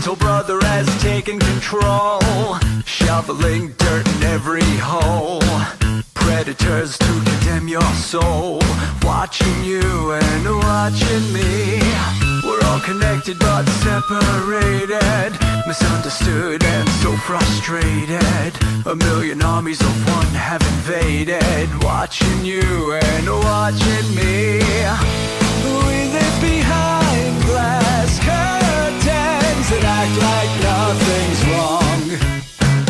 little brother has taken control, shoveling dirt in every hole. Predators to condemn your soul, watching you and watching me. We're all connected but separated, misunderstood and so frustrated. A million armies of one have invaded, watching you and watching me. We live behind glass curtains that act like nothing's wrong.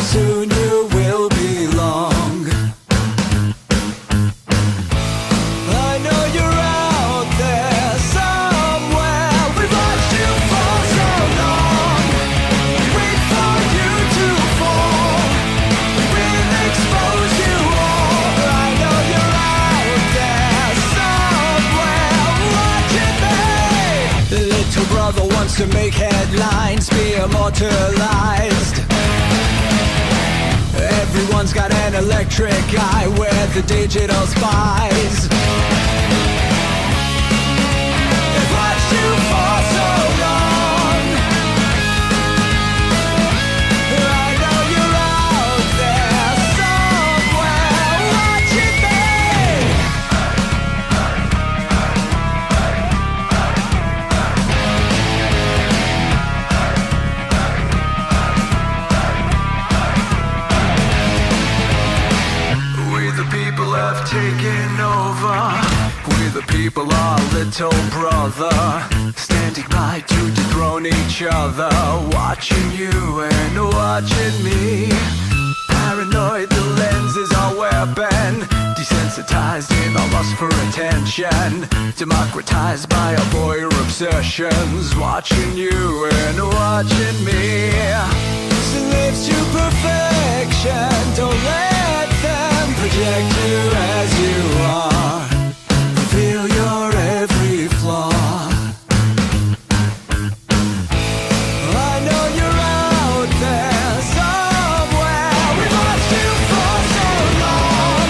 Soon you will belong. I know you're out there somewhere. We've watched you for so long. Wait for you to fall. We'll expose you all. I know you're out there somewhere watching me. The little brother wants to make headlines, be immortalized. Everyone's got an electric eye, we're the digital spies. They've watched you for so long. I know you're out there somewhere watching me. We the people have taken over. We the people are little brother, standing by to dethrone each other, watching you and watching me. Paranoid, the lens is our weapon, desensitized in our lust for attention, democratized by our voyeur obsessions, watching you and watching me. Slaves to perfection, don't let them project you as you are. Feel your every flaw. I know you're out there somewhere. We've watched you for so long.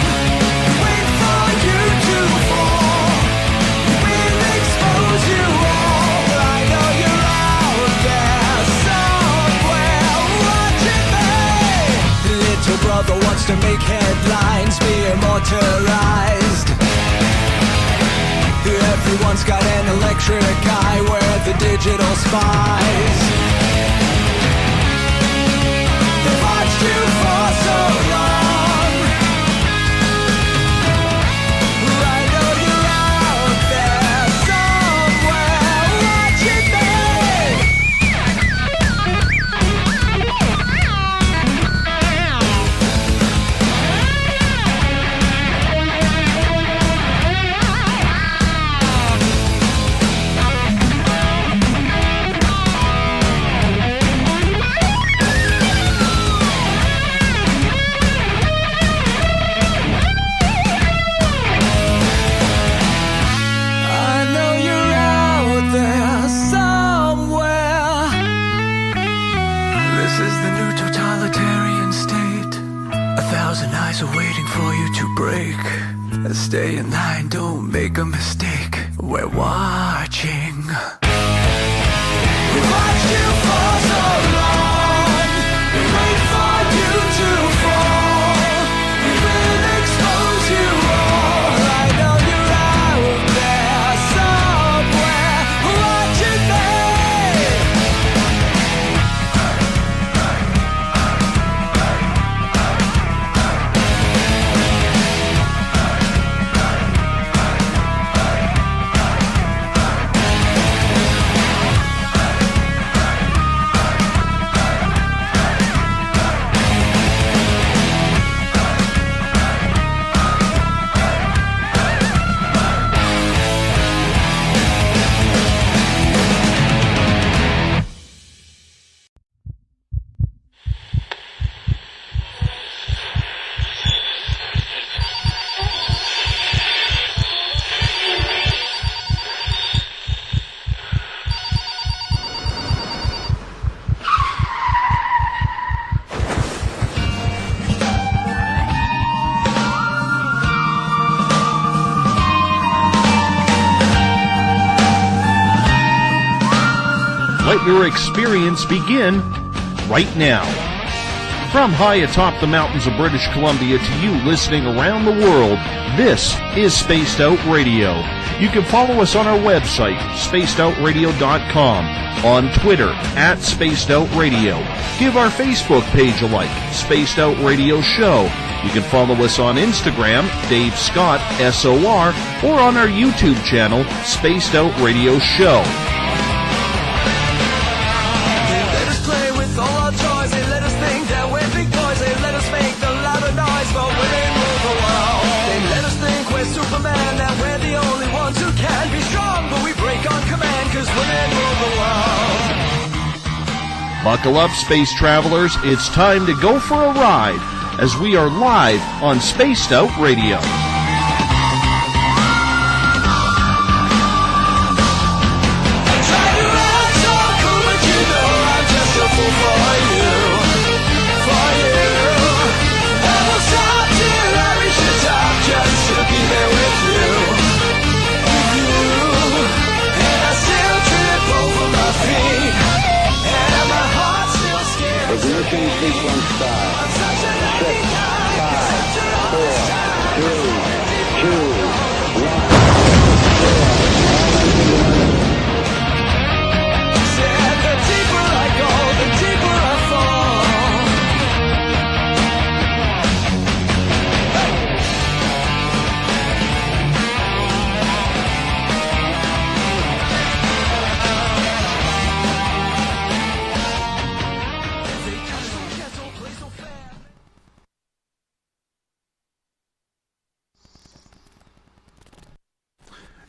Wait for you to fall. We'll expose you all. I know you're out there somewhere watching me. Little brother wants to make headlines, be immortalized. Everyone's got an electric eye, we're the digital spies. They've watched you for so long. I know you're out there somewhere watching me. I know you're out there somewhere. This is the new totalitarian state. 1,000 eyes are waiting for you to break. Stay in line, don't make a mistake. We're watching. We watched you for so long. We wait for you to fall. We will expose you all. I know you're out there somewhere watching me. Let your experience begin right now. From high atop the mountains of British Columbia to you listening around the world, this is Spaced Out Radio. You can follow us on our website, spacedoutradio.com, on Twitter, @SpacedOutRadio. Give our Facebook page a like, Spaced Out Radio Show. You can follow us on Instagram, Dave Scott, SOR, or on our YouTube channel, Spaced Out Radio Show. Superman, that we're the only ones who can be strong, but we break on command, 'cause women rule the world. Buckle up, space travelers. It's time to go for a ride as we are live on Spaced Out Radio. Ignition sequence start. 6, 5, 4, 3, 2, 1. Said the deeper I go, the deeper I fall.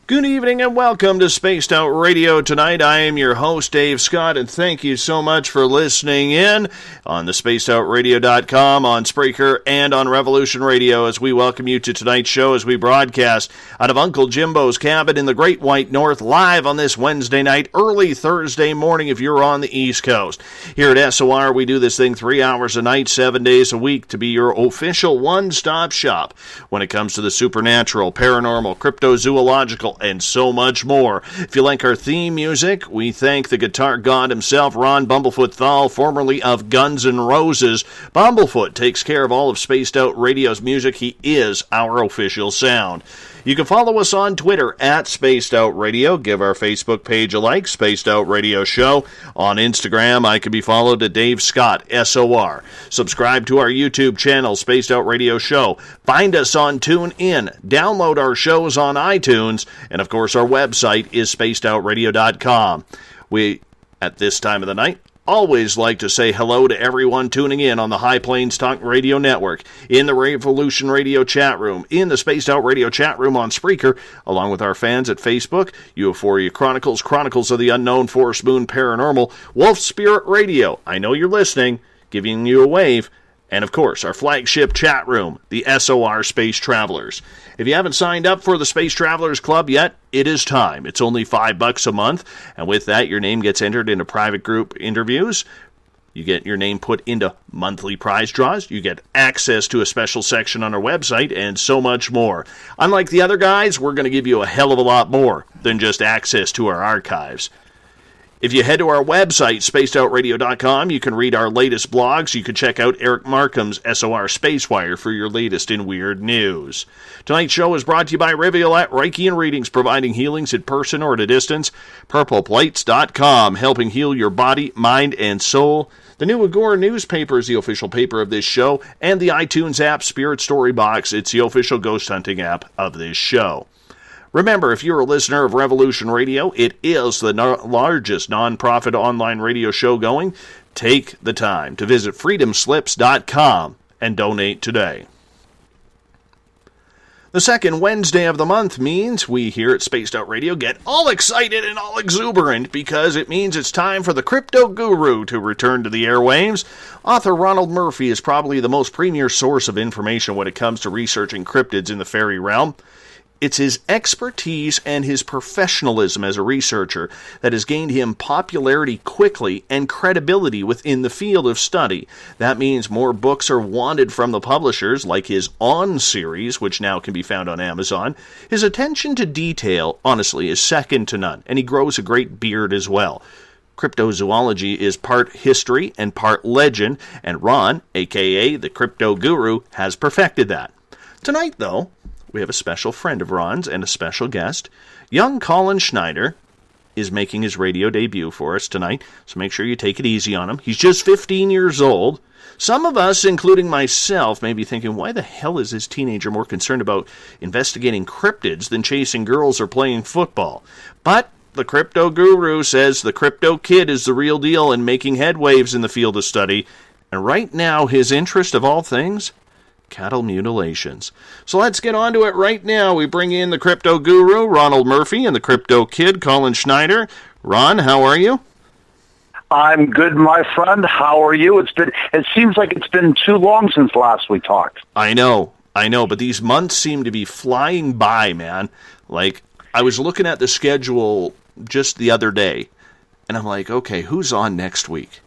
Good evening and welcome to Spaced Out Radio tonight. I am your host, Dave Scott, and thank you so much for listening in on the spacedoutradio.com, on Spreaker, and on Revolution Radio as we welcome you to tonight's show as we broadcast out of Uncle Jimbo's cabin in the Great White North, live on this Wednesday night, early Thursday morning if you're on the East Coast. Here at SOR, we do this thing 3 hours a night, 7 days a week to be your official one-stop shop when it comes to the supernatural, paranormal, cryptozoological, and so much more. If you like our theme music, we thank the guitar god himself, Ron Bumblefoot Thal, formerly of Guns N' Roses. Bumblefoot takes care of all of Spaced Out Radio's music. He is our official sound. You can follow us on Twitter at Spaced Out Radio. Give our Facebook page a like, Spaced Out Radio Show. On Instagram, I can be followed at Dave Scott, SOR. Subscribe to our YouTube channel, Spaced Out Radio Show. Find us on TuneIn. Download our shows on iTunes. And, of course, our website is spacedoutradio.com. We, at this time of the night, always like to say hello to everyone tuning in on the High Plains Talk Radio Network, in the Revolution Radio chat room, in the Spaced Out Radio chat room on Spreaker, along with our fans at Facebook, Euphoria Chronicles, Chronicles of the Unknown, Forest Moon Paranormal, Wolf Spirit Radio, I know you're listening, giving you a wave, and of course our flagship chat room, the SOR Space Travelers. If you haven't signed up for the Space Travelers Club yet, it is time. It's only $5 a month, and with that, your name gets entered into private group interviews. You get your name put into monthly prize draws. You get access to a special section on our website, and so much more. Unlike the other guys, we're going to give you a hell of a lot more than just access to our archives. If you head to our website, spacedoutradio.com, you can read our latest blogs. You can check out Eric Markham's SOR Spacewire for your latest in weird news. Tonight's show is brought to you by Riviolette Reiki and Readings, providing healings in person or at a distance. PurplePlates.com, helping heal your body, mind, and soul. The New Agora newspaper is the official paper of this show, and the iTunes app Spirit Story Box. It's the official ghost hunting app of this show. Remember, if you're a listener of Revolution Radio, it is the largest non-profit online radio show going. Take the time to visit freedomslips.com and donate today. The second Wednesday of the month means we here at Spaced Out Radio get all excited and all exuberant because it means it's time for the crypto guru to return to the airwaves. Author Ronald Murphy is probably the most premier source of information when it comes to researching cryptids in the fairy realm. It's his expertise and his professionalism as a researcher that has gained him popularity quickly and credibility within the field of study. That means more books are wanted from the publishers, like his On series, which now can be found on Amazon. His attention to detail, honestly, is second to none, and he grows a great beard as well. Cryptozoology is part history and part legend, and Ron, a.k.a. the Crypto Guru, has perfected that. Tonight, though, we have a special friend of Ron's and a special guest. Young Colin Schneider is making his radio debut for us tonight, so make sure you take it easy on him. He's just 15 years old. Some of us, including myself, may be thinking, why the hell is this teenager more concerned about investigating cryptids than chasing girls or playing football? But the Crypto Guru says the Crypto Kid is the real deal and making headwaves in the field of study. And right now, his interest of all things, cattle mutilations. So let's get on to it right now. We bring in the Crypto Guru, Ronald Murphy, and the Crypto Kid, Colin Schneider. Ron, how are you? I'm good, my friend. How are you? It seems like it's been too long since last we talked. I know, but these months seem to be flying by, man. Like, I was looking at the schedule just the other day, and I'm like, okay, who's on next week?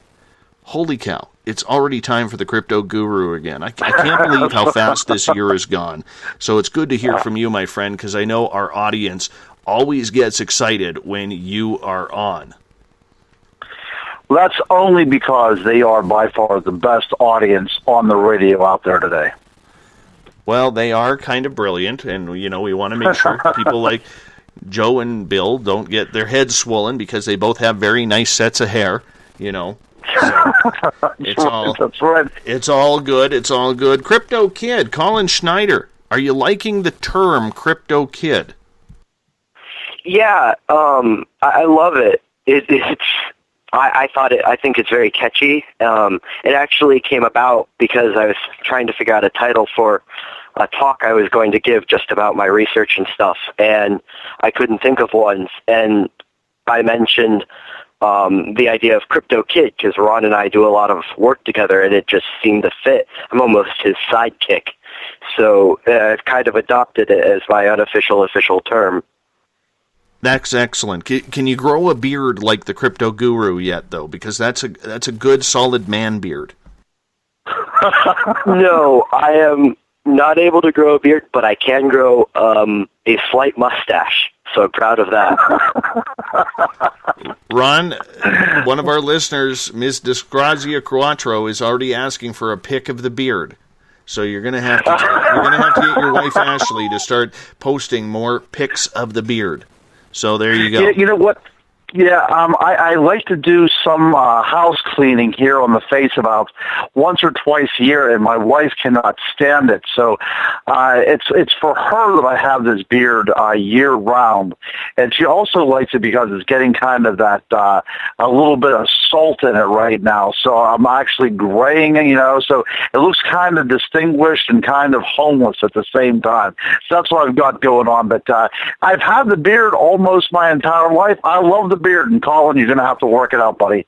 Holy cow, it's already time for the Crypto Guru again. I can't believe how fast this year has gone. So it's good to hear from you, my friend, because I know our audience always gets excited when you are on. Well, that's only because they are by far the best audience on the radio out there today. Well, they are kind of brilliant, and, we want to make sure people like Joe and Bill don't get their heads swollen because they both have very nice sets of hair, So That's right. It's all good. It's all good. Crypto Kid, Colin Schneider, are you liking the term Crypto Kid? Yeah, I love it. I think it's very catchy. It actually came about because I was trying to figure out a title for a talk I was going to give just about my research and stuff, and I couldn't think of one. And I mentioned the idea of Crypto Kid because Ron and I do a lot of work together, and it just seemed to fit. I'm almost his sidekick. So I've kind of adopted it as my official term. That's excellent. Can you grow a beard like the Crypto Guru yet, though? Because that's a good, solid man beard. No, I am not able to grow a beard, but I can grow a slight mustache. So I'm proud of that. Ron, one of our listeners, Ms. Disgrazia Quattro, is already asking for a pic of the beard. So you're gonna have to get your wife Ashley to start posting more pics of the beard. So there you go. You know what? Yeah, I like to do some house cleaning here on the face about once or twice a year, and my wife cannot stand it. So it's for her that I have this beard year round, and she also likes it because it's getting kind of that a little bit of salt in it right now. So I'm actually graying, so it looks kind of distinguished and kind of homeless at the same time. So that's what I've got going on. But I've had the beard almost my entire life. I love the beard, and Colin, you're going to have to work it out, buddy.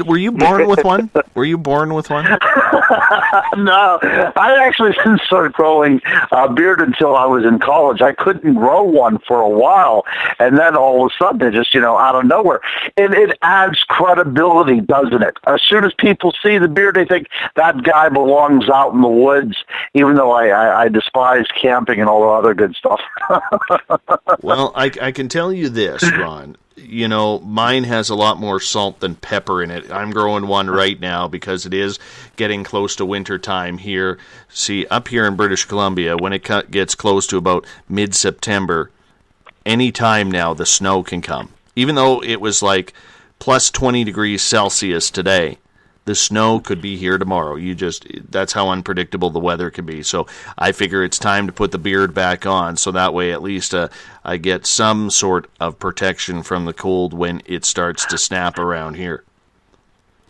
Were you born with one? Were you born with one? No, I actually didn't start growing a beard until I was in college. I couldn't grow one for a while, and then all of a sudden, it just, out of nowhere. And it adds credibility, doesn't it? As soon as people see the beard, they think that guy belongs out in the woods, even though I despise camping and all the other good stuff. Well, I can tell you this, Ron. Mine has a lot more salt than pepper in it. I'm growing one right now because it is getting close to winter time here. See, up here in British Columbia, when it gets close to about mid-September, any time now the snow can come. Even though it was like plus 20 degrees Celsius today, the snow could be here tomorrow. That's how unpredictable the weather can be. So I figure it's time to put the beard back on, so that way at least I get some sort of protection from the cold when it starts to snap around here.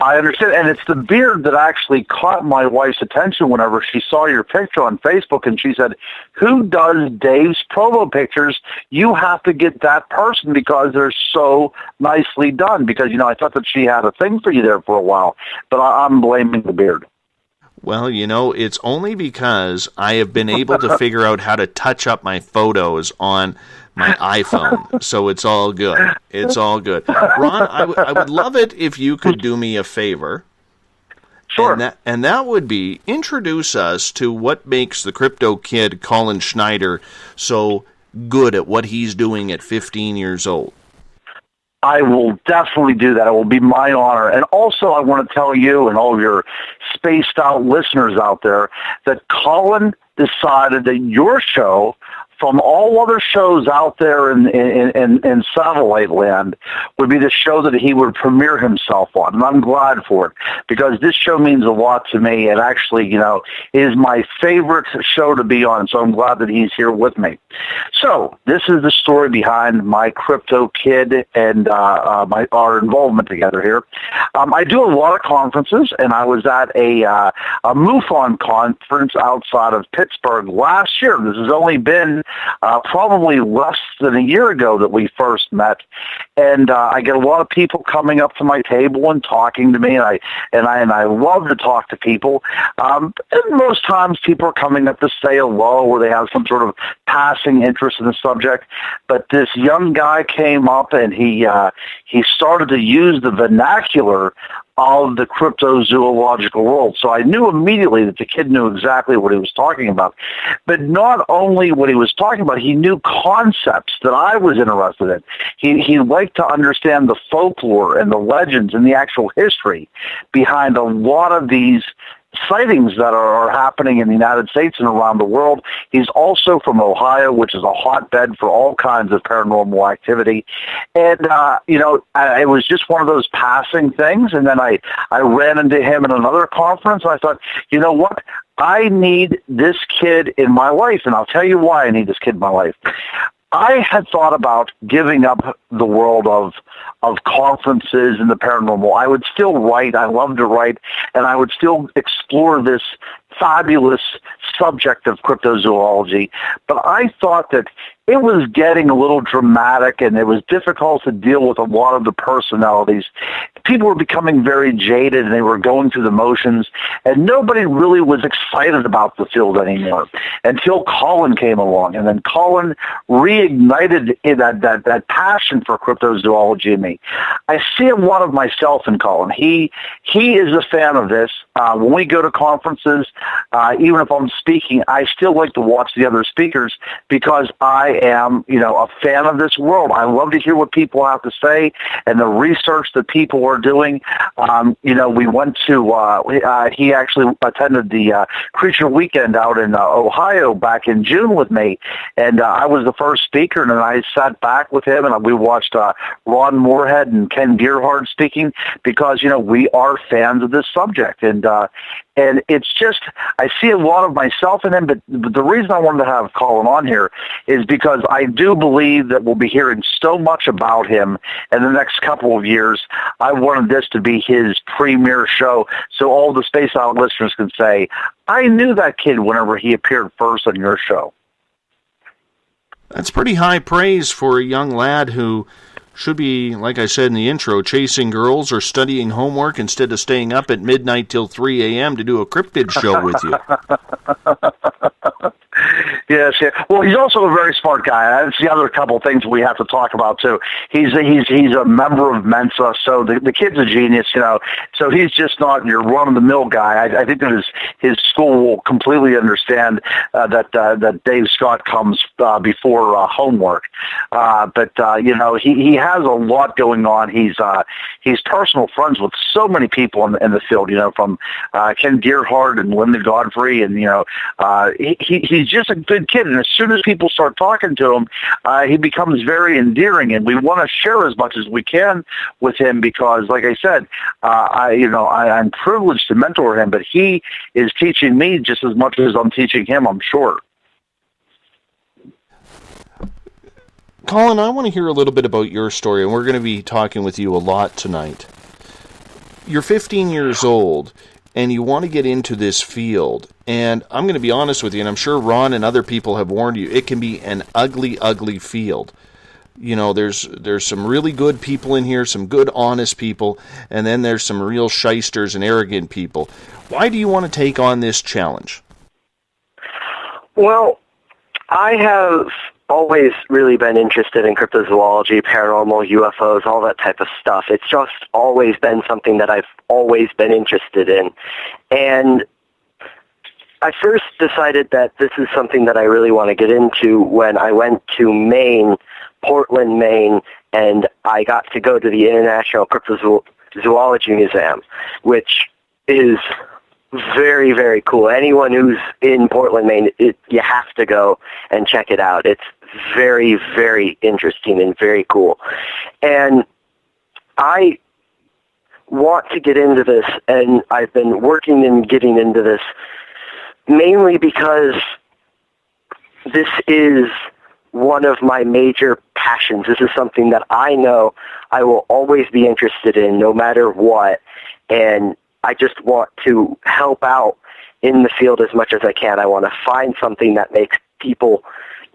I understand, and it's the beard that actually caught my wife's attention whenever she saw your picture on Facebook, and she said, "Who does Dave's promo pictures? You have to get that person because they're so nicely done." Because, I thought that she had a thing for you there for a while, but I'm blaming the beard. Well, it's only because I have been able to figure out how to touch up my photos on my iPhone, so it's all good. It's all good. Ron, I would love it if you could do me a favor. Sure. And that would be introduce us to what makes the Crypto Kid, Colin Schneider, so good at what he's doing at 15 years old. I will definitely do that. It will be my honor. And also, I want to tell you and all of your spaced out listeners out there that Colin decided that your show, from all other shows out there in satellite land, would be the show that he would premiere himself on. And I'm glad for it, because this show means a lot to me. And actually, is my favorite show to be on. So I'm glad that he's here with me. So this is the story behind my crypto kid and our involvement together here. I do a lot of conferences, and I was at a MUFON conference outside of Pittsburgh last year. This has only been probably less than a year ago that we first met, and I get a lot of people coming up to my table and talking to me, and I love to talk to people. And most times, people are coming up to say hello, or they have some sort of passing interest in the subject. But this young guy came up, and he started to use the vernacular of the cryptozoological world. So I knew immediately that the kid knew exactly what he was talking about. But not only what he was talking about, he knew concepts that I was interested in. He liked to understand the folklore and the legends and the actual history behind a lot of these sightings that are happening in the United States and around the world. He's also from Ohio, which is a hotbed for all kinds of paranormal activity. And, it was just one of those passing things. And then I ran into him at another conference. And I thought, you know what? I need this kid in my life. And I'll tell you why I need this kid in my life. I had thought about giving up the world of conferences and the paranormal. I would still write. I love to write, and I would still explore this fabulous subject of cryptozoology. But I thought that it was getting a little dramatic, and it was difficult to deal with a lot of the personalities. People were becoming very jaded, and they were going through the motions, and nobody really was excited about the field anymore until Colin came along. And then Colin reignited that passion for cryptozoology in me. I see a lot of myself in Colin. He is a fan of this. When we go to conferences, even if I'm speaking, I still like to watch the other speakers, because I am, a fan of this world. I love to hear what people have to say and the research that people are doing. We went to, he actually attended the Creature Weekend out in Ohio back in June with me, and I was the first speaker, and then I sat back with him, and we watched Ron Moorhead and Ken Gerhard speaking, because, we are fans of this subject. And it's just, I see a lot of myself in him, but the reason I wanted to have Colin on here is because I do believe that we'll be hearing so much about him in the next couple of years. I wanted this to be his premier show, so all the Space Out listeners can say, I knew that kid whenever he appeared first on your show. That's pretty high praise for a young lad who should be, like I said in the intro, chasing girls or studying homework instead of staying up at midnight till 3 a.m. to do a cryptid show with you. Yes, yeah. Well, he's also a very smart guy. That's the other couple of things we have to talk about too. He's a member of Mensa, so the kid's a genius, So he's just not your run-of-the-mill guy. I think that his school will completely understand that Dave Scott comes before homework. But he has a lot going on. He's personal friends with so many people in the field. From Ken Gerhard and Linda Godfrey, and he's just a good kid. And as soon as people start talking to him, he becomes very endearing, and we want to share as much as we can with him, because, like I said, I'm privileged to mentor him, but he is teaching me just as much as I'm teaching him, I'm sure. Colin, I want to hear a little bit about your story, and we're going to be talking with you a lot tonight. You're 15 years old, and you want to get into this field, and I'm going to be honest with you, and I'm sure Ron and other people have warned you, it can be an ugly, ugly field. There's some really good people in here, some good, honest people, and then there's some real shysters and arrogant people. Why do you want to take on this challenge? Well, I have always really been interested in cryptozoology, paranormal, UFOs, all that type of stuff. It's just always been something that I've always been interested in. And I first decided that this is something that I really want to get into when I went to Maine, Portland, Maine, and I got to go to the International Cryptozoology Museum, which is very, very cool. Anyone who's in Portland, Maine, you have to go and check it out. It's very, very interesting and very cool. And I want to get into this, and I've been working and getting into this mainly because this is one of my major passions. This is something that I know I will always be interested in no matter what, and I just want to help out in the field as much as I can. I want to find something that makes people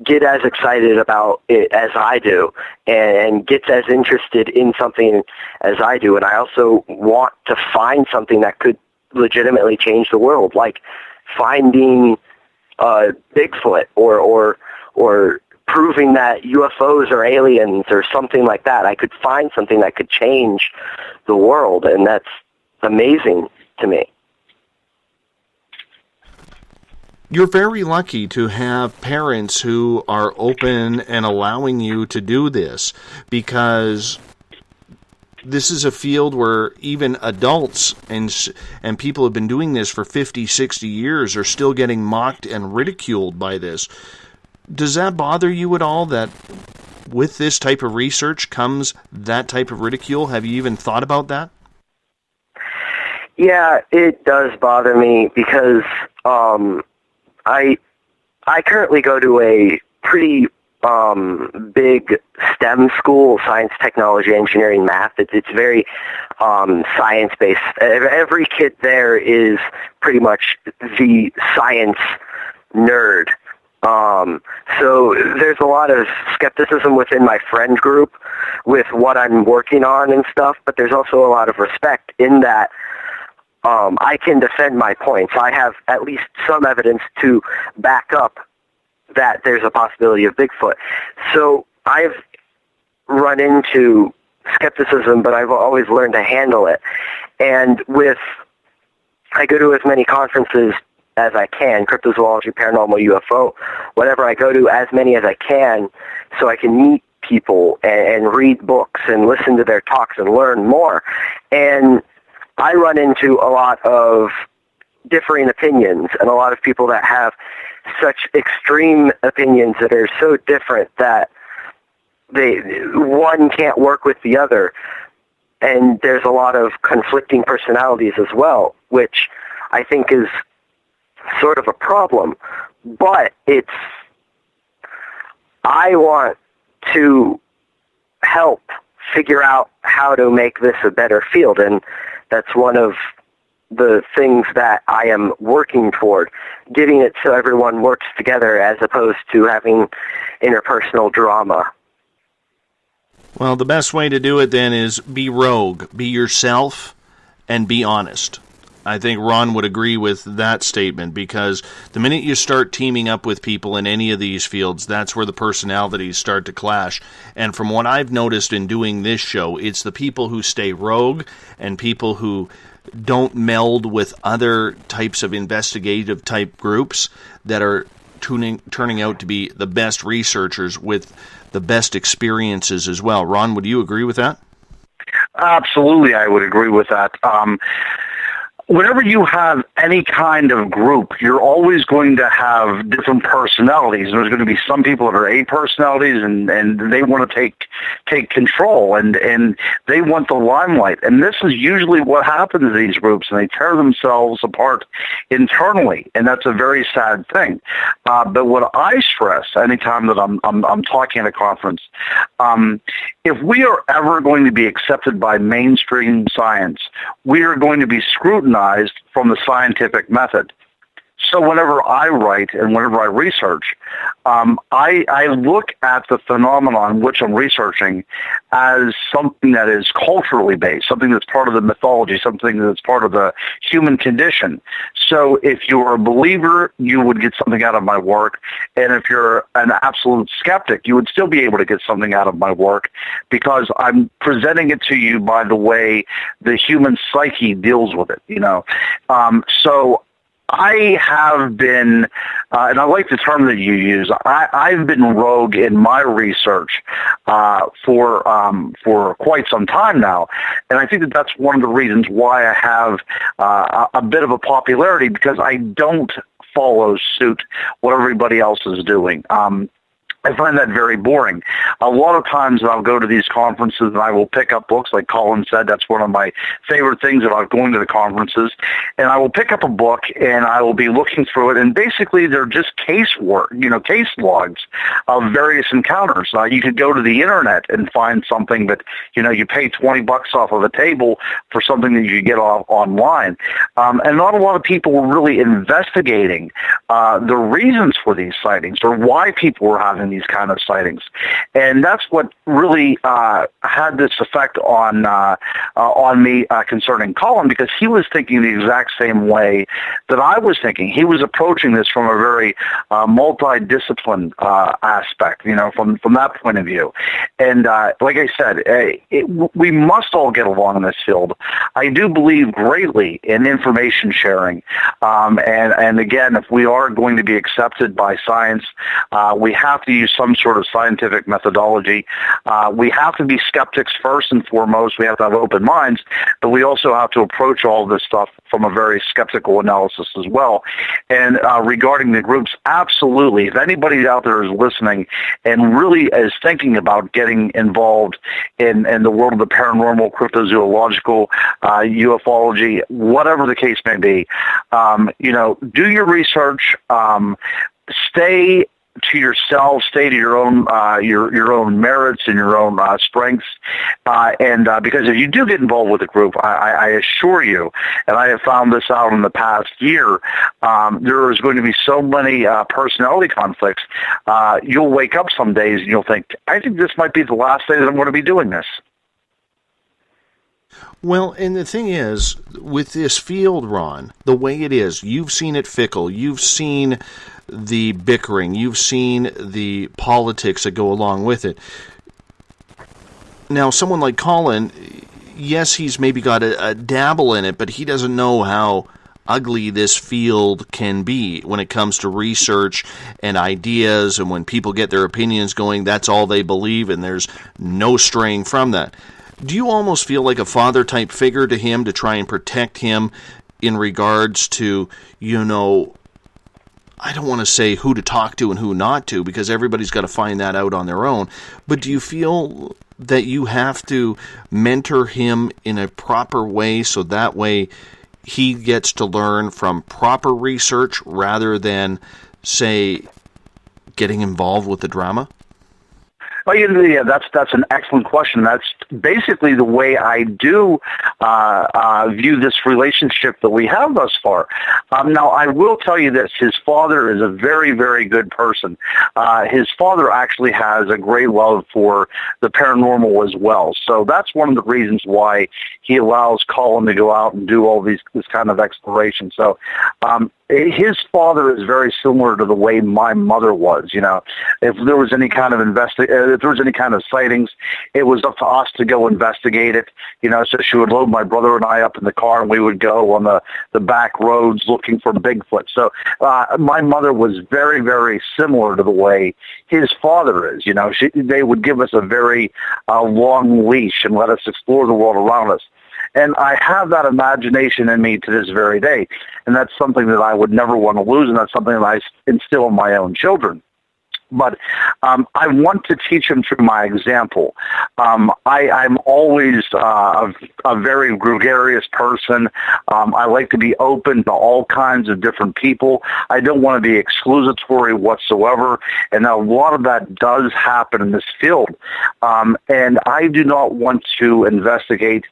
get as excited about it as I do and gets as interested in something as I do. And I also want to find something that could legitimately change the world, like finding Bigfoot or proving that UFOs are aliens or something like that. I could find something that could change the world, and that's amazing to me. You're very lucky to have parents who are open and allowing you to do this, because this is a field where even adults and people have been doing this for 50, 60 years are still getting mocked and ridiculed by this. Does that bother you at all, that with this type of research comes that type of ridicule? Have you even thought about that? Yeah, it does bother me because I currently go to a pretty big STEM school, science, technology, engineering, math. It's very science-based. Every kid there is pretty much the science nerd. So there's a lot of skepticism within my friend group with what I'm working on and stuff, but there's also a lot of respect in that I can defend my points. I have at least some evidence to back up that there's a possibility of Bigfoot. So I've run into skepticism, but I've always learned to handle it. And I go to as many conferences as I can, cryptozoology, paranormal, UFO, whatever I go to, as many as I can, so I can meet people and read books and listen to their talks and learn more. And I run into a lot of differing opinions and a lot of people that have such extreme opinions that are so different that one can't work with the other. And there's a lot of conflicting personalities as well, which I think is sort of a problem. But I want to help figure out how to make this a better field, and that's one of the things that I am working toward, getting it so everyone works together as opposed to having interpersonal drama. Well, the best way to do it then is be rogue, be yourself, and be honest. I think Ron would agree with that statement, because the minute you start teaming up with people in any of these fields, that's where the personalities start to clash. And from what I've noticed in doing this show, it's the people who stay rogue and people who don't meld with other types of investigative type groups that are turning out to be the best researchers with the best experiences as well. Ron, would you agree with that? Absolutely, I would agree with that. Whenever you have any kind of group, you're always going to have different personalities. There's going to be some people that are A personalities, and they want to take control, and they want the limelight. And this is usually what happens in these groups, and they tear themselves apart internally, and that's a very sad thing. But what I stress anytime that I'm talking at a conference, if we are ever going to be accepted by mainstream science, we are going to be scrutinized from the scientific method. So whenever I write and whenever I research, I look at the phenomenon which I'm researching as something that is culturally based, something that's part of the mythology, something that's part of the human condition. So if you're a believer, you would get something out of my work. And if you're an absolute skeptic, you would still be able to get something out of my work, because I'm presenting it to you by the way the human psyche deals with it, So I have been, and I like the term that you use. I've been rogue in my research for quite some time now, and I think that that's one of the reasons why I have a bit of a popularity, because I don't follow suit what everybody else is doing. I find that very boring. A lot of times I'll go to these conferences and I will pick up books, like Colin said. That's one of my favorite things about going to the conferences. And I will pick up a book and I will be looking through it. And basically they're just case logs of various encounters. You could go to the internet and find something that, you pay $20 off of a table for something that you get off online. And not a lot of people were really investigating the reasons for these sightings or why people were having these kind of sightings, and that's what really had this effect on me concerning Colin, because he was thinking the exact same way that I was thinking. He was approaching this from a very multi-discipline aspect, from that point of view. And like I said, we must all get along in this field. I do believe greatly in information sharing, and again, if we are going to be accepted by science, we have to use some sort of scientific methodology. We have to be skeptics first and foremost. We have to have open minds, but we also have to approach all of this stuff from a very skeptical analysis as well. And regarding the groups, absolutely. If anybody out there is listening and really is thinking about getting involved in the world of the paranormal, cryptozoological, ufology, whatever the case may be, do your research, stay to yourself, stay to your own merits and your own strengths, and because if you do get involved with a group, I assure you, and I have found this out in the past year, there is going to be so many personality conflicts. You'll wake up some days and you'll think, I think this might be the last day that I'm going to be doing this. Well, and the thing is, with this field, Ron, the way it is, you've seen it fickle, you've seen the bickering, you've seen the politics that go along with it. Now, someone like Colin, yes, he's maybe got a dabble in it, but he doesn't know how ugly this field can be when it comes to research and ideas, and when people get their opinions going, that's all they believe, and there's no straying from that. Do you almost feel like a father-type figure to him to try and protect him in regards to, I don't want to say who to talk to and who not to, because everybody's got to find that out on their own, but do you feel that you have to mentor him in a proper way so that way he gets to learn from proper research rather than, say, getting involved with the drama? Well, yeah, that's an excellent question. That's basically the way I do view this relationship that we have thus far. Now, I will tell you this. His father is a very, very good person. His father actually has a great love for the paranormal as well. So that's one of the reasons why he allows Colin to go out and do all this kind of exploration. So his father is very similar to the way my mother was. If there was any kind of if there was any kind of sightings, it was up to us to go investigate it. So she would load my brother and I up in the car, and we would go on the back roads looking for Bigfoot. So my mother was very, very similar to the way his father is. They would give us a very long leash and let us explore the world around us. And I have that imagination in me to this very day. And that's something that I would never want to lose, and that's something that I instill in my own children. But I want to teach him through my example. I'm always a very gregarious person. I like to be open to all kinds of different people. I don't want to be exclusatory whatsoever, and a lot of that does happen in this field. And I do not want to investigate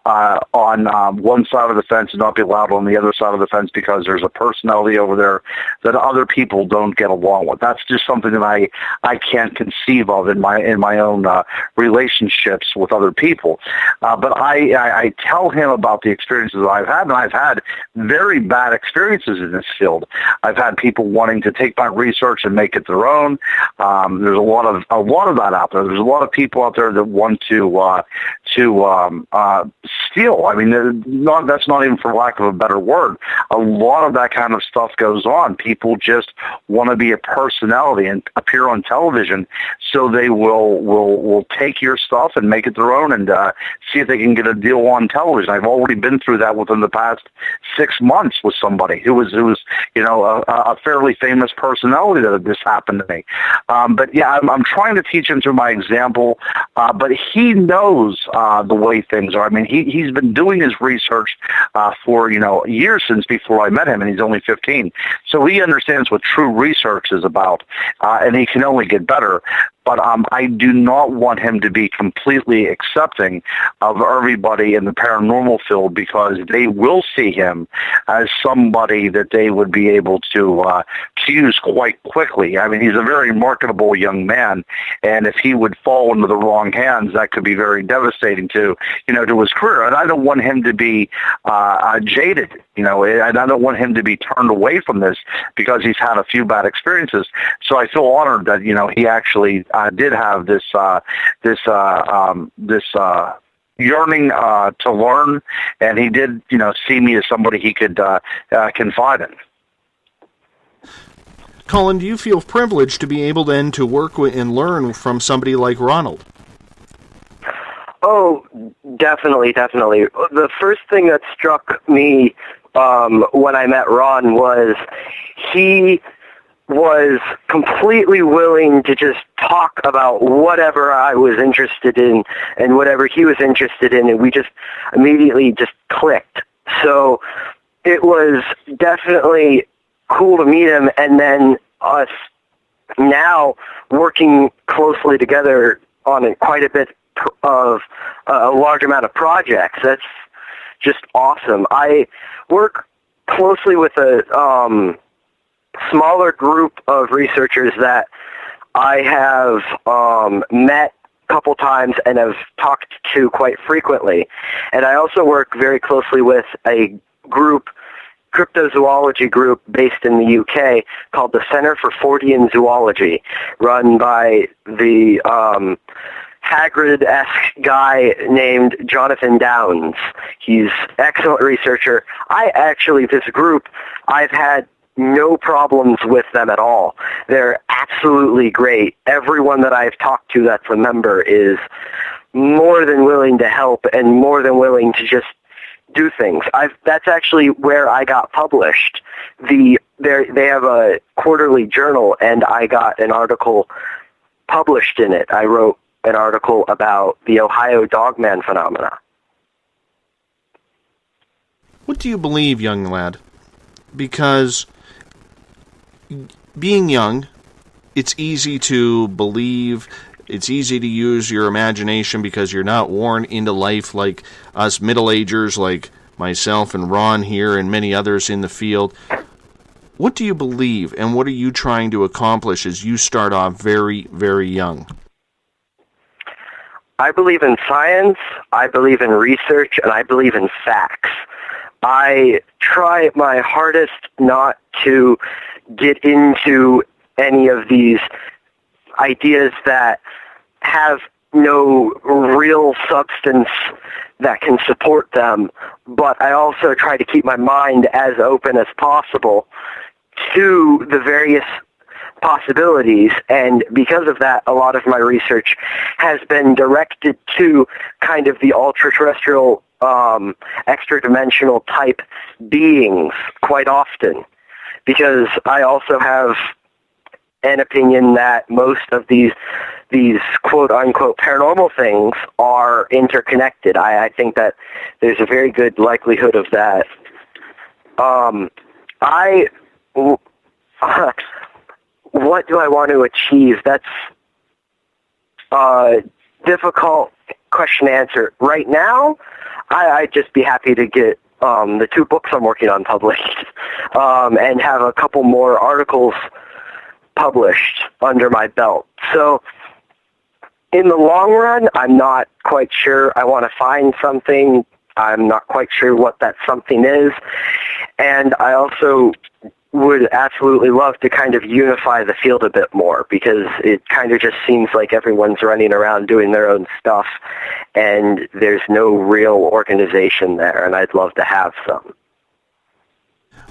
on one side of the fence and not be allowed on the other side of the fence because there's a personality over there that other people don't get along with. That's just something that I can't conceive of in my own relationships with other people. But I tell him about the experiences that I've had, and I've had very bad experiences in this field. I've had people wanting to take my research and make it their own. There's a lot of that out there. There's a lot of people out there that want to steal. I mean, that's not even for lack of a better word. A lot of that kind of stuff goes on. People just want to be a personality and appear on television, so they will take your stuff and make it their own and see if they can get a deal on television. I've already been through that within the past 6 months with somebody who was a fairly famous personality that this happened to me. But yeah, I'm trying to teach him through my example, but he knows the way things are. I mean, he's been doing his research for years since before I met him, and he's only 15. So he understands what true research is about, and he can only get better. But I do not want him to be completely accepting of everybody in the paranormal field, because they will see him as somebody that they would be able to use quite quickly. I mean, he's a very marketable young man, and if he would fall into the wrong hands, that could be very devastating to his career. And I don't want him to be jaded, and I don't want him to be turned away from this because he's had a few bad experiences. So I feel honored that he actually did have this yearning to learn, and he did see me as somebody he could confide in. Colin, do you feel privileged to be able then to work with and learn from somebody like Ronald? Oh, definitely. The first thing that struck me when I met Ron was he was completely willing to just talk about whatever I was interested in and whatever he was interested in, and we just immediately just clicked. So it was definitely cool to meet him, and then us now working closely together on quite a bit of a large amount of projects. That's just awesome. I work closely with a smaller group of researchers that I have met a couple times and have talked to quite frequently. And I also work very closely with a group, cryptozoology group based in the UK called the Center for Fortean Zoology, run by the Hagrid-esque guy named Jonathan Downs. He's an excellent researcher. This group, I've had no problems with them at all. They're absolutely great. Everyone that I've talked to that's a member is more than willing to help and more than willing to just do things. That's actually where I got published. They have a quarterly journal, and I got an article published in it. I wrote an article about the Ohio Dogman phenomena. What do you believe, young lad? Because being young, it's easy to believe. It's easy to use your imagination because you're not worn into life like us middle-agers, like myself and Ron here and many others in the field. What do you believe, and what are you trying to accomplish as you start off very, very young? I believe in science, I believe in research, and I believe in facts. I try my hardest not to get into any of these ideas that have no real substance that can support them, but I also try to keep my mind as open as possible to the various possibilities, and because of that, a lot of my research has been directed to kind of the ultra-terrestrial, extra-dimensional type beings quite often, because I also have an opinion that most of these quote-unquote paranormal things are interconnected. I think that there's a very good likelihood of that. What do I want to achieve? That's a difficult question to answer. Right now, I'd just be happy to get the 2 books I'm working on published and have a couple more articles published under my belt. So in the long run, I'm not quite sure. I want to find something. I'm not quite sure what that something is. And I also would absolutely love to kind of unify the field a bit more, because it kind of just seems like everyone's running around doing their own stuff and there's no real organization there, and I'd love to have some.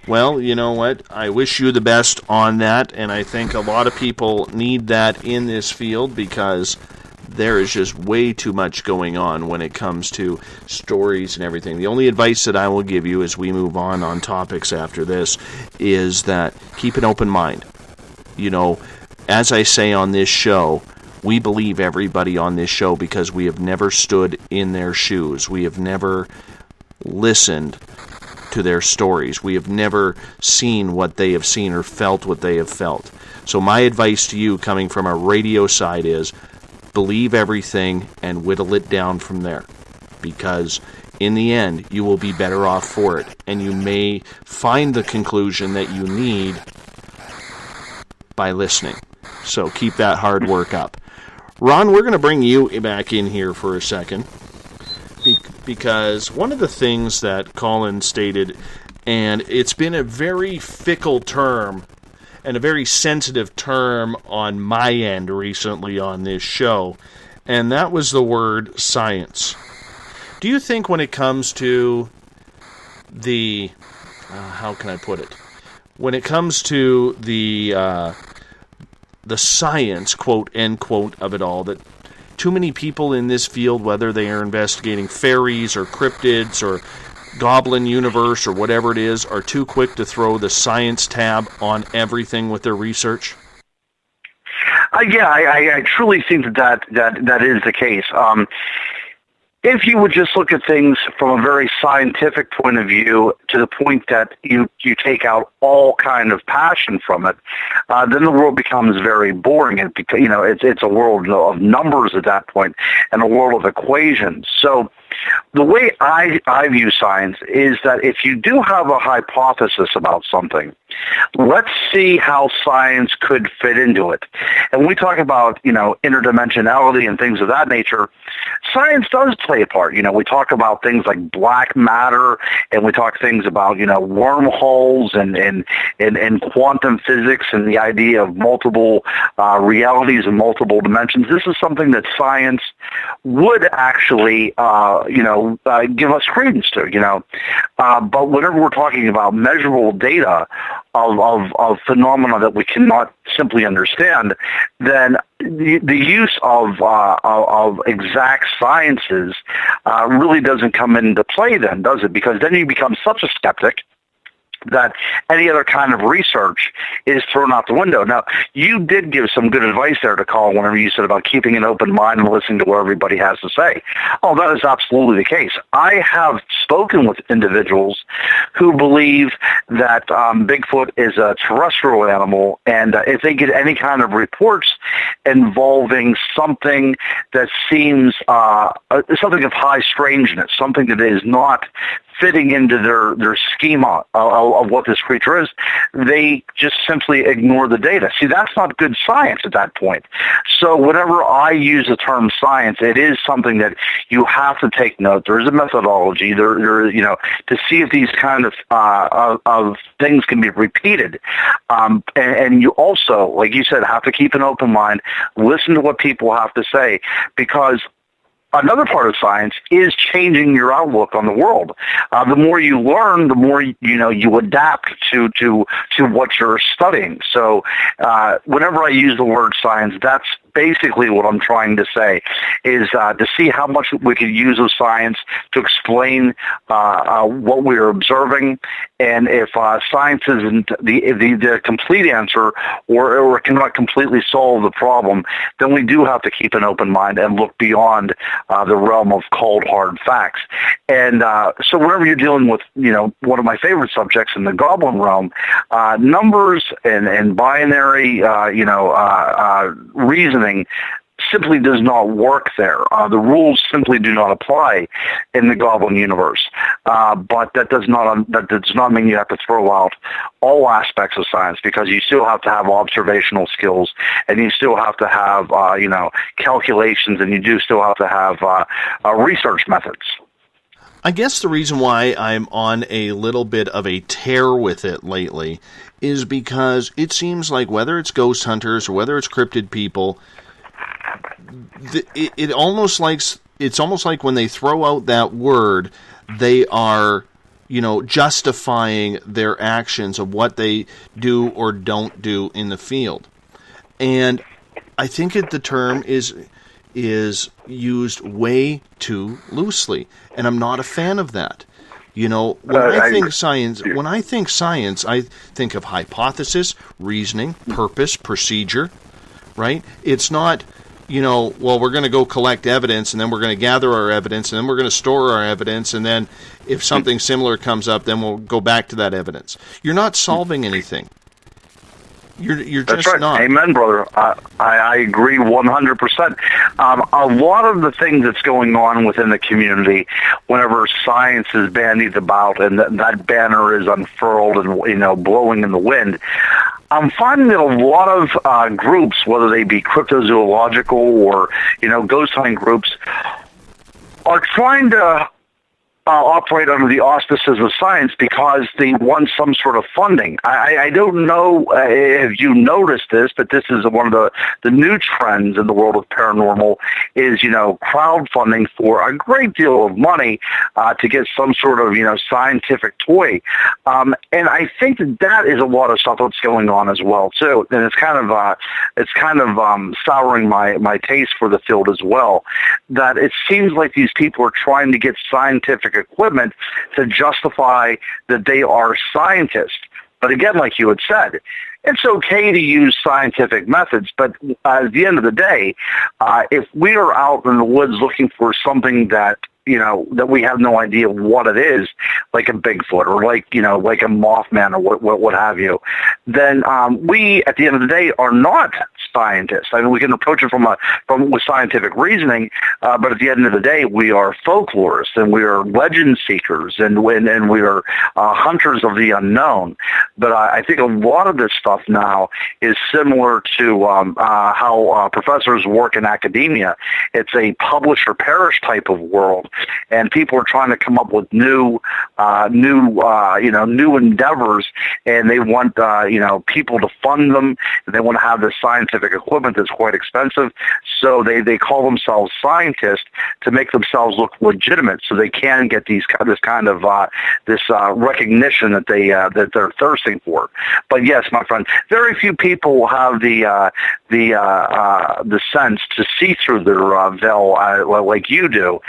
Well, you know what? I wish you the best on that, and I think a lot of people need that in this field, because there is just way too much going on when it comes to stories and everything. The only advice that I will give you as we move on topics after this is that keep an open mind. You know, as I say on this show, we believe everybody on this show because we have never stood in their shoes. We have never listened to their stories. We have never seen what they have seen or felt what they have felt. So my advice to you coming from a radio side is believe everything and whittle it down from there, because in the end you will be better off for it, and you may find the conclusion that you need by listening. So keep that hard work up. Ron, we're going to bring you back in here for a second, because one of the things that Colin stated, and it's been a very fickle term and a very sensitive term on my end recently on this show, and that was the word science. Do you think when it comes to the, how can I put it? When it comes to the science, quote, end quote, of it all, that too many people in this field, whether they are investigating faeries or cryptids or Goblin universe or whatever it is, are too quick to throw the science tab on everything with their research? I truly think that is the case. If you would just look at things from a very scientific point of view, to the point that you take out all kind of passion from it, then the world becomes very boring. And it's a world of numbers at that point, and a world of equations. So the way I view science is that if you do have a hypothesis about something, let's see how science could fit into it. And when we talk about, interdimensionality and things of that nature, science does play a part. We talk about things like black matter, and we talk things about, wormholes and quantum physics and the idea of multiple realities and multiple dimensions. This is something that science would actually, give us credence to, but whenever we're talking about measurable data of phenomena that we cannot simply understand, then the use of exact sciences really doesn't come into play then, does it? Because then you become such a skeptic that any other kind of research is thrown out the window. Now, you did give some good advice there to Colin whenever you said about keeping an open mind and listening to what everybody has to say. Oh, that is absolutely the case. I have spoken with individuals who believe that Bigfoot is a terrestrial animal, and if they get any kind of reports involving something that seems something of high strangeness, something that is not fitting into their schema of what this creature is, they just simply ignore the data. See, that's not good science at that point. So whenever I use the term science, it is something that you have to take note. There is a methodology there, to see if these kind of things can be repeated. And you also, like you said, have to keep an open mind, listen to what people have to say, because another part of science is changing your outlook on the world. The more you learn, the more you adapt to what you're studying. So whenever I use the word science, that's basically what I'm trying to say, is to see how much we can use of science to explain what we're observing, and if science isn't the complete answer or cannot completely solve the problem, then we do have to keep an open mind and look beyond the realm of cold, hard facts. And so whenever you're dealing with, one of my favorite subjects in the goblin realm, numbers and binary, reasoning simply does not work there. The rules simply do not apply in the Goblin universe. But that does not mean you have to throw out all aspects of science, because you still have to have observational skills, and you still have to have calculations, and you do still have to have research methods. I guess the reason why I'm on a little bit of a tear with it lately is because it seems like whether it's ghost hunters or whether it's cryptid people, it's almost like when they throw out that word, they are, justifying their actions of what they do or don't do in the field. And I think the term is used way too loosely, and I'm not a fan of that. When I think science, I think of hypothesis, reasoning, purpose, procedure, right? It's not, well, we're going to go collect evidence, and then we're going to gather our evidence, and then we're going to store our evidence, and then if something similar comes up, then we'll go back to that evidence. You're not solving anything. You're That's just right. not. Amen, brother. I agree 100%. A lot of the things that's going on within the community, whenever science is bandied about and that banner is unfurled and blowing in the wind, I'm finding that a lot of groups, whether they be cryptozoological or ghost hunting groups, are trying to operate under the auspices of science because they want some sort of funding. I don't know if you noticed this, but this is one of the new trends in the world of paranormal is, crowdfunding for a great deal of money to get some sort of, scientific toy. And I think that is a lot of stuff that's going on as well, too. And it's kind of souring my taste for the field as well, that it seems like these people are trying to get scientific equipment to justify that they are scientists. But again, like you had said, it's okay to use scientific methods, but at the end of the day, if we are out in the woods looking for something that that we have no idea what it is, like a Bigfoot or like a Mothman or what have you, then we, at the end of the day, are not scientists. I mean, we can approach it with scientific reasoning, but at the end of the day, we are folklorists and we are legend seekers and we are hunters of the unknown. But I think a lot of this stuff now is similar to how professors work in academia. It's a publish or perish type of world. And people are trying to come up with new endeavors, and they want, people to fund them. They want to have this scientific equipment that's quite expensive. So they call themselves scientists to make themselves look legitimate, so they can get this kind of recognition that they're thirsting for. But yes, my friend, very few people have the sense to see through their veil like you do.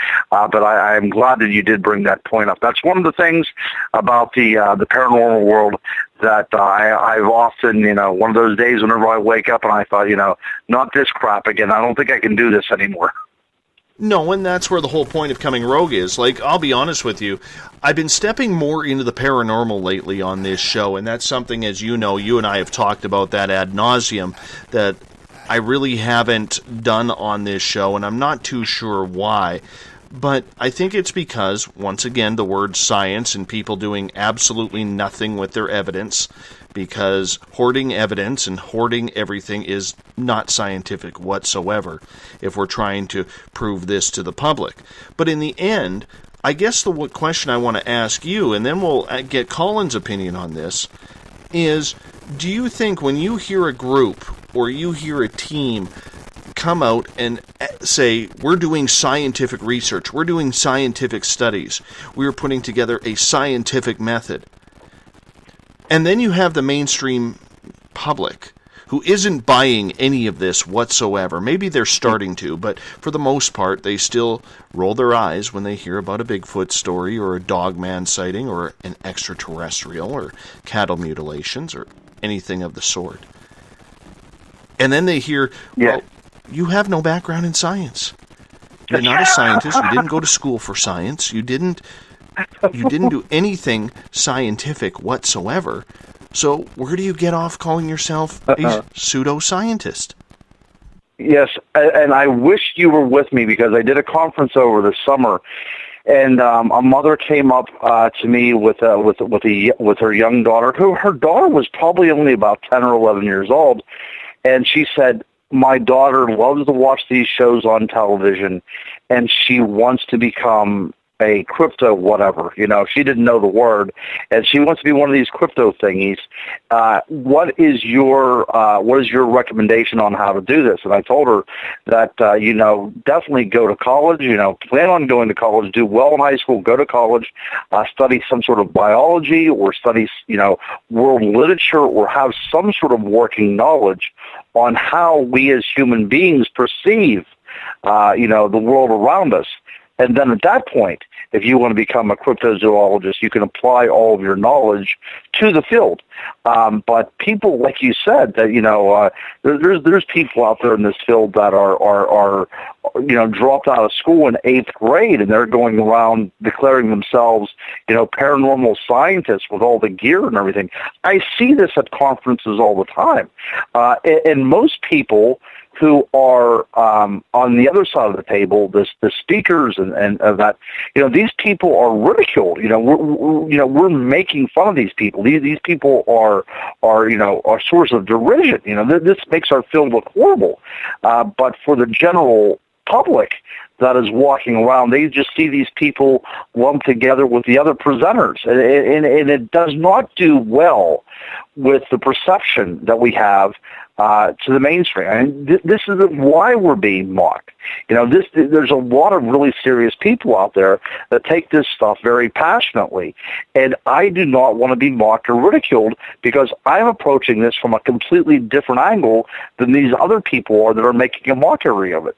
But I'm glad that you did bring that point up. That's one of the things about the paranormal world that I've often, one of those days whenever I wake up and I thought, not this crap again. I don't think I can do this anymore. No, and that's where the whole point of coming rogue is. Like, I'll be honest with you, I've been stepping more into the paranormal lately on this show, and that's something, as you know, you and I have talked about that ad nauseum, that I really haven't done on this show, and I'm not too sure why. But I think it's because, once again, the word science and people doing absolutely nothing with their evidence, because hoarding evidence and hoarding everything is not scientific whatsoever if we're trying to prove this to the public. But in the end, I guess the question I want to ask you, and then we'll get Colin's opinion on this, is do you think when you hear a group or you hear a team come out and say, we're doing scientific research, we're doing scientific studies, we're putting together a scientific method, and then you have the mainstream public who isn't buying any of this whatsoever. Maybe they're starting to, but for the most part, they still roll their eyes when they hear about a Bigfoot story or a dogman sighting or an extraterrestrial or cattle mutilations or anything of the sort. And then they hear, well, you have no background in science. You're not a scientist. You didn't go to school for science. You didn't do anything scientific whatsoever. So where do you get off calling yourself a pseudo-scientist? Yes, and I wish you were with me because I did a conference over the summer, and a mother came up to me with her young daughter. Her daughter was probably only about 10 or 11 years old, and she said, "My daughter loves to watch these shows on television, and she wants to become a crypto whatever." She didn't know the word, and she wants to be one of these crypto thingies. What is your recommendation on how to do this? And I told her that definitely go to college. Plan on going to college, do well in high school, go to college, study some sort of biology, or study world literature, or have some sort of working knowledge on how we as human beings perceive the world around us. And then at that point, if you want to become a cryptozoologist, you can apply all of your knowledge to the field. But people, like you said, that there's people out there in this field that are dropped out of school in 8th grade, and they're going around declaring themselves paranormal scientists with all the gear and everything. I see this at conferences all the time, and most people who are on the other side of the table, the speakers and that, these people are ridiculed. We're making fun of these people. These people are source of derision. This makes our field look horrible. But for the general public that is walking around, they just see these people lumped together with the other presenters, and it does not do well with the perception that we have to the mainstream. And this is why we're being mocked. There's a lot of really serious people out there that take this stuff very passionately, and I do not want to be mocked or ridiculed because I'm approaching this from a completely different angle than these other people are that are making a mockery of it.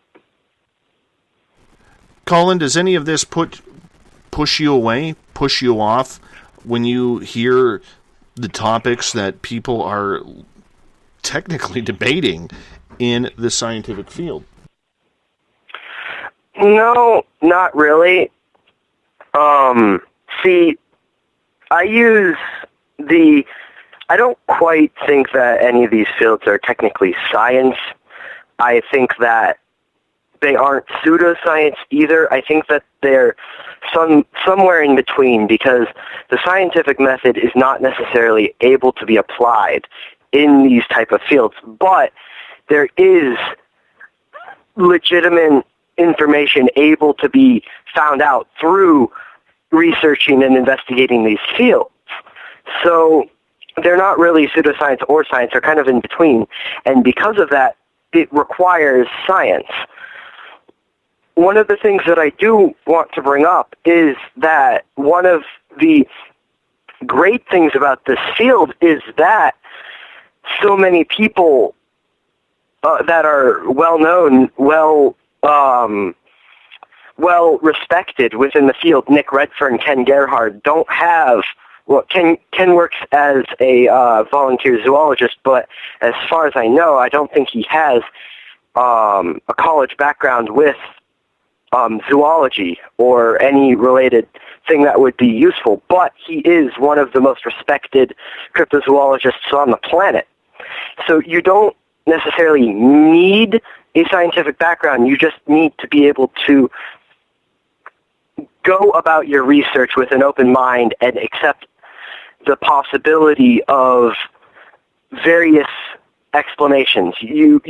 Colin, does any of this push you away, push you off when you hear the topics that people are technically debating in the scientific field? No, not really. See, I don't quite think that any of these fields are technically science. I think that they aren't pseudoscience either. I think that they're somewhere in between, because the scientific method is not necessarily able to be applied in these type of fields, but there is legitimate information able to be found out through researching and investigating these fields. So they're not really pseudoscience or science. They're kind of in between. And because of that, it requires science. One of the things that I do want to bring up is that one of the great things about this field is that so many people that are well-known, well-respected within the field, Nick Redfern, Ken Gerhard, don't have... Well, Ken works as a volunteer zoologist, but as far as I know, I don't think he has a college background with zoology or any related thing that would be useful, but he is one of the most respected cryptozoologists on the planet. So you don't necessarily need a scientific background. You just need to be able to go about your research with an open mind and accept the possibility of various explanations. You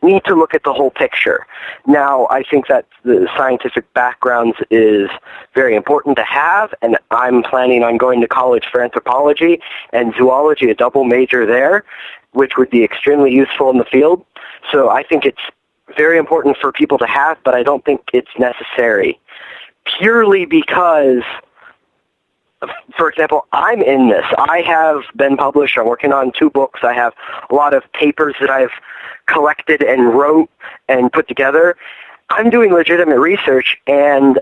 need to look at the whole picture. Now, I think that the scientific backgrounds is very important to have, and I'm planning on going to college for anthropology and zoology, a double major there, which would be extremely useful in the field. So I think it's very important for people to have, but I don't think it's necessary. Purely because, for example, I'm in this. I have been published. I'm working on 2 books. I have a lot of papers that I've collected and wrote and put together. I'm doing legitimate research, and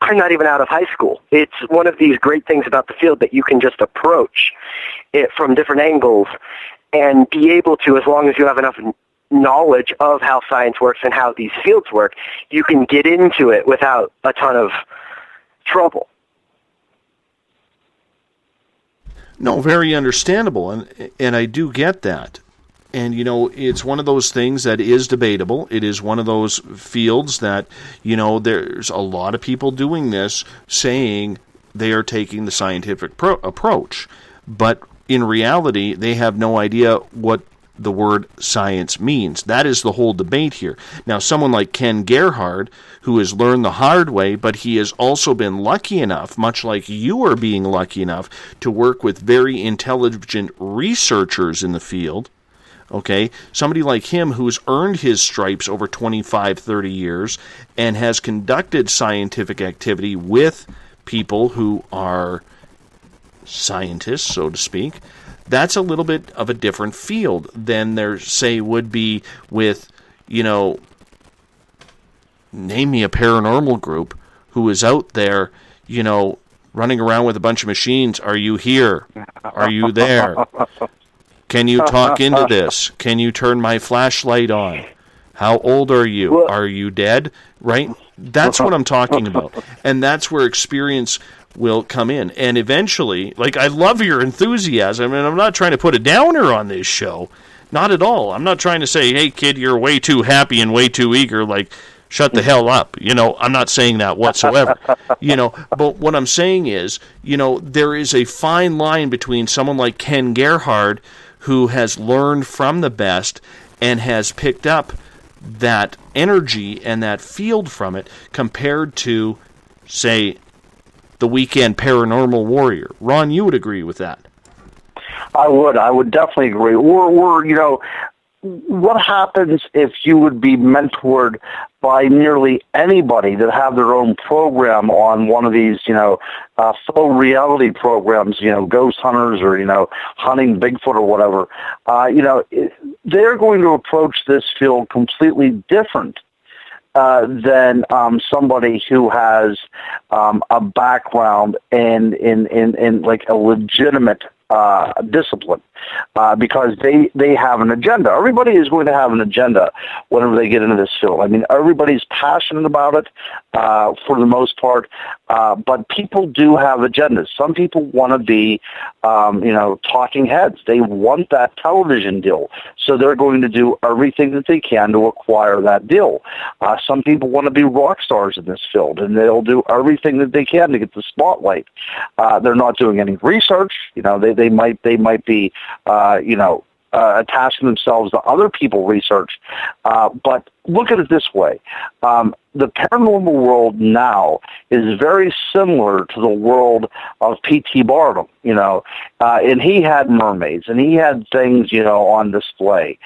I'm not even out of high school. It's one of these great things about the field that you can just approach it from different angles and be able to, as long as you have enough knowledge of how science works and how these fields work, you can get into it without a ton of trouble. No, very understandable, and I do get that. And, it's one of those things that is debatable. It is one of those fields that, there's a lot of people doing this saying they are taking the scientific approach. But in reality, they have no idea what the word science means. That is the whole debate here. Now, someone like Ken Gerhard, who has learned the hard way, but he has also been lucky enough, much like you are being lucky enough, to work with very intelligent researchers in the field. Okay, somebody like him who's earned his stripes over 25, 30 years and has conducted scientific activity with people who are scientists, so to speak. That's a little bit of a different field than there, say, would be with, name me a paranormal group who is out there, running around with a bunch of machines. Are you here? Are you there? Can you talk into this? Can you turn my flashlight on? How old are you? Are you dead? Right? That's what I'm talking about. And that's where experience will come in. And eventually, I love your enthusiasm, and I'm not trying to put a downer on this show. Not at all. I'm not trying to say, hey, kid, you're way too happy and way too eager, shut the hell up. I'm not saying that whatsoever. But what I'm saying is, there is a fine line between someone like Ken Gerhard, who has learned from the best and has picked up that energy and that field from it, compared to, say, the weekend paranormal warrior. Ron, you would agree with that? I would definitely agree. Or what happens if you would be mentored by nearly anybody that have their own program on one of these, full reality programs, ghost hunters or, hunting Bigfoot or whatever, they're going to approach this field completely different than somebody who has a background in a legitimate discipline, because they have an agenda. Everybody is going to have an agenda whenever they get into this field. I mean, everybody's passionate about it for the most part, but people do have agendas. Some people want to be, talking heads. They want that television deal, so they're going to do everything that they can to acquire that deal. Some people want to be rock stars in this field, and they'll do everything that they can to get the spotlight. They're not doing any research. They might be, attaching themselves to other people's research. But look at it this way. The paranormal world now is very similar to the world of P.T. Barnum, and he had mermaids and he had things, on display.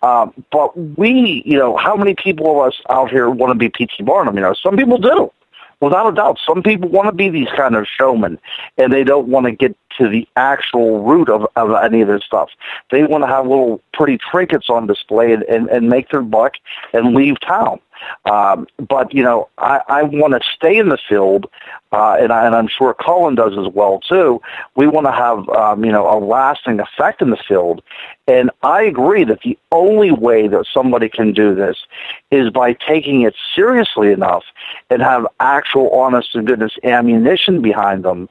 But we, how many people of us out here want to be P.T. Barnum? Some people do. Without a doubt, some people want to be these kind of showmen, and they don't want to get to the actual root of any of this stuff. They want to have little pretty trinkets on display and make their buck and leave town. But, I want to stay in the field, and I'm sure Colin does as well, too. We want to have, a lasting effect in the field. And I agree that the only way that somebody can do this is by taking it seriously enough and have actual honest to goodness ammunition behind them.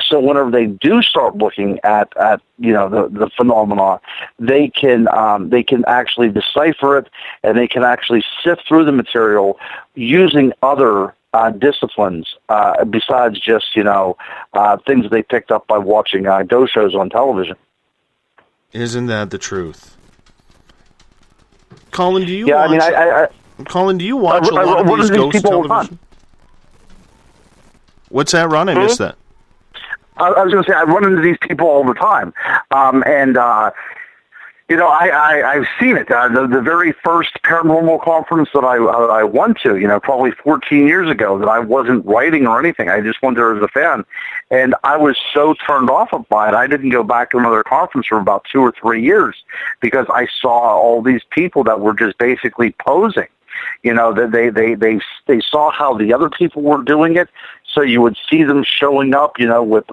So whenever they do start looking at the phenomena, they can actually decipher it, and they can actually sift through the material using other disciplines besides just things that they picked up by watching ghost shows on television. Isn't that the truth? Colin, do you watch? Colin, do you watch a lot of these ghost television? What's that, Ron? I missed that. I was going to say, I run into these people all the time. I've seen it. The very first paranormal conference that I went to, probably 14 years ago, that I wasn't writing or anything. I just went there as a fan. And I was so turned off by it, I didn't go back to another conference for about 2 or 3 years, because I saw all these people that were just basically posing. That they saw how the other people were doing it, So you would see them showing up, with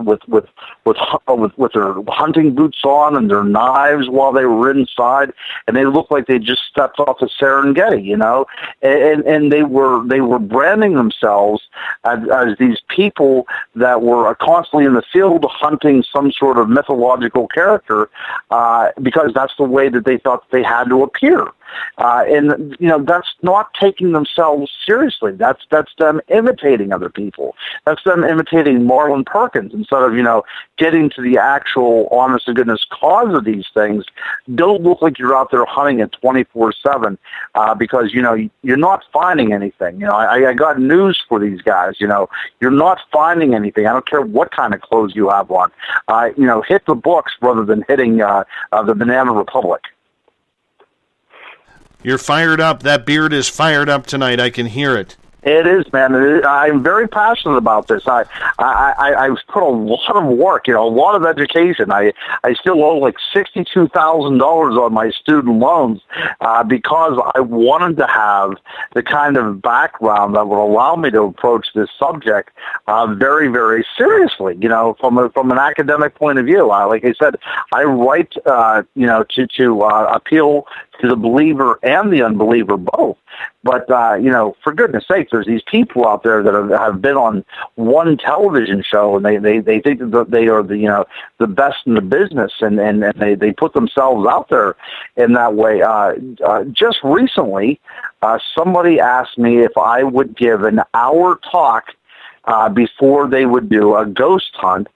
their hunting boots on and their knives while they were inside, and they looked like they just stepped off the Serengeti, and they were branding themselves as these people that were constantly in the field hunting some sort of mythological character, because that's the way that they thought they had to appear. And that's not taking themselves seriously. That's them imitating other people. That's them imitating Marlon Perkins instead of getting to the actual honest to goodness cause of these things. Don't look like you're out there hunting it 24/7 because you're not finding anything. I got news for these guys. You're not finding anything. I don't care what kind of clothes you have on. Hit the books rather than hitting the Banana Republic. You're fired up. That beard is fired up tonight. I can hear it. It is, man. I'm very passionate about this. I've put a lot of work, a lot of education. I still owe like $62,000 on my student loans because I wanted to have the kind of background that would allow me to approach this subject very, very seriously. From an academic point of view. Like I said, I write, to appeal to the believer and the unbeliever both. But, for goodness sake, there's these people out there that have been on one television show, and they think that they are the best in the business, and they put themselves out there in that way. Just recently, somebody asked me if I would give an hour talk before they would do a ghost hunt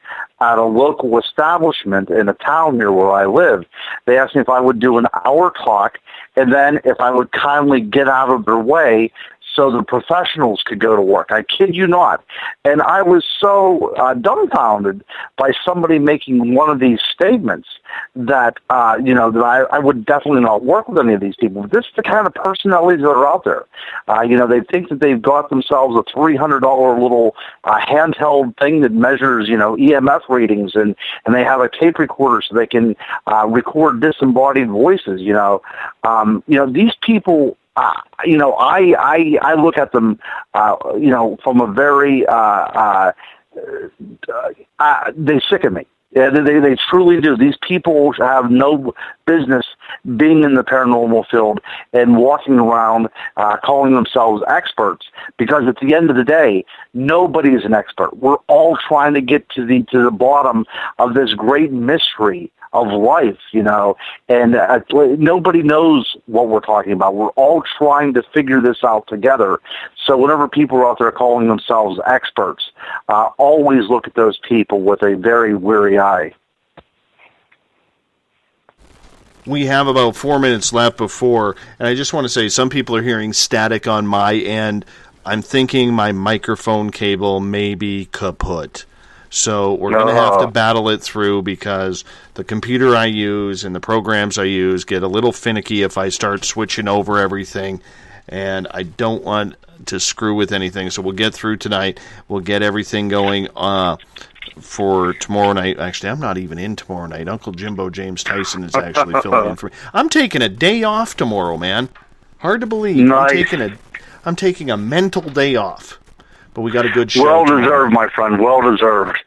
at a local establishment in a town near where I live. They asked me if I would do an hour talk, and then if I would kindly get out of their way so the professionals could go to work. I kid you not. And I was so dumbfounded by somebody making one of these statements that, that I would definitely not work with any of these people. This is the kind of personalities that are out there. They think that they've got themselves a $300 little handheld thing that measures, EMF readings, and they have a tape recorder so they can record disembodied voices. These people, I look at them, from a very, they sicken me. Yeah, they truly do. These people have no business being in the paranormal field and walking around calling themselves experts, because at the end of the day, nobody is an expert. We're all trying to get to the bottom of this great mystery of life, and nobody knows what we're talking about. We're all trying to figure this out together. So whenever people are out there calling themselves experts, always look at those people with a very weary eye. We have about 4 minutes left before, and I just want to say some people are hearing static on my end. I'm thinking my microphone cable may be kaput. So we're going to have to battle it through, because the computer I use and the programs I use get a little finicky if I start switching over everything, and I don't want to screw with anything. So we'll get through tonight. We'll get everything going for tomorrow night. Actually, I'm not even in tomorrow night. Uncle Jimbo James Tyson is actually filling in for me. I'm taking a day off tomorrow, man. Hard to believe. Nice. I'm taking a mental day off. But we got a good show. Well deserved, my friend. Well deserved.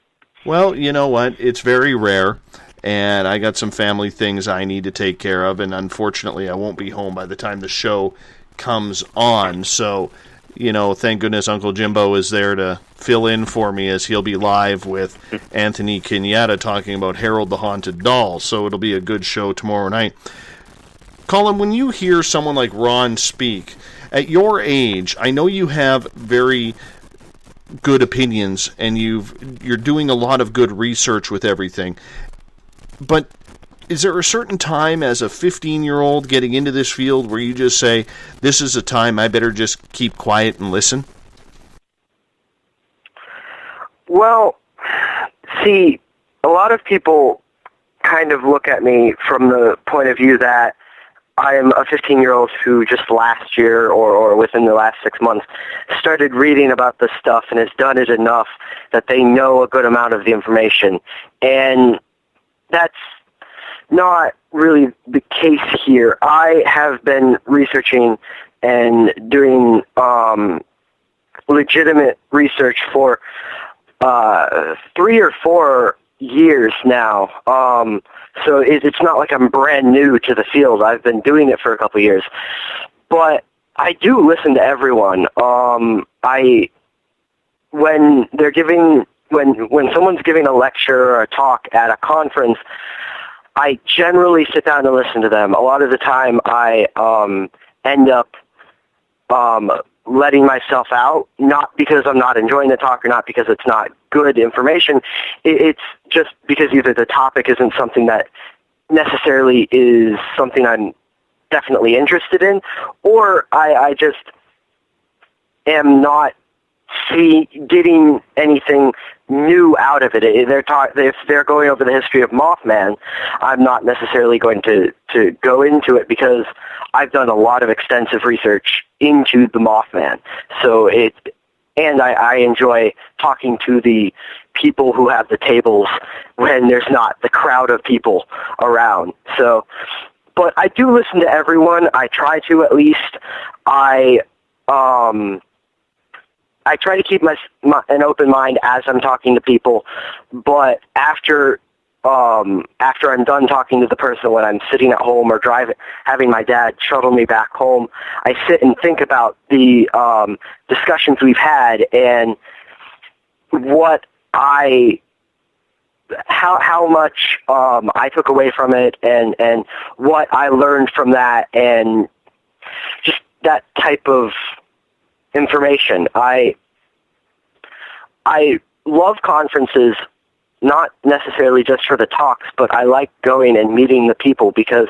Well, you know what? It's very rare, and I got some family things I need to take care of, and unfortunately I won't be home by the time the show comes on. So, thank goodness Uncle Jimbo is there to fill in for me, as he'll be live with Anthony Kenyatta talking about Harold the Haunted Doll. So it'll be a good show tomorrow night. Colin, when you hear someone like Ron speak, at your age, I know you have very good opinions, and you're doing a lot of good research with everything, but is there a certain time as a 15-year-old getting into this field where you just say, this is a time I better just keep quiet and listen? Well, see, a lot of people kind of look at me from the point of view that I am a 15-year-old who just last year or within the last 6 months started reading about this stuff and has done it enough that they know a good amount of the information. And that's not really the case here. I have been researching and doing legitimate research for 3 or 4 years now. So it's not like I'm brand new to the field. I've been doing it for a couple of years. But I do listen to everyone. When someone's giving a lecture or a talk at a conference, I generally sit down and listen to them. A lot of the time I end up letting myself out, not because I'm not enjoying the talk or not because it's not good information. It's just because either the topic isn't something that necessarily is something I'm definitely interested in, or I just am not getting anything new out of it. If they're going over the history of Mothman, I'm not necessarily going to go into it because I've done a lot of extensive research into the Mothman. So I enjoy talking to the people who have the tables when there's not the crowd of people around. So, but I do listen to everyone. I try to, at least. I try to keep an open mind as I'm talking to people, but after I'm done talking to the person, when I'm sitting at home or having my dad shuttle me back home, I sit and think about the discussions we've had and how much I took away from it and what I learned from that, and just that type of information. I love conferences, not necessarily just for the talks, but I like going and meeting the people because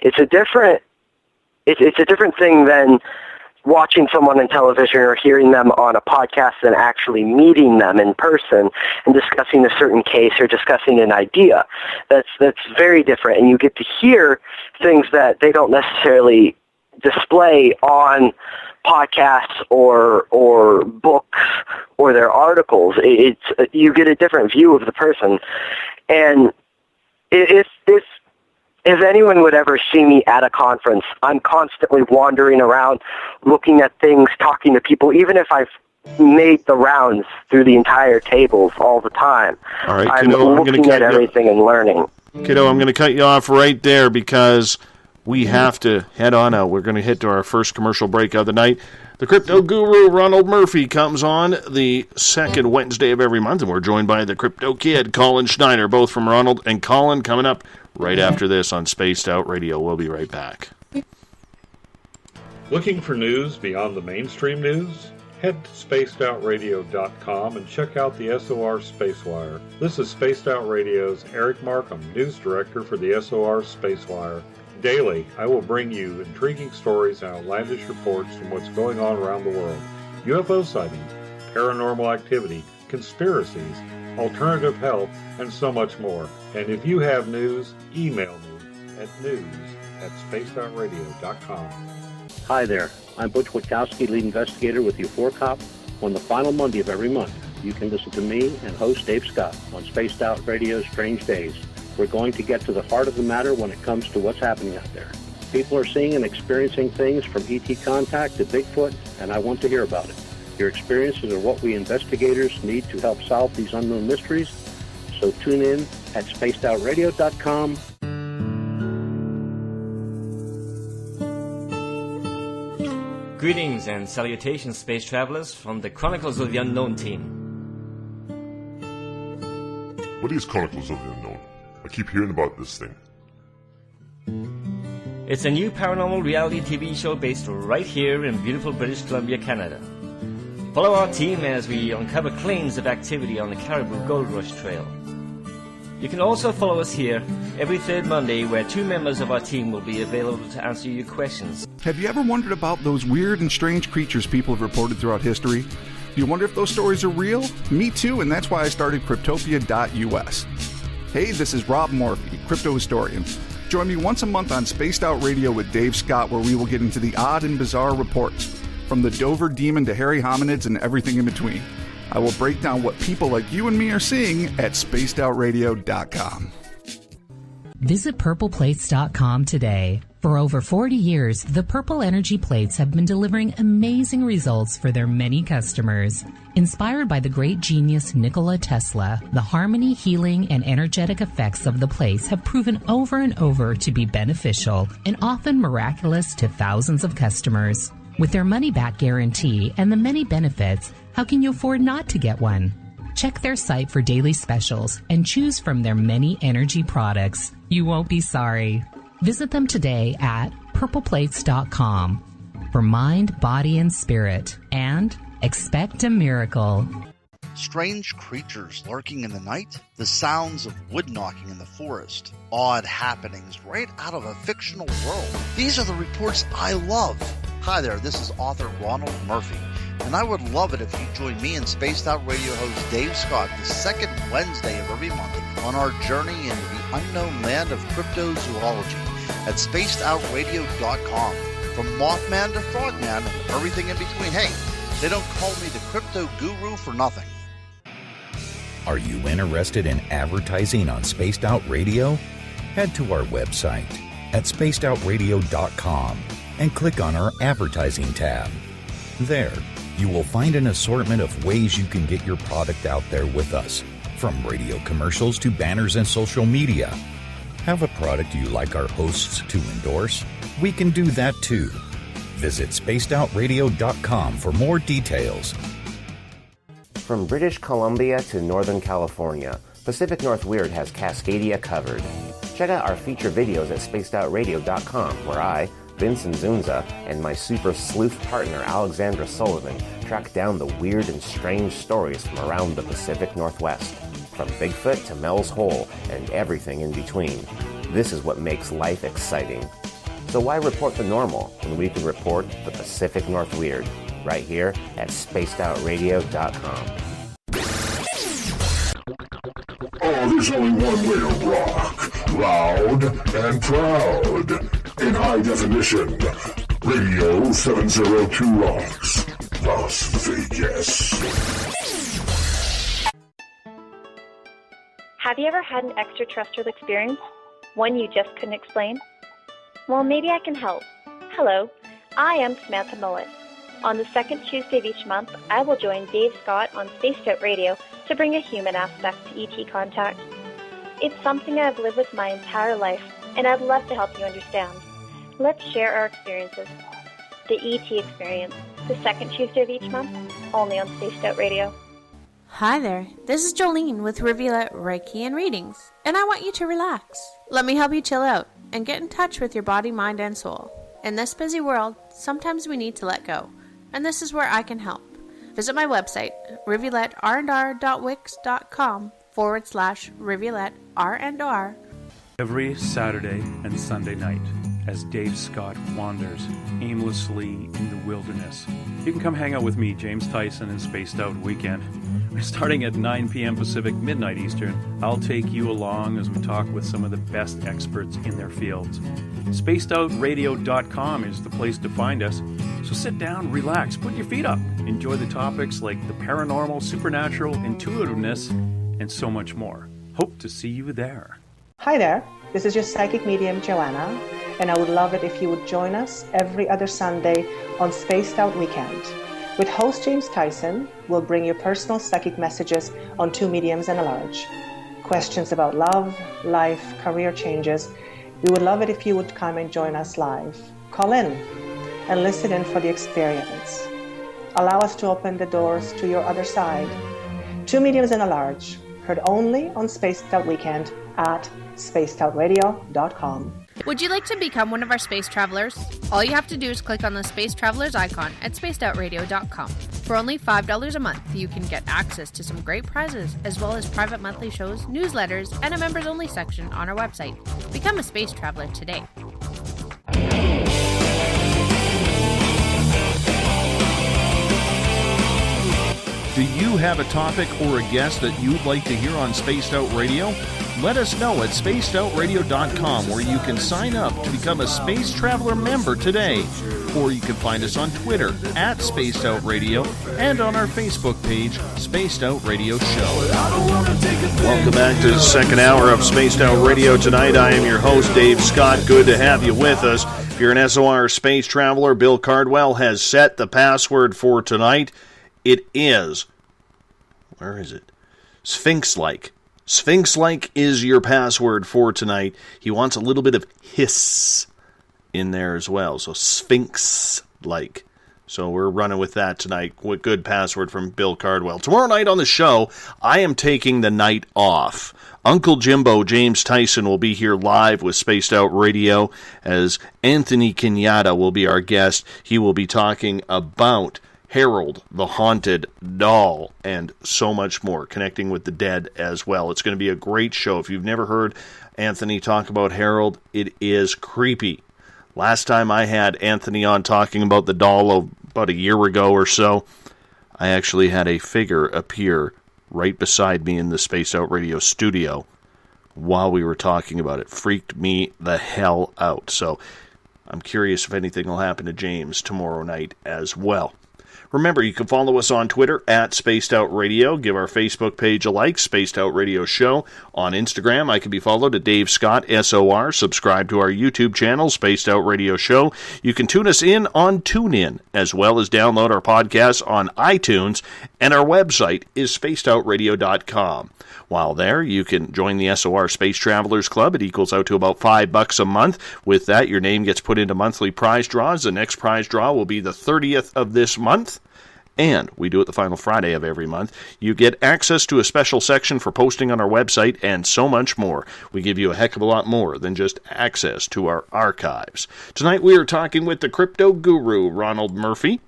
it's a different thing than watching someone on television or hearing them on a podcast than actually meeting them in person and discussing a certain case or discussing an idea. That's very different, and you get to hear things that they don't necessarily display on podcasts or books or their articles. You get a different view of the person, and if anyone would ever see me at a conference, I'm constantly wandering around, looking at things, talking to people, even if I've made the rounds through the entire tables all the time. All right, I'm looking at everything and learning. Kiddo, I'm going to cut you off right there because we have to head on out. We're going to hit to our first commercial break of the night. The crypto guru, Ronald Murphy, comes on the second Wednesday of every month, and we're joined by the crypto kid, Colin Schneider, both from Ronald and Colin, coming up right after this on Spaced Out Radio. We'll be right back. Looking for news beyond the mainstream news? Head to spacedoutradio.com and check out the SOR Spacewire. This is Spaced Out Radio's Eric Markham, news director for the SOR Spacewire. Daily, I will bring you intriguing stories and outlandish reports from what's going on around the world. UFO sightings, paranormal activity, conspiracies, alternative health, and so much more. And if you have news, email me at news@spacedoutradio.com. Hi there, I'm Butch Witkowski, lead investigator with U4COP. On the final Monday of every month, you can listen to me and host Dave Scott on Spaced Out Radio's Strange Days. We're going to get to the heart of the matter when it comes to what's happening out there. People are seeing and experiencing things from ET contact to Bigfoot, and I want to hear about it. Your experiences are what we investigators need to help solve these unknown mysteries. So tune in at spacedoutradio.com. Greetings and salutations, space travelers, from the Chronicles of the Unknown team. What is Chronicles of the Unknown? I keep hearing about this thing. It's a new paranormal reality TV show based right here in beautiful British Columbia, Canada. Follow our team as we uncover claims of activity on the Caribou Gold Rush Trail. You can also follow us here every third Monday, where 2 members of our team will be available to answer your questions. Have you ever wondered about those weird and strange creatures people have reported throughout history? Do you wonder if those stories are real? Me too, and that's why I started Cryptopia.us. Hey, this is Rob Morphy, crypto historian. Join me once a month on Spaced Out Radio with Dave Scott, where we will get into the odd and bizarre reports, from the Dover demon to hairy hominids and everything in between. I will break down what people like you and me are seeing at spacedoutradio.com. Visit purpleplates.com today. For over 40 years, the Purple Energy Plates have been delivering amazing results for their many customers. Inspired by the great genius Nikola Tesla, the harmony, healing, and energetic effects of the plates have proven over and over to be beneficial and often miraculous to thousands of customers. With their money-back guarantee and the many benefits, how can you afford not to get one? Check their site for daily specials and choose from their many energy products. You won't be sorry. Visit them today at purpleplates.com for mind, body, and spirit, and expect a miracle. Strange creatures lurking in the night, the sounds of wood knocking in the forest, odd happenings right out of a fictional world. These are the reports I love. Hi there, this is author Ronald Murphy, and I would love it if you join me and Spaced Out Radio host Dave Scott the second Wednesday of every month on our journey into the unknown land of cryptozoology at spacedoutradio.com. From Mothman to Frogman and everything in between. Hey, they don't call me the crypto guru for nothing. Are you interested in advertising on Spaced Out Radio? Head to our website at spacedoutradio.com and click on our advertising tab. There, you will find an assortment of ways you can get your product out there with us, from radio commercials to banners and social media. Have a product you like our hosts to endorse? We can do that too. Visit spacedoutradio.com for more details. From British Columbia to Northern California, Pacific North Weird has Cascadia covered. Check out our feature videos at spacedoutradio.com, where I, Vincent Zunza, and my super sleuth partner Alexandra Sullivan track down the weird and strange stories from around the Pacific Northwest. From Bigfoot to Mel's Hole and everything in between. This is what makes life exciting. So why report the normal when we can report the Pacific North Weird right here at spacedoutradio.com. Oh, there's only one way to rock. Loud and proud. In high definition. Radio 702 rocks. Las Vegas. Have you ever had an extraterrestrial experience? One you just couldn't explain? Well, maybe I can help. Hello, I am Samantha Mullet. On the second Tuesday of each month, I will join Dave Scott on Spaced Out Radio to bring a human aspect to ET contact. It's something I've lived with my entire life, and I'd love to help you understand. Let's share our experiences. The ET Experience, the second Tuesday of each month, only on Spaced Out Radio. Hi there, this is Jolene with Rivulet Reiki and Readings, and I want you to relax. Let me help you chill out and get in touch with your body, mind, and soul. In this busy world, sometimes we need to let go, and this is where I can help. Visit my website, rivuletrndr.wix.com/rivuletrndr. Every Saturday and Sunday night, as Dave Scott wanders aimlessly in the wilderness, you can come hang out with me, James Tyson, in Spaced Out Weekend. Starting at 9 p.m. Pacific, midnight Eastern, I'll take you along as we talk with some of the best experts in their fields. SpacedOutRadio.com is the place to find us. So sit down, relax, put your feet up. Enjoy the topics like the paranormal, supernatural, intuitiveness, and so much more. Hope to see you there. Hi there, this is your psychic medium, Joanna, and I would love it if you would join us every other Sunday on Spaced Out Weekend. With host James Tyson, we'll bring you personal psychic messages on two mediums and a large. Questions about love, life, career changes. We would love it if you would come and join us live. Call in and listen in for the experience. Allow us to open the doors to your other side. Two mediums and a large, heard only on Spaced Out Weekend at spacedoutradio.com. Would you like to become one of our space travelers? All you have to do is click on the Space Travelers icon at spacedoutradio.com. For only $5 a month, you can get access to some great prizes, as well as private monthly shows, newsletters, and a members-only section on our website. Become a space traveler today. Do you have a topic or a guest that you'd like to hear on Spaced Out Radio? let us know at spacedoutradio.com, where you can sign up to become a Space Traveler member today. Or you can find us on Twitter at Spaced Out Radio and on our Facebook page, Spaced Out Radio Show. Welcome back to the second hour of Spaced Out Radio tonight. I am your host, Dave Scott. Good to have you with us. If you're an SOR space traveler, Bill Cardwell has set the password for tonight. It is, where is it? Sphinx-like. Sphinx-like is your password for tonight. He wants a little bit of hiss in there as well. So Sphinx-like. So we're running with that tonight. What good password from Bill Cardwell. Tomorrow night on the show, I am taking the night off. Uncle Jimbo, James Tyson, will be here live with Spaced Out Radio, as Anthony Kenyatta will be our guest. He will be talking about Harold, the Haunted Doll, and so much more, connecting with the dead as well. It's going to be a great show. If you've never heard Anthony talk about Harold, it is creepy. Last time I had Anthony on talking about the doll about a year ago or so, I actually had a figure appear right beside me in the Space Out Radio studio while we were talking about it. Freaked me the hell out. So I'm curious if anything will happen to James tomorrow night as well. Remember, you can follow us on Twitter at Spaced Out Radio. Give our Facebook page a like, Spaced Out Radio Show. On Instagram, I can be followed at Dave Scott, SOR. Subscribe to our YouTube channel, Spaced Out Radio Show. You can tune us in on TuneIn, as well as download our podcasts on iTunes, and our website is spacedoutradio.com. While there, you can join the SOR Space Travelers Club. It equals out to about $5 a month. With that, your name gets put into monthly prize draws. The next prize draw will be the 30th of this month, and we do it the final Friday of every month. You get access to a special section for posting on our website and so much more. We give you a heck of a lot more than just access to our archives. Tonight we are talking with the crypto guru, Ronald Murphy,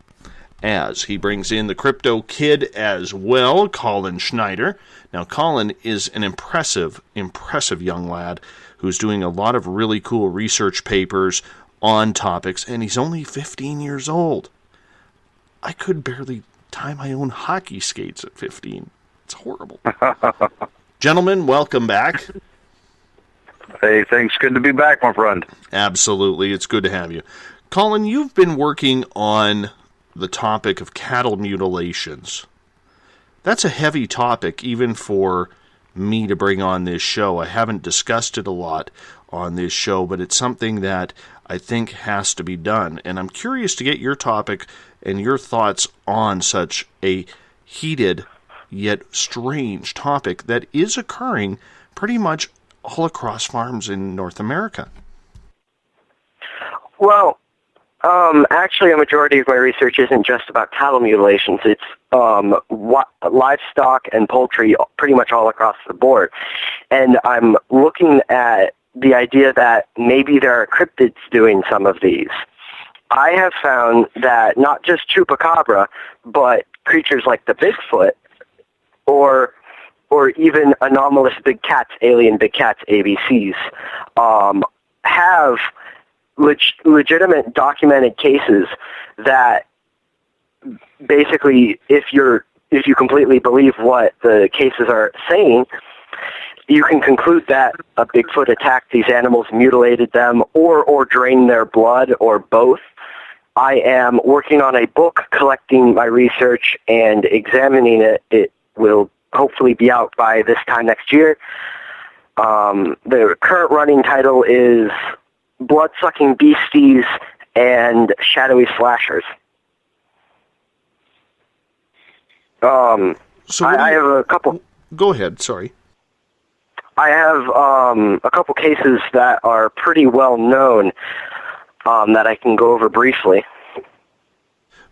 as he brings in the crypto kid as well, Colin Schneider. Now, Colin is an impressive young lad who's doing a lot of really cool research papers on topics, and he's only 15 years old. I could barely tie my own hockey skates at 15. It's horrible. Gentlemen, welcome back. Hey, thanks. Good to be back, my friend. Absolutely. It's good to have you. Colin, you've been working on the topic of cattle mutilations. That's a heavy topic, even for me to bring on this show. I haven't discussed it a lot on this show, but it's something that I think has to be done. And I'm curious to get your topic and your thoughts on such a heated yet strange topic that is occurring pretty much all across farms in North America. Well, actually, a majority of my research isn't just about cattle mutilations. It's livestock and poultry pretty much all across the board. And I'm looking at the idea that maybe there are cryptids doing some of these. I have found that not just chupacabra, but creatures like the Bigfoot or even anomalous big cats, alien big cats, ABCs, have legitimate documented cases that basically, if you completely believe what the cases are saying, you can conclude that a Bigfoot attacked these animals, mutilated them, or drained their blood, or both. I am working on a book collecting my research and examining it. It will hopefully be out by this time next year. The current running title is Blood-Sucking Beasties and Shadowy Slashers. I have a couple. Go ahead, sorry. I have a couple cases that are pretty well known that I can go over briefly.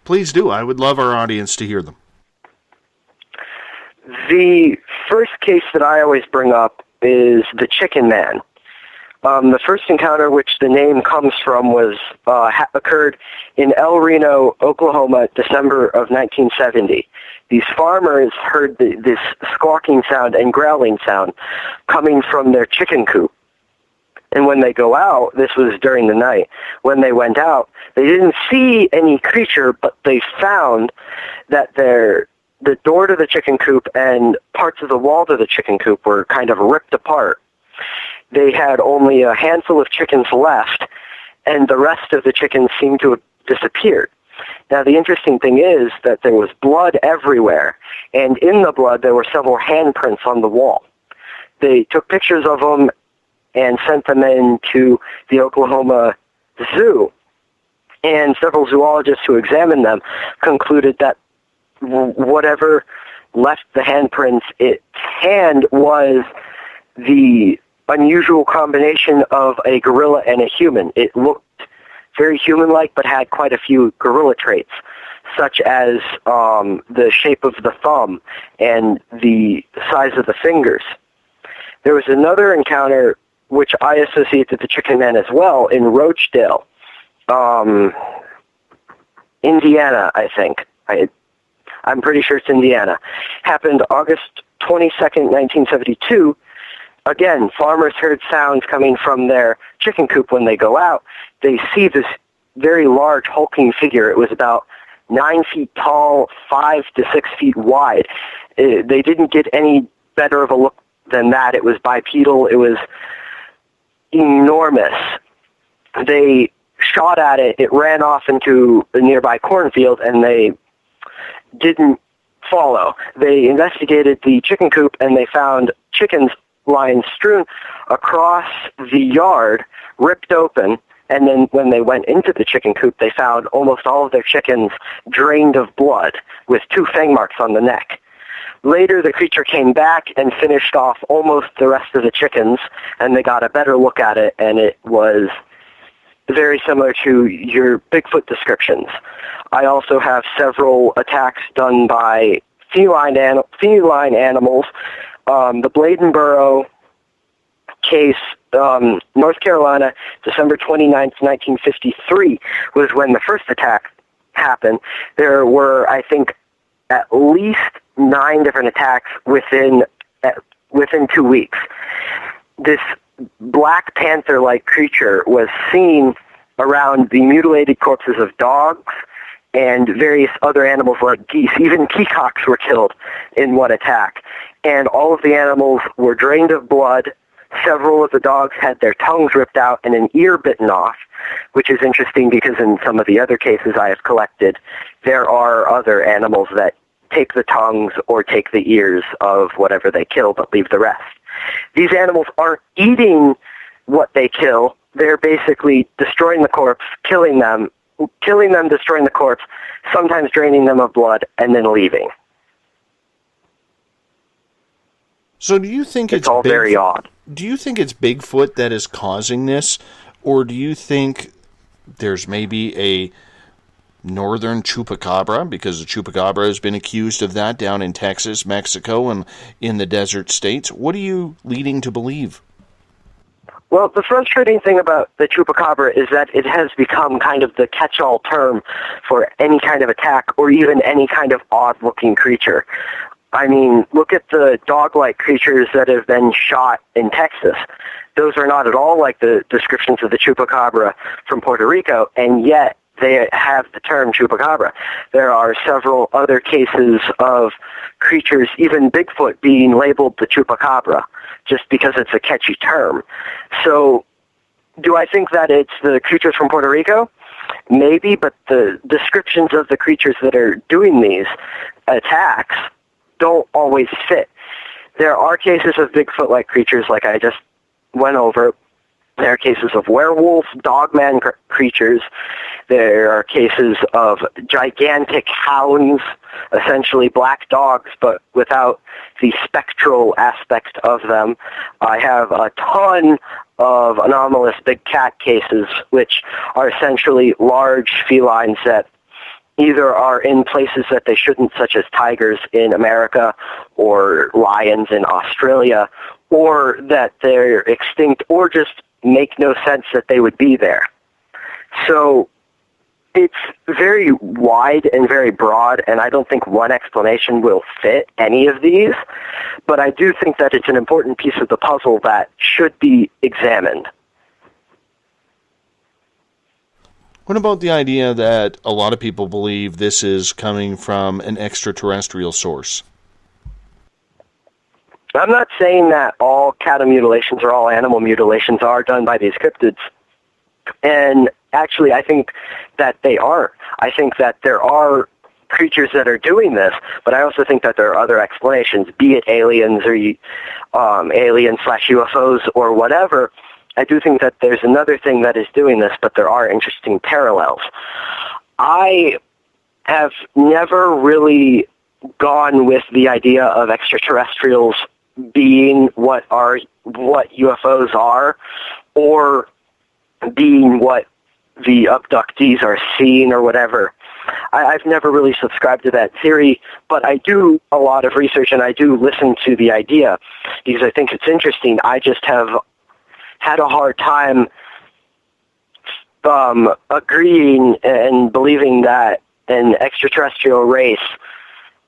Please do. I would love our audience to hear them. The first case that I always bring up is the Chicken Man. The first encounter, which the name comes from, was occurred in El Reno, Oklahoma, December of 1970. These farmers heard this squawking sound and growling sound coming from their chicken coop. And when they go out, this was during the night, when they went out, they didn't see any creature, but they found that their the door to the chicken coop and parts of the wall to the chicken coop were kind of ripped apart. They had only a handful of chickens left, and the rest of the chickens seemed to have disappeared. Now, the interesting thing is that there was blood everywhere, and in the blood there were several handprints on the wall. They took pictures of them and sent them in to the Oklahoma Zoo, and several zoologists who examined them concluded that whatever left the handprints, its hand was the unusual combination of a gorilla and a human. It looked very human-like, but had quite a few gorilla traits, such as the shape of the thumb and the size of the fingers. There was another encounter, which I associate with the Chicken Man as well, in Roachdale, Indiana, I think. I'm pretty sure it's Indiana. Happened August 22nd, 1972. Again, farmers heard sounds coming from their chicken coop when they go out. They see this very large hulking figure. It was about 9 feet tall, 5 to 6 feet wide. They didn't get any better of a look than that. It was bipedal. It was enormous. They shot at it. It ran off into a nearby cornfield, and they didn't follow. They investigated the chicken coop, and they found chickens lying strewn across the yard, ripped open, and then when they went into the chicken coop, they found almost all of their chickens drained of blood with 2 fang marks on the neck. Later, the creature came back and finished off almost the rest of the chickens, and they got a better look at it, and it was very similar to your Bigfoot descriptions. I also have several attacks done by feline animals. The Bladenboro case, North Carolina, December 29th, 1953, was when the first attack happened. There were, I think, at least 9 different attacks within 2 weeks. This Black Panther-like creature was seen around the mutilated corpses of dogs and various other animals like geese. Even peacocks were killed in one attack. And all of the animals were drained of blood. Several of the dogs had their tongues ripped out and an ear bitten off, which is interesting because in some of the other cases I have collected, there are other animals that take the tongues or take the ears of whatever they kill but leave the rest. These animals aren't eating what they kill. They're basically destroying the corpse, killing them, destroying the corpse, sometimes draining them of blood, and then leaving. So do you think it's all very odd? Do you think it's Bigfoot that is causing this, or do you think there's maybe a northern chupacabra, because the chupacabra has been accused of that down in Texas, Mexico, and in the desert states? What are you leading to believe? Well, the frustrating thing about the chupacabra is that it has become kind of the catch-all term for any kind of attack or even any kind of odd-looking creature. I mean, look at the dog-like creatures that have been shot in Texas. Those are not at all like the descriptions of the chupacabra from Puerto Rico, and yet they have the term chupacabra. There are several other cases of creatures, even Bigfoot, being labeled the chupacabra, just because it's a catchy term. So, do I think that it's the creatures from Puerto Rico? Maybe, but the descriptions of the creatures that are doing these attacks don't always fit. There are cases of Bigfoot-like creatures, like I just went over. There are cases of werewolf, dogman creatures. There are cases of gigantic hounds, essentially black dogs, but without the spectral aspect of them. I have a ton of anomalous big cat cases, which are essentially large felines that either are in places that they shouldn't, such as tigers in America or lions in Australia, or that they're extinct, or just make no sense that they would be there. So it's very wide and very broad, and I don't think one explanation will fit any of these, but I do think that it's an important piece of the puzzle that should be examined. What about the idea that a lot of people believe this is coming from an extraterrestrial source? I'm not saying that all cattle mutilations or all animal mutilations are done by these cryptids. And actually, I think that they are. I think that there are creatures that are doing this, but I also think that there are other explanations, be it aliens or alien/UFOs or whatever. I do think that there's another thing that is doing this, but there are interesting parallels. I have never really gone with the idea of extraterrestrials being what UFOs are, or being what the abductees are seeing or whatever. I've never really subscribed to that theory, but I do a lot of research and I do listen to the idea because I think it's interesting. I just have had a hard time agreeing and believing that an extraterrestrial race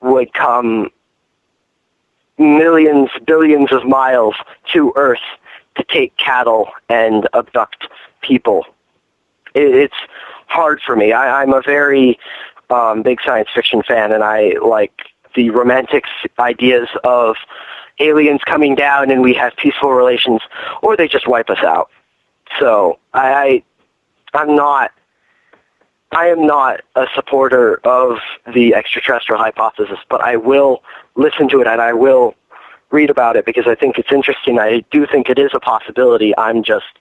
would come millions, billions of miles to Earth to take cattle and abduct people. It's hard for me. I'm a very big science fiction fan, and I like the romantic ideas of aliens coming down and we have peaceful relations, or they just wipe us out. So I am not a supporter of the extraterrestrial hypothesis, but I will listen to it and I will read about it because I think it's interesting. I do think it is a possibility. I'm just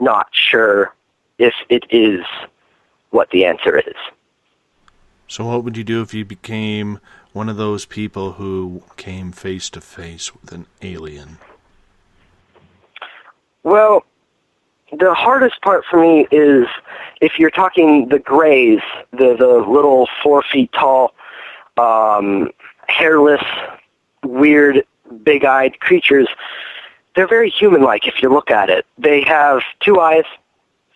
not sure if it is what the answer is. So what would you do if you became one of those people who came face to face with an alien? Well, the hardest part for me is if you're talking the grays, the little 4 feet tall, hairless, weird, big-eyed creatures. They're very human-like if you look at it. They have 2 eyes,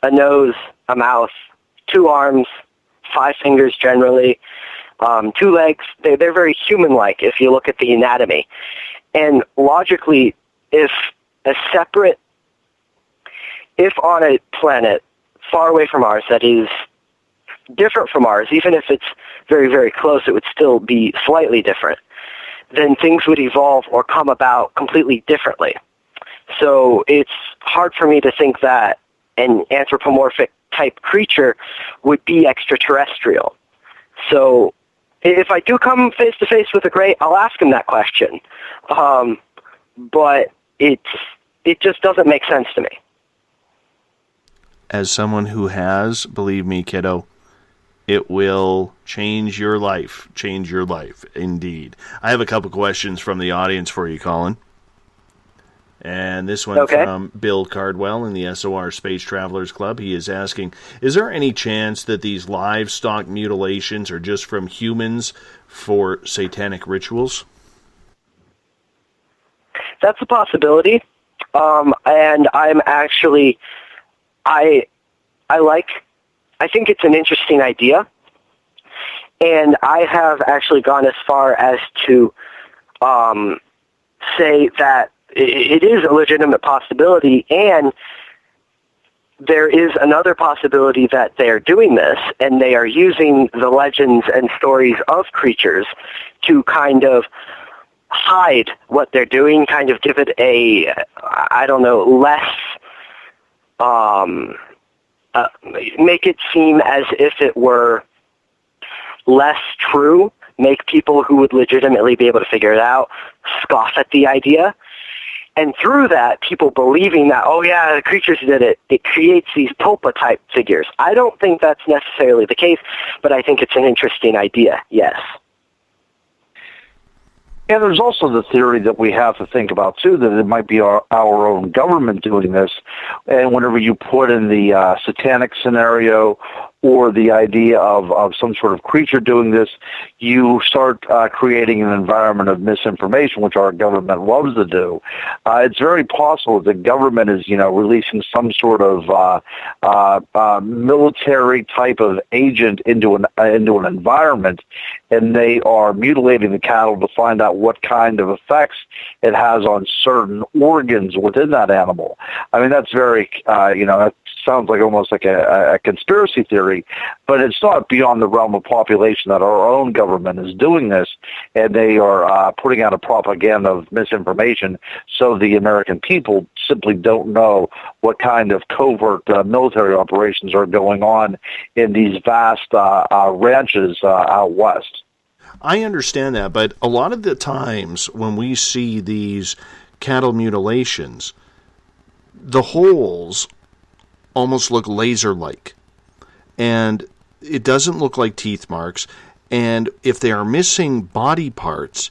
a nose, a mouth, 2 arms, 5 fingers generally, 2 legs. They're very human-like if you look at the anatomy. And logically, if on a planet far away from ours that is different from ours, even if it's very, very close, it would still be slightly different, then things would evolve or come about completely differently. So it's hard for me to think that an anthropomorphic type creature would be extraterrestrial. So if I do come face to face with a gray, I'll ask him that question. But it just doesn't make sense to me. As someone who has, believe me, kiddo, it will change your life. Change your life, indeed. I have a couple questions from the audience for you, Colin. And this one from Bill Cardwell in the SOR Space Travelers Club. He is asking, is there any chance that these livestock mutilations are just from humans for satanic rituals? That's a possibility. And I'm actually... I think it's an interesting idea, and I have actually gone as far as to say that it is a legitimate possibility, and there is another possibility that they are doing this, and they are using the legends and stories of creatures to kind of hide what they're doing, kind of give it a, I don't know, less... make it seem as if it were less true, make people who would legitimately be able to figure it out scoff at the idea. And through that, people believing that, oh yeah, the creatures did it, it creates these tulpa-type figures. I don't think that's necessarily the case, but I think it's an interesting idea, yes. Yeah, there's also the theory that we have to think about, too, that it might be our own government doing this. And whenever you put in the satanic scenario or the idea of some sort of creature doing this, you start creating an environment of misinformation, which our government loves to do. It's very possible that the government is, releasing some sort of military type of agent into an environment, and they are mutilating the cattle to find out what kind of effects it has on certain organs within that animal. I mean, that's very, that's sounds like almost like a conspiracy theory, but it's not beyond the realm of population that our own government is doing this, and they are putting out a propaganda of misinformation, so the American people simply don't know what kind of covert military operations are going on in these vast ranches out west. I understand that, but a lot of the times when we see these cattle mutilations, the holes almost look laser-like, and it doesn't look like teeth marks, and if they are missing body parts,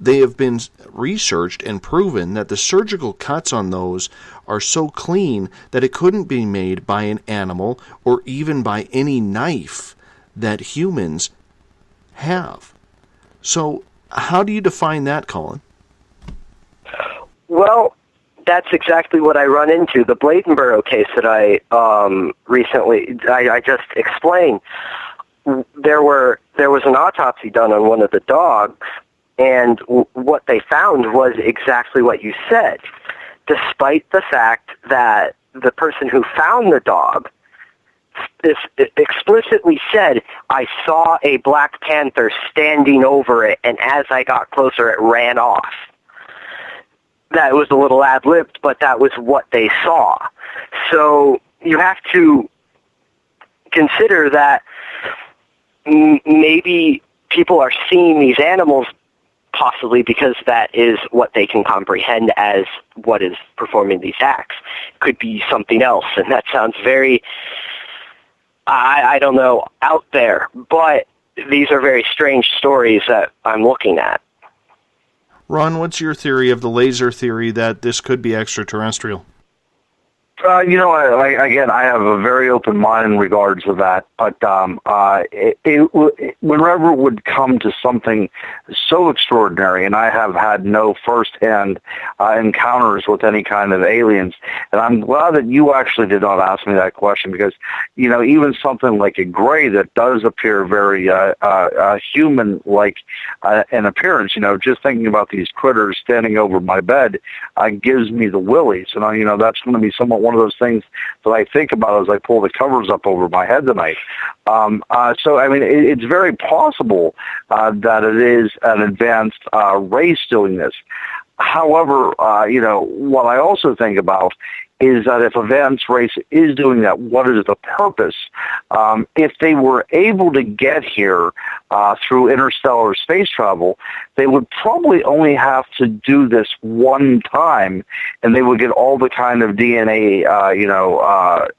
they have been researched and proven that the surgical cuts on those are so clean that it couldn't be made by an animal or even by any knife that humans have. So how do you define that, Colin? Well, that's exactly what I run into. The Bladenborough case that I just explained, there was an autopsy done on one of the dogs, and what they found was exactly what you said, despite the fact that the person who found the dog explicitly said, I saw a black panther standing over it, and as I got closer, it ran off. That was a little ad-libbed, but that was what they saw. So you have to consider that maybe people are seeing these animals possibly because that is what they can comprehend as what is performing these acts. Could be something else, and that sounds very, I don't know, out there. But these are very strange stories that I'm looking at. Ron, what's your theory of the laser theory that this could be extraterrestrial? I have a very open mind in regards to that, but whenever it would come to something so extraordinary, and I have had no firsthand encounters with any kind of aliens, and I'm glad that you actually did not ask me that question, because, even something like a gray that does appear very human-like in appearance, just thinking about these critters standing over my bed gives me the willies, and that's going to be somewhat one of those things that I think about as I pull the covers up over my head tonight. It's very possible that it is an advanced race doing this. However, what I also think about is that if advanced race is doing that, what is the purpose? If they were able to get here through interstellar space travel, they would probably only have to do this one time, and they would get all the kind of DNA,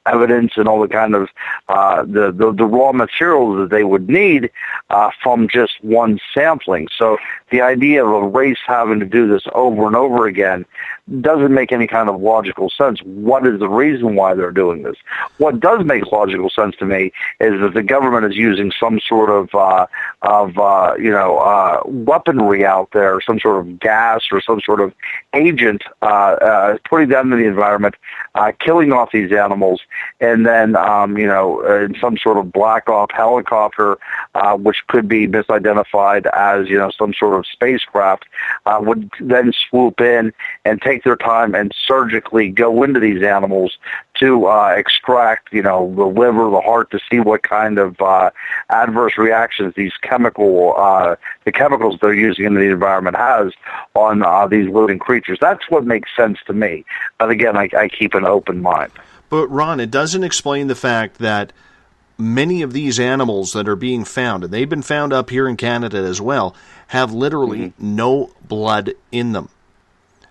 evidence and all the kind of the raw materials that they would need from just one sampling. So the idea of a race having to do this over and over again doesn't make any kind of logical sense. What is the reason why they're doing this? What does make logical sense to me is that the government is using some sort of weaponry out there, some sort of gas or some sort of agent, putting them in the environment, killing off these animals, and then in some sort of black ops helicopter, which could be misidentified as some sort of spacecraft, would then swoop in and take their time and surgically go into these animals to extract, the liver, the heart, to see what kind of adverse reactions the chemicals they're using in the environment has on these living creatures. That's what makes sense to me. But again, I keep an open mind. But Ron, it doesn't explain the fact that many of these animals that are being found, and they've been found up here in Canada as well, have literally no blood in them.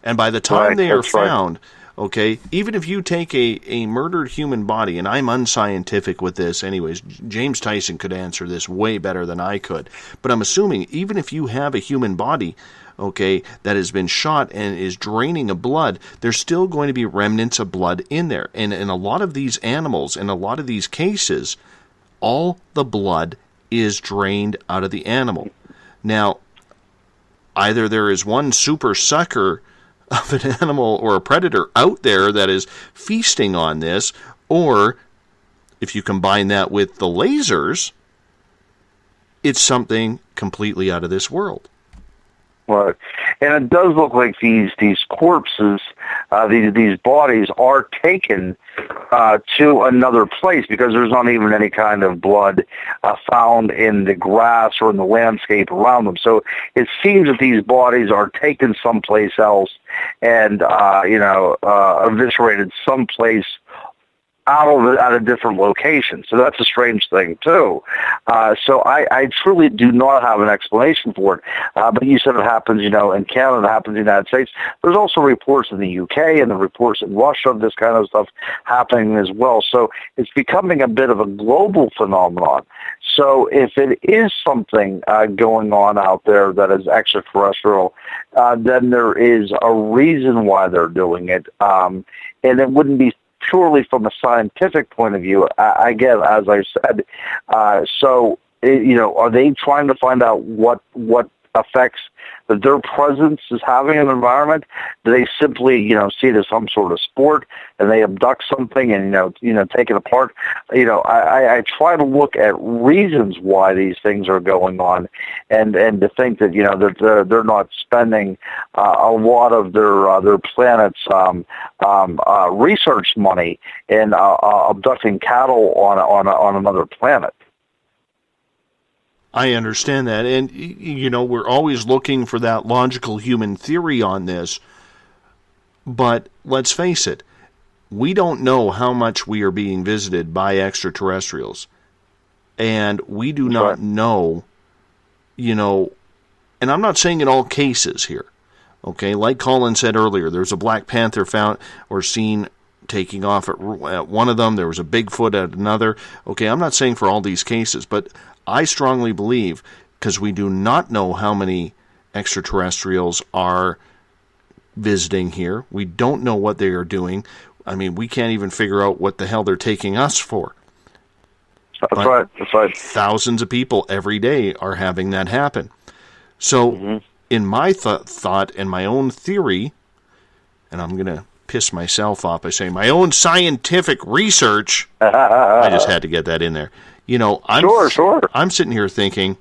And by the time they are found, okay, even if you take a murdered human body, and I'm unscientific with this anyways, James Tyson could answer this way better than I could, but I'm assuming even if you have a human body, okay, that has been shot and is draining of blood, there's still going to be remnants of blood in there. And in a lot of these animals, in a lot of these cases, all the blood is drained out of the animal. Now, either there is one super sucker of an animal or a predator out there that is feasting on this, or if you combine that with the lasers, it's something completely out of this world. Right. And it does look like these corpses these bodies are taken to another place because there's not even any kind of blood found in the grass or in the landscape around them. So it seems that these bodies are taken someplace else and eviscerated someplace at a different location. So that's a strange thing too. So I truly do not have an explanation for it. But you said it happens, in Canada, it happens in the United States. There's also reports in the UK and the reports in Russia of this kind of stuff happening as well. So it's becoming a bit of a global phenomenon. So if it is something going on out there that is extraterrestrial, then there is a reason why they're doing it. And it wouldn't be purely from a scientific point of view, again, as I said. So, are they trying to find out what effects that their presence is having in the environment? Do they simply, see it as some sort of sport and they abduct something and, take it apart? I try to look at reasons why these things are going on and to think that, that they're not spending a lot of their planet's research money in abducting cattle on another planet. I understand that. And, we're always looking for that logical human theory on this. But let's face it, we don't know how much we are being visited by extraterrestrials. And we do not know, and I'm not saying in all cases here. Okay, like Colin said earlier, there's a Black Panther found or seen taking off at one of them. There was a Bigfoot at another. Okay, I'm not saying for all these cases, but I strongly believe, because we do not know how many extraterrestrials are visiting here. We don't know what they are doing. I mean, we can't even figure out what the hell they're taking us for. That's right. That's right. Thousands of people every day are having that happen. So, in my thought and my own theory, and I'm going to piss myself off by saying my own scientific research, I just had to get that in there. I'm sitting here thinking,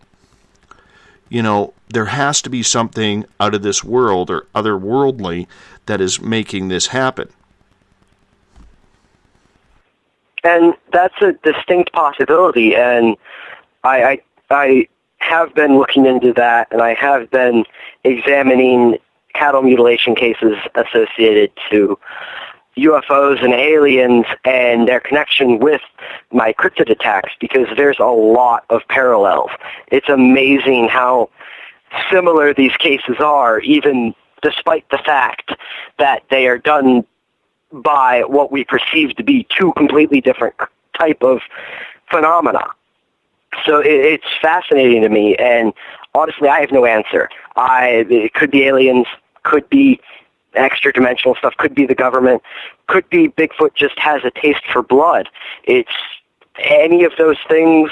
there has to be something out of this world or otherworldly that is making this happen. And that's a distinct possibility, and I have been looking into that, and I have been examining cattle mutilation cases associated to UFOs and aliens and their connection with my cryptid attacks, because there's a lot of parallels. It's amazing how similar these cases are, even despite the fact that they are done by what we perceive to be two completely different type of phenomena. So it's fascinating to me, and honestly, I have no answer. It could be aliens, could be extra-dimensional stuff, could be the government, could be Bigfoot just has a taste for blood. It's any of those things,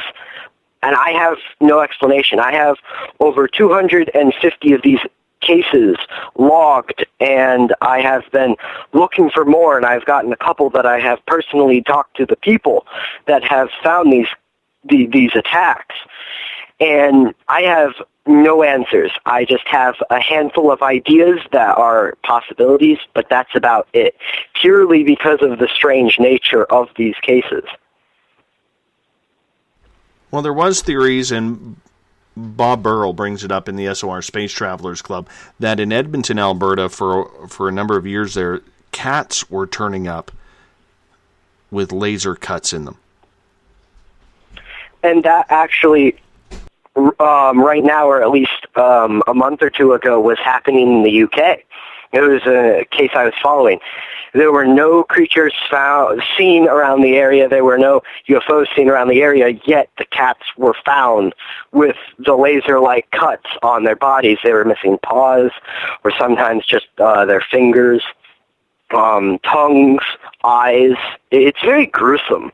and I have no explanation. I have over 250 of these cases logged, and I have been looking for more, and I've gotten a couple that I have personally talked to the people that have found these attacks. And I have no answers. I just have a handful of ideas that are possibilities, but that's about it, purely because of the strange nature of these cases. Well, there was theories, and Bob Burrell brings it up in the SOR Space Travelers Club, that in Edmonton, Alberta, for a number of years there, cats were turning up with laser cuts in them. And that actually, right now, or at least a month or two ago, was happening in the UK. It was a case I was following. There were no creatures seen around the area. There were no UFOs seen around the area, yet the cats were found with the laser-like cuts on their bodies. They were missing paws, or sometimes just their fingers, tongues, eyes. It's very gruesome.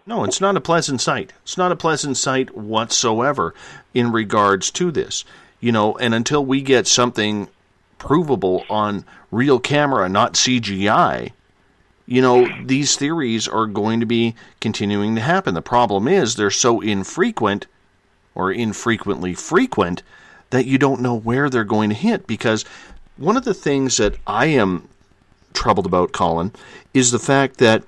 No, it's not a pleasant sight. It's not a pleasant sight whatsoever in regards to this. And until we get something provable on real camera, not CGI, these theories are going to be continuing to happen. The problem is they're so infrequent or infrequently frequent that you don't know where they're going to hit, because one of the things that I am troubled about, Colin, is the fact that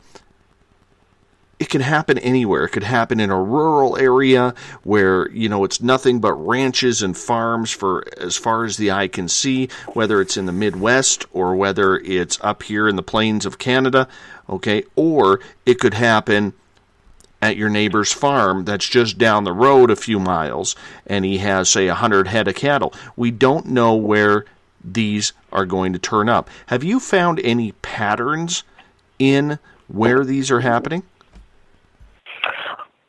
it can happen anywhere. It could happen in a rural area where, it's nothing but ranches and farms for as far as the eye can see, whether it's in the Midwest or whether it's up here in the plains of Canada, okay? Or it could happen at your neighbor's farm that's just down the road a few miles, and he has, say, 100 head of cattle. We don't know where these are going to turn up. Have you found any patterns in where these are happening?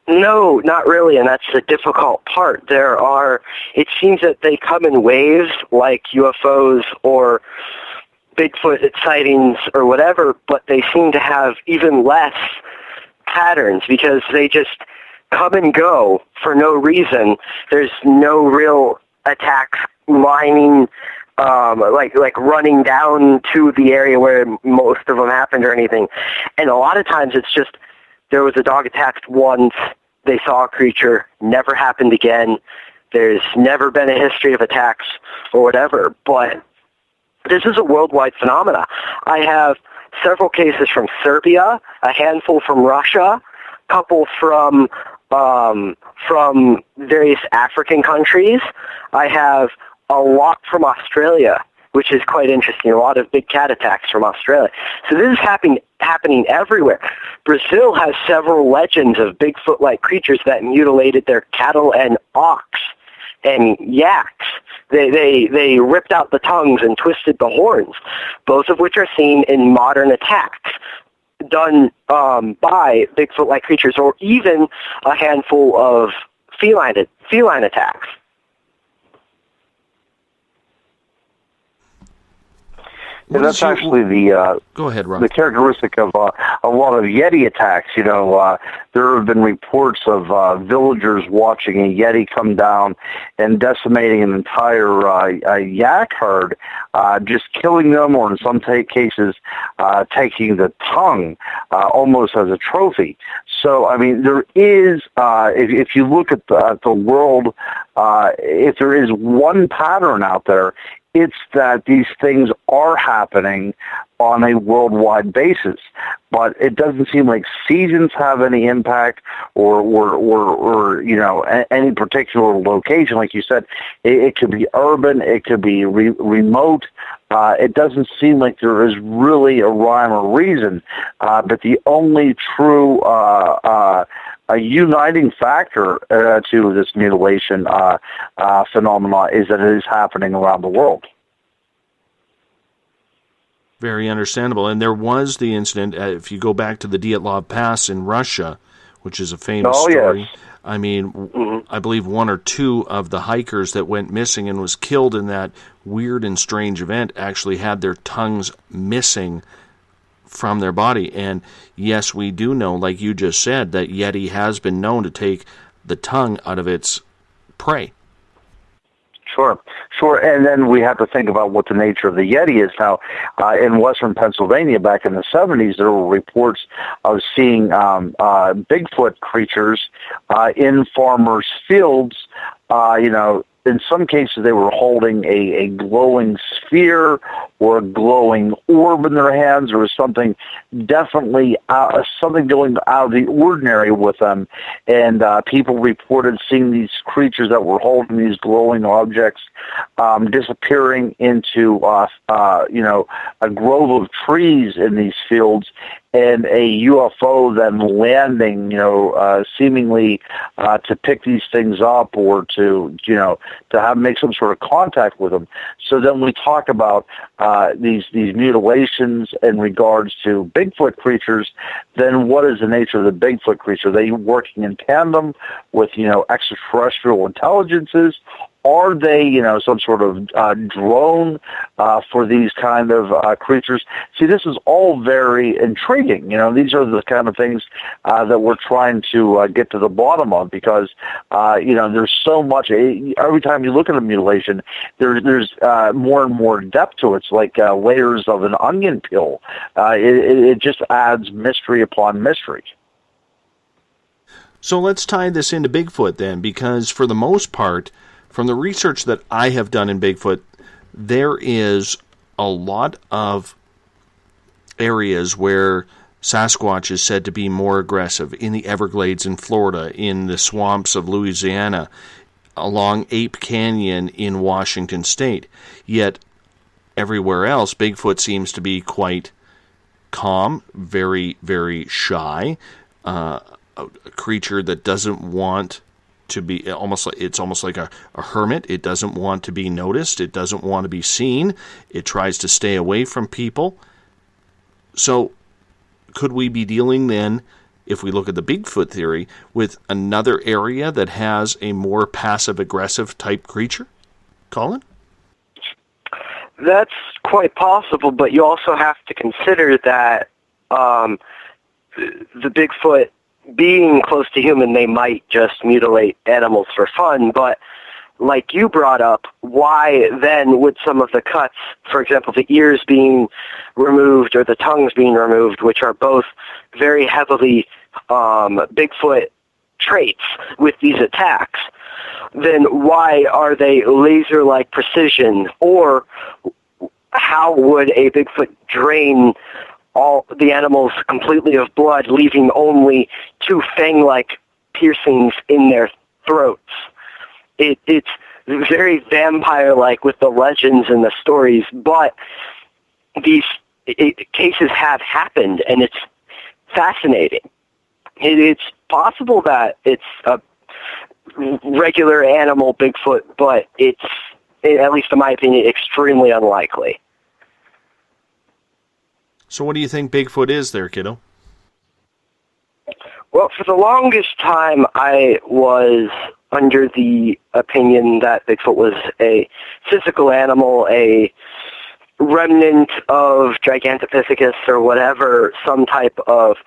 No, not really, and that's the difficult part. It seems that they come in waves like UFOs or Bigfoot sightings or whatever, but they seem to have even less patterns because they just come and go for no reason. There's no real attacks lining, like running down to the area where most of them happened or anything. And a lot of times it's just, there was a dog attacked once, they saw a creature, never happened again. There's never been a history of attacks or whatever, but this is a worldwide phenomena. I have several cases from Serbia, a handful from Russia, a couple from various African countries. I have a lot from Australia, which is quite interesting, a lot of big cat attacks from Australia. So this is happening everywhere. Brazil has several legends of Bigfoot-like creatures that mutilated their cattle and ox and yaks. They ripped out the tongues and twisted the horns, both of which are seen in modern attacks done by Bigfoot-like creatures, or even a handful of feline attacks. And that's actually Go ahead, Ron. the characteristic of a lot of Yeti attacks. There have been reports of villagers watching a Yeti come down and decimating an entire yak herd, just killing them, or in some cases taking the tongue almost as a trophy. So, I mean, there is, if you look at the world, if there is one pattern out there, it's that these things are happening on a worldwide basis. But it doesn't seem like seasons have any impact or any particular location. Like you said, it could be urban, it could be remote. It doesn't seem like there is really a rhyme or reason. But the only true a uniting factor to this mutilation phenomena is that it is happening around the world. Very understandable. And there was the incident, if you go back to the Dyatlov Pass in Russia, which is a famous story. Yes. I mean, I believe one or two of the hikers that went missing and was killed in that weird and strange event actually had their tongues missing from their body. And yes, we do know, like you just said, that Yeti has been known to take the tongue out of its prey. Sure. And then we have to think about what the nature of the Yeti is. Now, in western Pennsylvania back in the 70s, there were reports of seeing Bigfoot creatures in farmers' fields, in some cases they were holding a glowing sphere or a glowing orb in their hands. There was something definitely something going out of the ordinary with them, and people reported seeing these creatures that were holding these glowing objects disappearing into a grove of trees in these fields, and a UFO then landing, seemingly to pick these things up or to make some sort of contact with them. So then we talk about these mutilations in regards to Bigfoot creatures. Then what is the nature of the Bigfoot creature? Are they working in tandem with extraterrestrial intelligences? Are they, some sort of drone for these kind of creatures? See, this is all very intriguing. These are the kind of things that we're trying to get to the bottom of, because, there's so much. Every time you look at a mutilation, there's more and more depth to it. It's like layers of an onion peel. It just adds mystery upon mystery. So let's tie this into Bigfoot then, because for the most part, from the research that I have done in Bigfoot, there is a lot of areas where Sasquatch is said to be more aggressive, in the Everglades in Florida, in the swamps of Louisiana, along Ape Canyon in Washington State. Yet everywhere else, Bigfoot seems to be quite calm, very, very shy, a creature that doesn't want to be, it's almost like a hermit. It doesn't want to be noticed. It doesn't want to be seen. It tries to stay away from people. So could we be dealing then, if we look at the Bigfoot theory, with another area that has a more passive-aggressive type creature? Colin? That's quite possible, but you also have to consider that the Bigfoot, being close to human, they might just mutilate animals for fun, but like you brought up, why then would some of the cuts, for example, the ears being removed or the tongues being removed, which are both very heavily Bigfoot traits with these attacks, then why are they laser-like precision? Or how would a Bigfoot drain all the animals completely of blood, leaving only two fang-like piercings in their throats? It's very vampire-like with the legends and the stories, but these cases have happened, and it's fascinating. It's possible that it's a regular animal Bigfoot, but it's, at least in my opinion, extremely unlikely. So what do you think Bigfoot is there, kiddo? Well, for the longest time, I was under the opinion that Bigfoot was a physical animal, a remnant of Gigantopithecus or whatever, some type of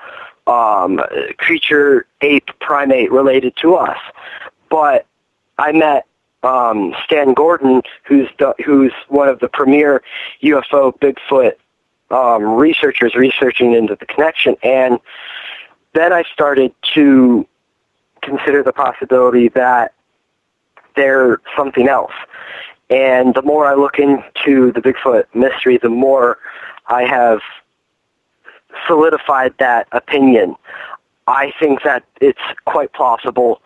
creature, ape, primate related to us. But I met Stan Gordon, who's one of the premier UFO Bigfoot researchers researching into the connection, and then I started to consider the possibility that they're something else. And the more I look into the Bigfoot mystery, the more I have solidified that opinion. I think that it's quite plausible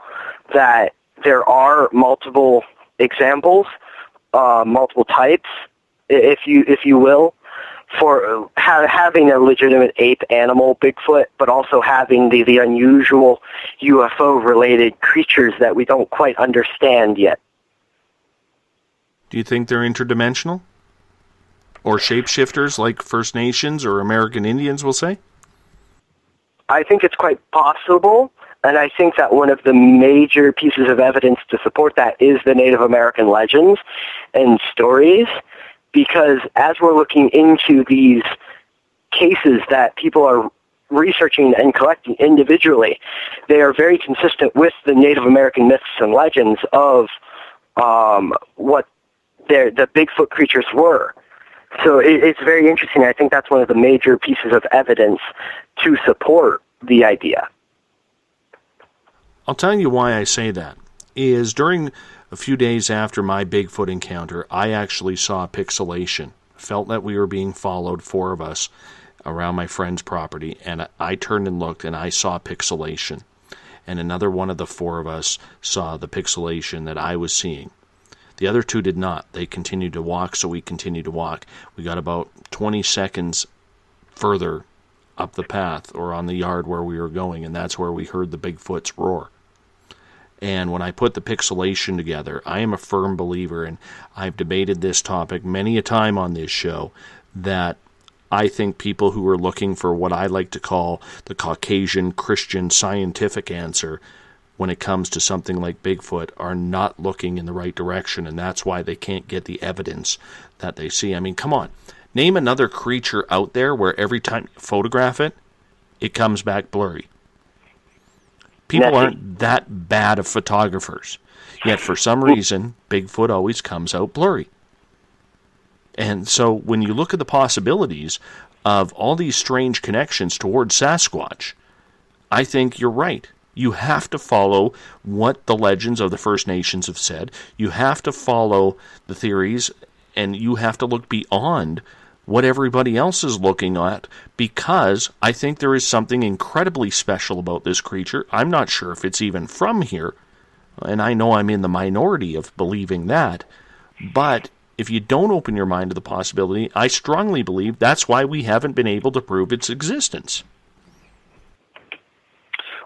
that there are multiple examples, multiple types, if you will, for having a legitimate ape animal Bigfoot, but also having the unusual UFO-related creatures that we don't quite understand yet. Do you think they're interdimensional? Or shapeshifters like First Nations or American Indians will say? I think it's quite possible, and I think that one of the major pieces of evidence to support that is the Native American legends and stories, because as we're looking into these cases that people are researching and collecting individually, they are very consistent with the Native American myths and legends of what the Bigfoot creatures were. So it's very interesting. I think that's one of the major pieces of evidence to support the idea. I'll tell you why I say that. Is during a few days after my Bigfoot encounter, I actually saw pixelation. Felt that we were being followed, four of us, around my friend's property, and I turned and looked, and I saw pixelation. And another one of the four of us saw the pixelation that I was seeing. The other two did not. They continued to walk, so we continued to walk. We got about 20 seconds further up the path or on the yard where we were going, and that's where we heard the Bigfoot's roar. And when I put the pixelation together, I am a firm believer, and I've debated this topic many a time on this show, that I think people who are looking for what I like to call the Caucasian Christian scientific answer when it comes to something like Bigfoot are not looking in the right direction, and that's why they can't get the evidence that they see. I mean, come on. Name another creature out there where every time you photograph it, it comes back blurry. People aren't that bad of photographers. Yet for some reason, Bigfoot always comes out blurry. And so when you look at the possibilities of all these strange connections towards Sasquatch, I think you're right. You have to follow what the legends of the First Nations have said. You have to follow the theories and you have to look beyond what everybody else is looking at, because I think there is something incredibly special about this creature. I'm not sure if it's even from here, and I know I'm in the minority of believing that, but if you don't open your mind to the possibility, I strongly believe that's why we haven't been able to prove its existence.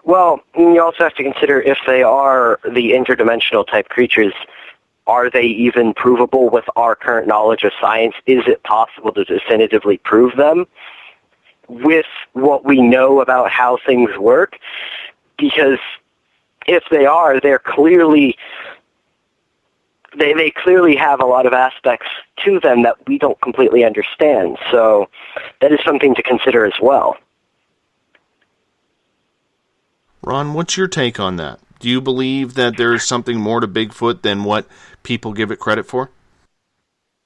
Well, you also have to consider, if they are the interdimensional type creatures, are they even provable with our current knowledge of science? Is it possible to definitively prove them with what we know about how things work? Because if they are, they're clearly... They clearly have a lot of aspects to them that we don't completely understand. So that is something to consider as well. Ron, what's your take on that? Do you believe that there is something more to Bigfoot than what people give it credit for?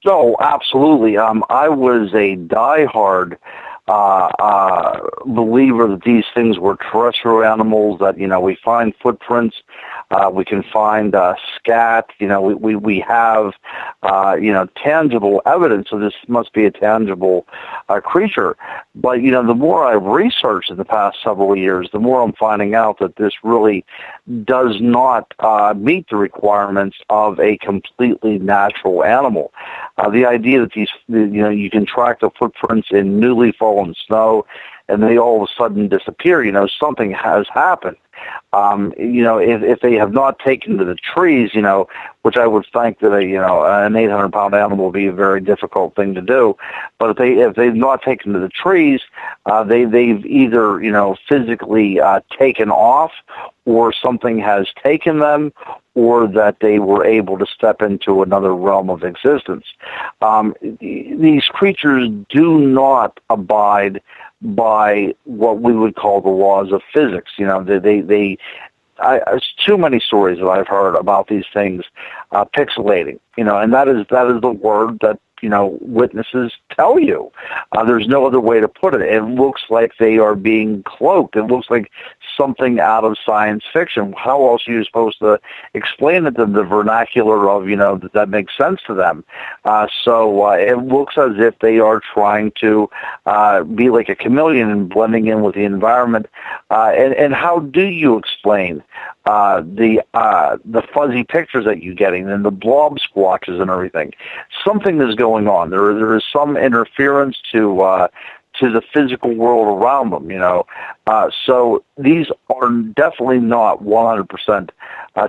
No, absolutely. I was a diehard believer that these things were terrestrial animals, that, we find footprints, we can find scat, we have, tangible evidence, so this must be a tangible creature. But, the more I've researched in the past several years, the more I'm finding out that this really does not meet the requirements of a completely natural animal. The idea that these, you can track the footprints in newly fallen snow and they all of a sudden disappear, something has happened. If they have not taken to the trees, which I would think that an 800-pound animal would be a very difficult thing to do. But if they've not taken to the trees, they've either physically taken off, or something has taken them, or that they were able to step into another realm of existence. These creatures do not abide by what we would call the laws of physics. There's too many stories that I've heard about these things pixelating, and that is the word that witnesses tell you. There's no other way to put it. It looks like they are being cloaked. It looks like something out of science fiction. How else are you supposed to explain it in the vernacular of, that makes sense to them? So it looks as if they are trying to be like a chameleon and blending in with the environment. And how do you explain the fuzzy pictures that you're getting and the blob squatches and everything? Something is going on. There is some interference to the physical world around them, So these are definitely not 100%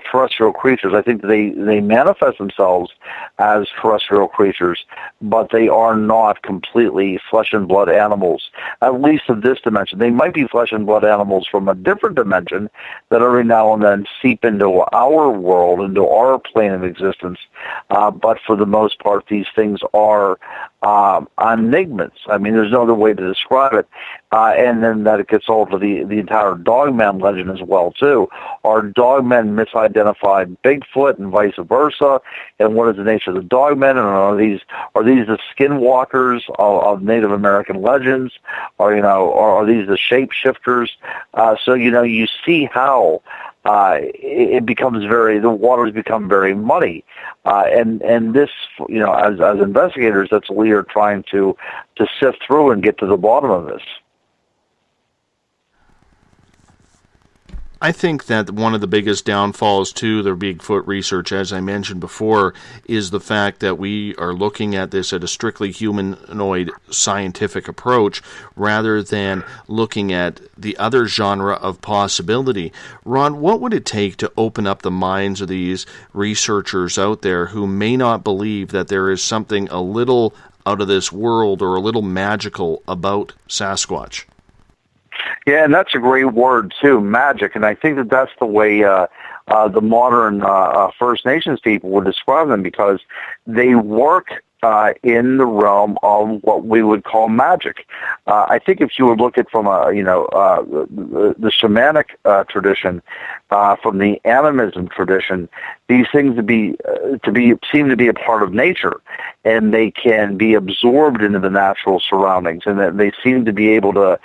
terrestrial creatures. I think they manifest themselves as terrestrial creatures, but they are not completely flesh and blood animals, at least of this dimension. They might be flesh and blood animals from a different dimension that every now and then seep into our world, into our plane of existence. But for the most part, these things are enigmas. I mean, there's no other way to describe it. And then that it gets all to the entire Dogman legend as well, too. Are Dogmen misidentified Bigfoot and vice versa? And what is the nature of the Dogmen? And are these the skinwalkers of Native American legends? Or, are these the shapeshifters? So, you see how it becomes the waters become very muddy. And this, as investigators, that's what we are trying to sift through and get to the bottom of this. I think that one of the biggest downfalls to the Bigfoot research, as I mentioned before, is the fact that we are looking at this at a strictly humanoid scientific approach rather than looking at the other genre of possibility. Ron, what would it take to open up the minds of these researchers out there who may not believe that there is something a little out of this world or a little magical about Sasquatch? Yeah, and that's a great word, too, magic. And I think that that's the way the modern First Nations people would describe them, because they work in the realm of what we would call magic. I think if you would look at from the shamanic tradition, from the animism tradition, these things seem to be a part of nature, and they can be absorbed into the natural surroundings, and that they seem to be able to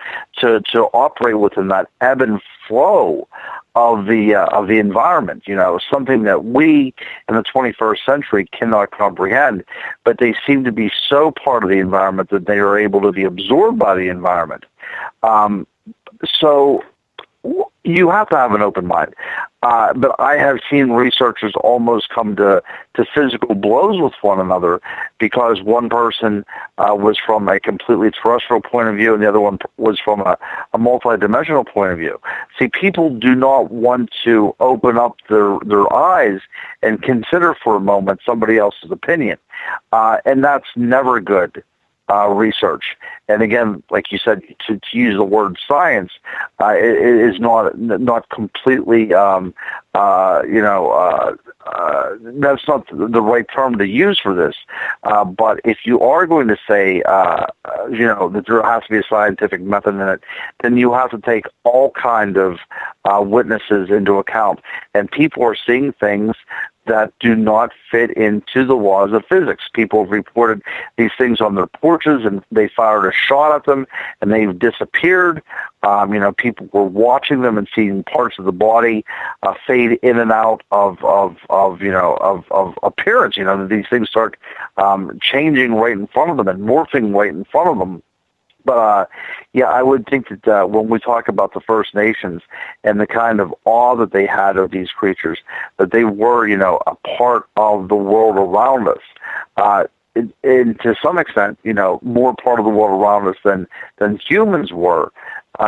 operate within that ebb and flow of the environment. Something that we in the 21st century cannot comprehend, but they seem to be so part of the environment that they are able to be absorbed by the environment. So you have to have an open mind. But I have seen researchers almost come to physical blows with one another because one person was from a completely terrestrial point of view and the other one was from a multidimensional point of view. See, people do not want to open up their eyes and consider for a moment somebody else's opinion. And that's never good. Research. And again, like you said, to use the word science, it is not completely, that's not the right term to use for this. But if you are going to say, that there has to be a scientific method in it, then you have to take all kind of witnesses into account. And people are seeing things that do not fit into the laws of physics. People have reported these things on their porches, and they fired a shot at them, and they've disappeared. People were watching them and seeing parts of the body fade in and out of appearance. These things start changing right in front of them and morphing right in front of them. But, I would think that when we talk about the First Nations and the kind of awe that they had of these creatures, that they were, a part of the world around us. And to some extent, more part of the world around us than humans were.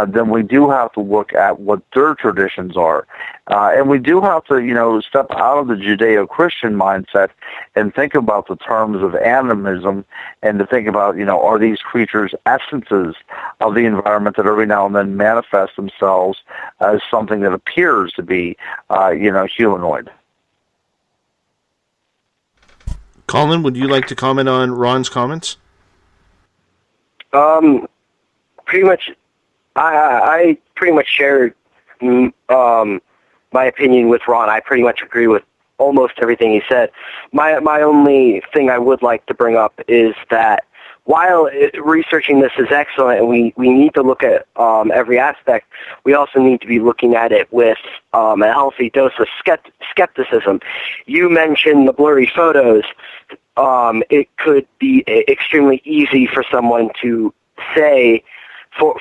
Then we do have to look at what their traditions are. And we do have to, step out of the Judeo-Christian mindset and think about the terms of animism and to think about, are these creatures essences of the environment that every now and then manifest themselves as something that appears to be, humanoid. Colin, would you like to comment on Ron's comments? Pretty much. I pretty much shared my opinion with Ron. I pretty much agree with almost everything he said. My only thing I would like to bring up is that while researching this is excellent and we need to look at every aspect, we also need to be looking at it with a healthy dose of skepticism. You mentioned the blurry photos. It could be extremely easy for someone to say,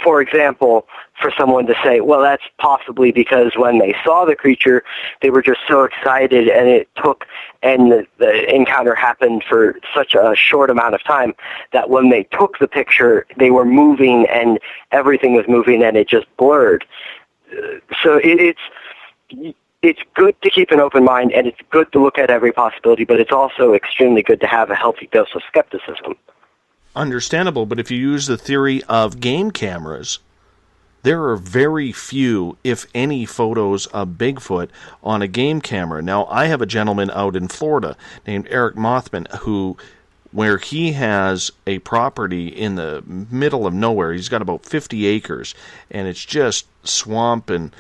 for example, for someone to say, well, that's possibly because when they saw the creature, they were just so excited and the encounter happened for such a short amount of time that when they took the picture, they were moving and everything was moving and it just blurred. So it's good to keep an open mind and it's good to look at every possibility, but it's also extremely good to have a healthy dose of skepticism. Understandable, but if you use the theory of game cameras, there are very few, if any, photos of Bigfoot on a game camera. Now, I have a gentleman out in Florida named Eric Mothman where he has a property in the middle of nowhere. He's got about 50 acres, and it's just swamp and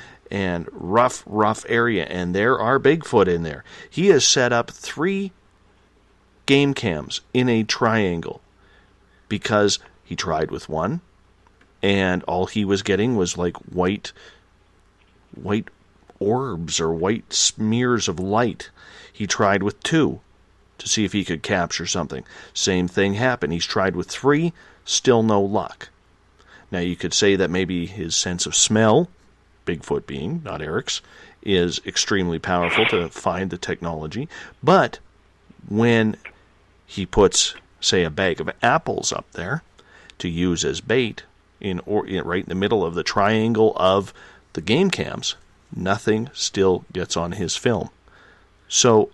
rough area, and there are Bigfoot in there. He has set up 3 game cams in a triangle, because he tried with one, and all he was getting was like white orbs or white smears of light. He tried with 2 to see if he could capture something. Same thing happened. He's tried with 3, still no luck. Now you could say that maybe his sense of smell, Bigfoot being, not Eric's, is extremely powerful to find the technology. But when he puts, say, a bag of apples up there to use as bait right in the middle of the triangle of the game cams, nothing still gets on his film. So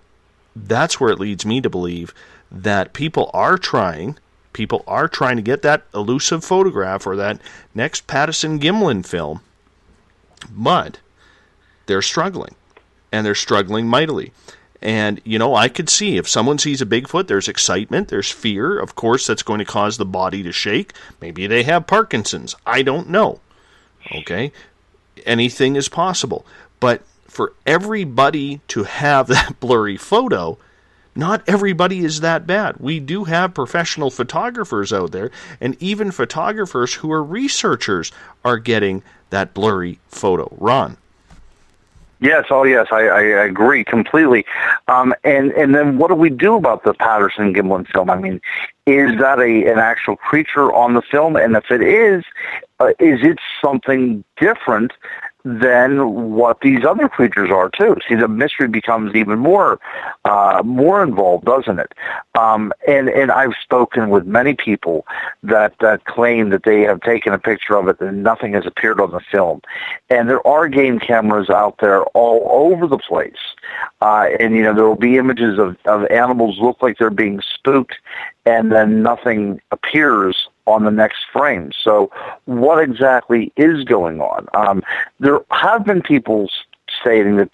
that's where it leads me to believe that people are trying to get that elusive photograph or that next Patterson-Gimlin film, but they're struggling, and they're struggling mightily. And, I could see if someone sees a Bigfoot, there's excitement, there's fear. Of course, that's going to cause the body to shake. Maybe they have Parkinson's. I don't know. Okay? Anything is possible. But for everybody to have that blurry photo, not everybody is that bad. We do have professional photographers out there, and even photographers who are researchers are getting that blurry photo. Ron? Yes, I agree completely. And then what do we do about the Patterson-Gimlin film? I mean, is that an actual creature on the film? And if it is it something different than what these other creatures are too? See, the mystery becomes even more involved, doesn't it? And I've spoken with many people that claim that they have taken a picture of it and nothing has appeared on the film. And there are game cameras out there all over the place. And there will be images of animals look like they're being spooked, and then nothing appears on the next frame. So what exactly is going on? There have been people stating that,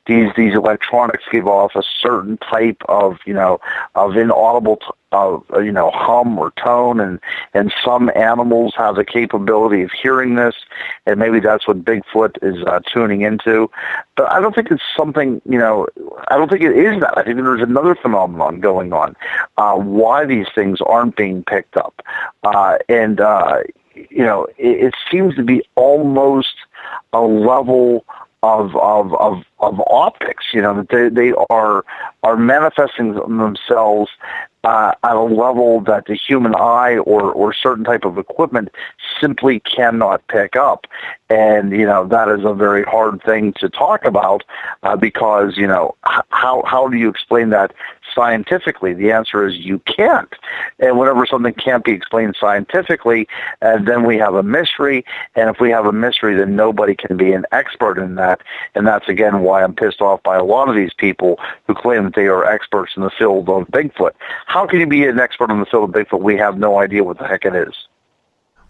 these electronics give off a certain type of inaudible hum or tone, and some animals have the capability of hearing this, and maybe that's what Bigfoot is tuning into. But I don't think it's something, I don't think it is that. I think there's another phenomenon going on, why these things aren't being picked up. It seems to be almost a level of optics, that they are manifesting themselves at a level that the human eye or certain type of equipment simply cannot pick up. And, that is a very hard thing to talk about because, how do you explain that scientifically? The answer is you can't. And whenever something can't be explained scientifically, then we have a mystery. And if we have a mystery, then nobody can be an expert in that. And that's, again, why I'm pissed off by a lot of these people who claim that they are experts in the field of Bigfoot. How can you be an expert in the field of Bigfoot? We have no idea what the heck it is.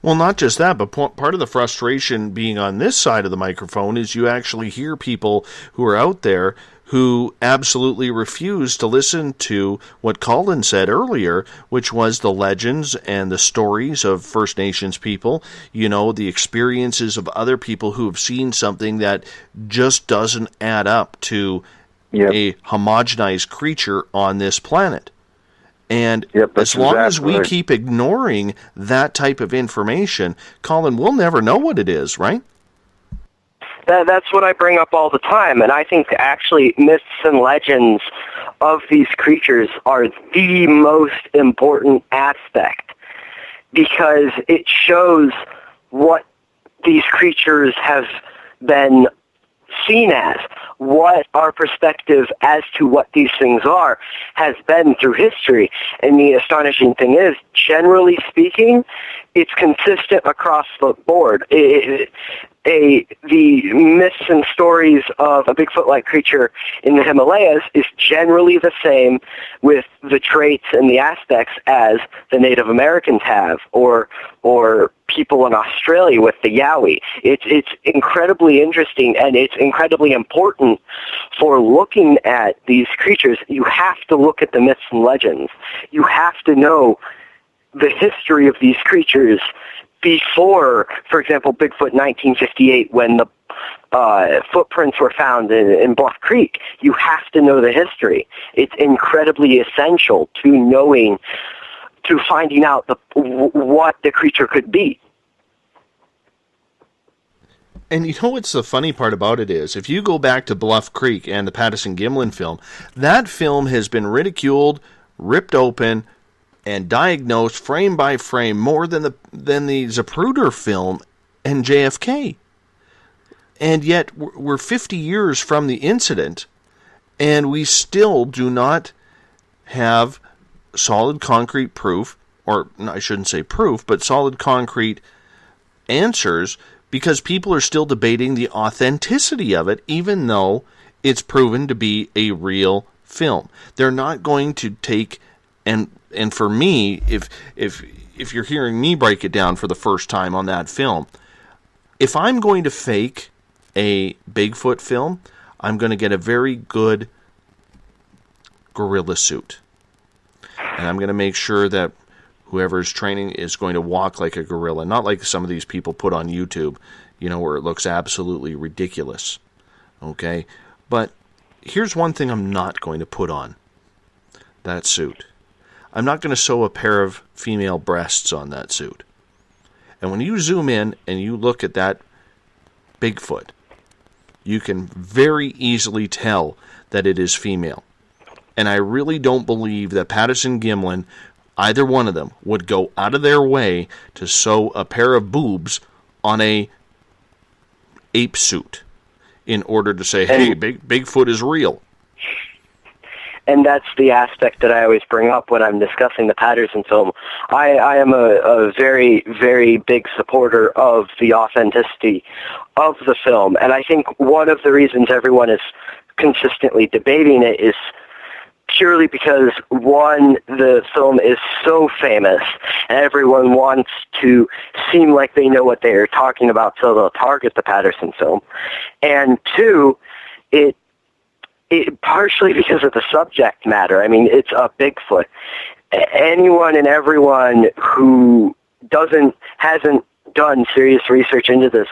Well, not just that, but part of the frustration being on this side of the microphone is you actually hear people who are out there who absolutely refuse to listen to what Colin said earlier, which was the legends and the stories of First Nations people, the experiences of other people who have seen something that just doesn't add up to a homogenized creature on this planet. And as long as we keep ignoring that type of information, Colin, we'll never know what it is, right? That's what I bring up all the time, and I think actually myths and legends of these creatures are the most important aspect because it shows what these creatures have been seen as, what our perspective as to what these things are has been through history. And the astonishing thing is, generally speaking, it's consistent across the board. The myths and stories of a Bigfoot-like creature in the Himalayas is generally the same with the traits and the aspects as the Native Americans have, or people in Australia with the Yowie. It's incredibly interesting, and it's incredibly important for looking at these creatures. You have to look at the myths and legends. You have to know the history of these creatures before, for example, Bigfoot 1958, when the footprints were found in Bluff Creek. You have to know the history. It's incredibly essential to finding out what the creature could be. And what's the funny part about it is, if you go back to Bluff Creek and the Patterson-Gimlin film, that film has been ridiculed, ripped open, and diagnosed frame by frame more than the Zapruder film and JFK. And yet we're 50 years from the incident, and we still do not have solid concrete proof, or I shouldn't say proof, but solid concrete answers, because people are still debating the authenticity of it, even though it's proven to be a real film. They're not going to take, and for me, if you're hearing me break it down for the first time on that film, if I'm going to fake a Bigfoot film, I'm going to get a very good gorilla suit. And I'm going to make sure that whoever's training is going to walk like a gorilla, not like some of these people put on YouTube, where it looks absolutely ridiculous. Okay? But here's one thing I'm not going to put on that suit. I'm not going to sew a pair of female breasts on that suit. And when you zoom in and you look at that Bigfoot, you can very easily tell that it is female. And I really don't believe that Patterson-Gimlin, either one of them, would go out of their way to sew a pair of boobs on a ape suit in order to say, hey, Bigfoot is real. And that's the aspect that I always bring up when I'm discussing the Patterson film. I am a very, very big supporter of the authenticity of the film. And I think one of the reasons everyone is consistently debating it is purely because, one, the film is so famous and everyone wants to seem like they know what they're talking about, so they'll target the Patterson film. And two, it partially because of the subject matter. I mean, it's a Bigfoot. Anyone and everyone who hasn't done serious research into this,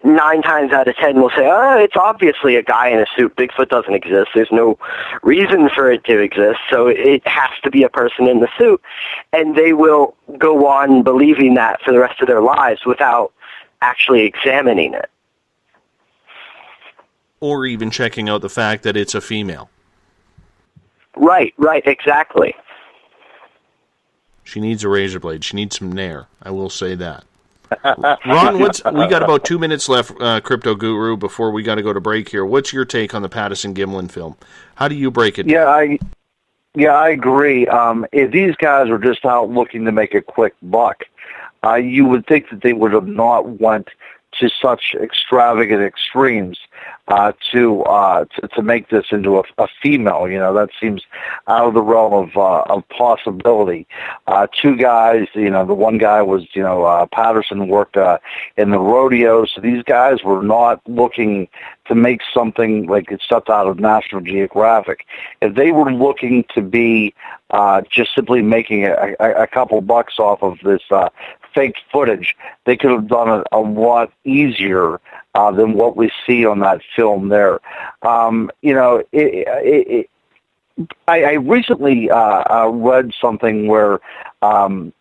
9 times out of 10 will say, oh, it's obviously a guy in a suit. Bigfoot doesn't exist. There's no reason for it to exist, so it has to be a person in the suit. And they will go on believing that for the rest of their lives without actually examining it. Or even checking out the fact that it's a female. Right, exactly. She needs a razor blade. She needs some nair. I will say that. Ron, we got about 2 minutes left, Crypto Guru, before we got to go to break here. What's your take on the Patterson-Gimlin film? How do you break it down? I agree. If these guys are just out looking to make a quick buck, you would think that they would have not went to such extravagant extremes to make this into a female. You know, that seems out of the realm of possibility. 2 guys, you know, the one guy was, Patterson worked in the rodeo, so these guys were not looking to make something like it's stuff out of National Geographic. If they were looking to be just simply making a couple bucks off of this fake footage, they could have done it a lot easier than what we see on that film there. I recently read something where Bob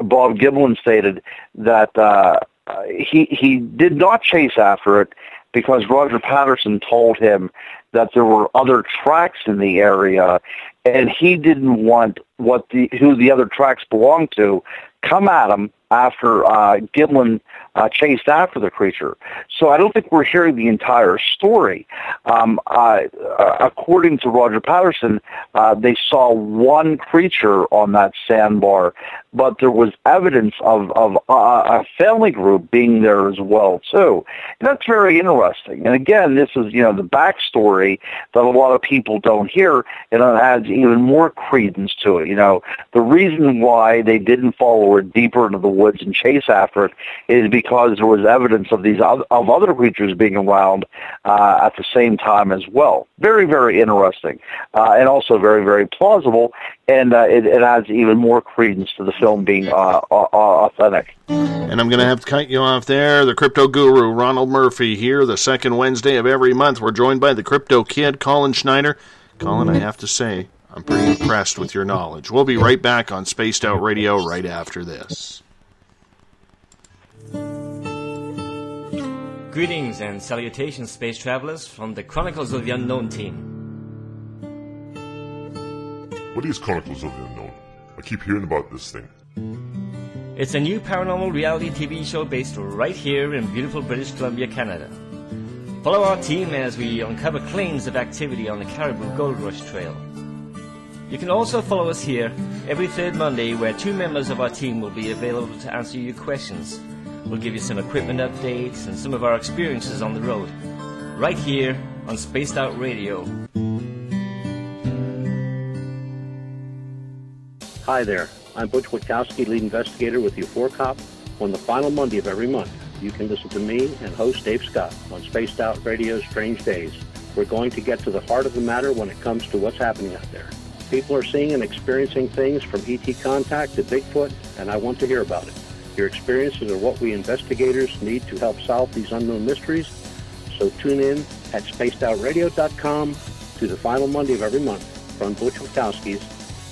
Gimlin stated that he did not chase after it because Roger Patterson told him that there were other tracks in the area, and he didn't want who the other tracks belonged to come at him after Gimlin chased after the creature. So I don't think we're hearing the entire story. According to Roger Patterson, they saw one creature on that sandbar, but there was evidence of a family group being there as well, too. And that's very interesting. And again, this is, the backstory that a lot of people don't hear, and it adds even more credence to it. The reason why they didn't follow it deeper into the woods and chase after it is because there was evidence of these of other creatures being around at the same time as well. Very, very interesting, and also very, very plausible, and it adds even more credence to the film being authentic. And I'm going to have to cut you off there. The Crypto Guru, Ronald Murphy, here the second Wednesday of every month. We're joined by the Crypto Kid, Colin Schneider. Colin, I have to say, I'm pretty impressed with your knowledge. We'll be right back on Spaced Out Radio right after this. Greetings and salutations, space travelers, from the Chronicles of the Unknown team. What is Chronicles of the Unknown? I keep hearing about this thing. It's a new paranormal reality TV show based right here in beautiful British Columbia, Canada. Follow our team as we uncover claims of activity on the Caribou Gold Rush Trail. You can also follow us here every third Monday, where 2 members of our team will be available to answer your questions. We'll give you some equipment updates and some of our experiences on the road, right here on Spaced Out Radio. Hi there, I'm Butch Witkowski, lead investigator with the U4 Cop. On the final Monday of every month, you can listen to me and host Dave Scott on Spaced Out Radio's Strange Days. We're going to get to the heart of the matter when it comes to what's happening out there. People are seeing and experiencing things from ET contact to Bigfoot, and I want to hear about it. Your experiences are what we investigators need to help solve these unknown mysteries. So tune in at spacedoutradio.com to the final Monday of every month from Butch Wachowski's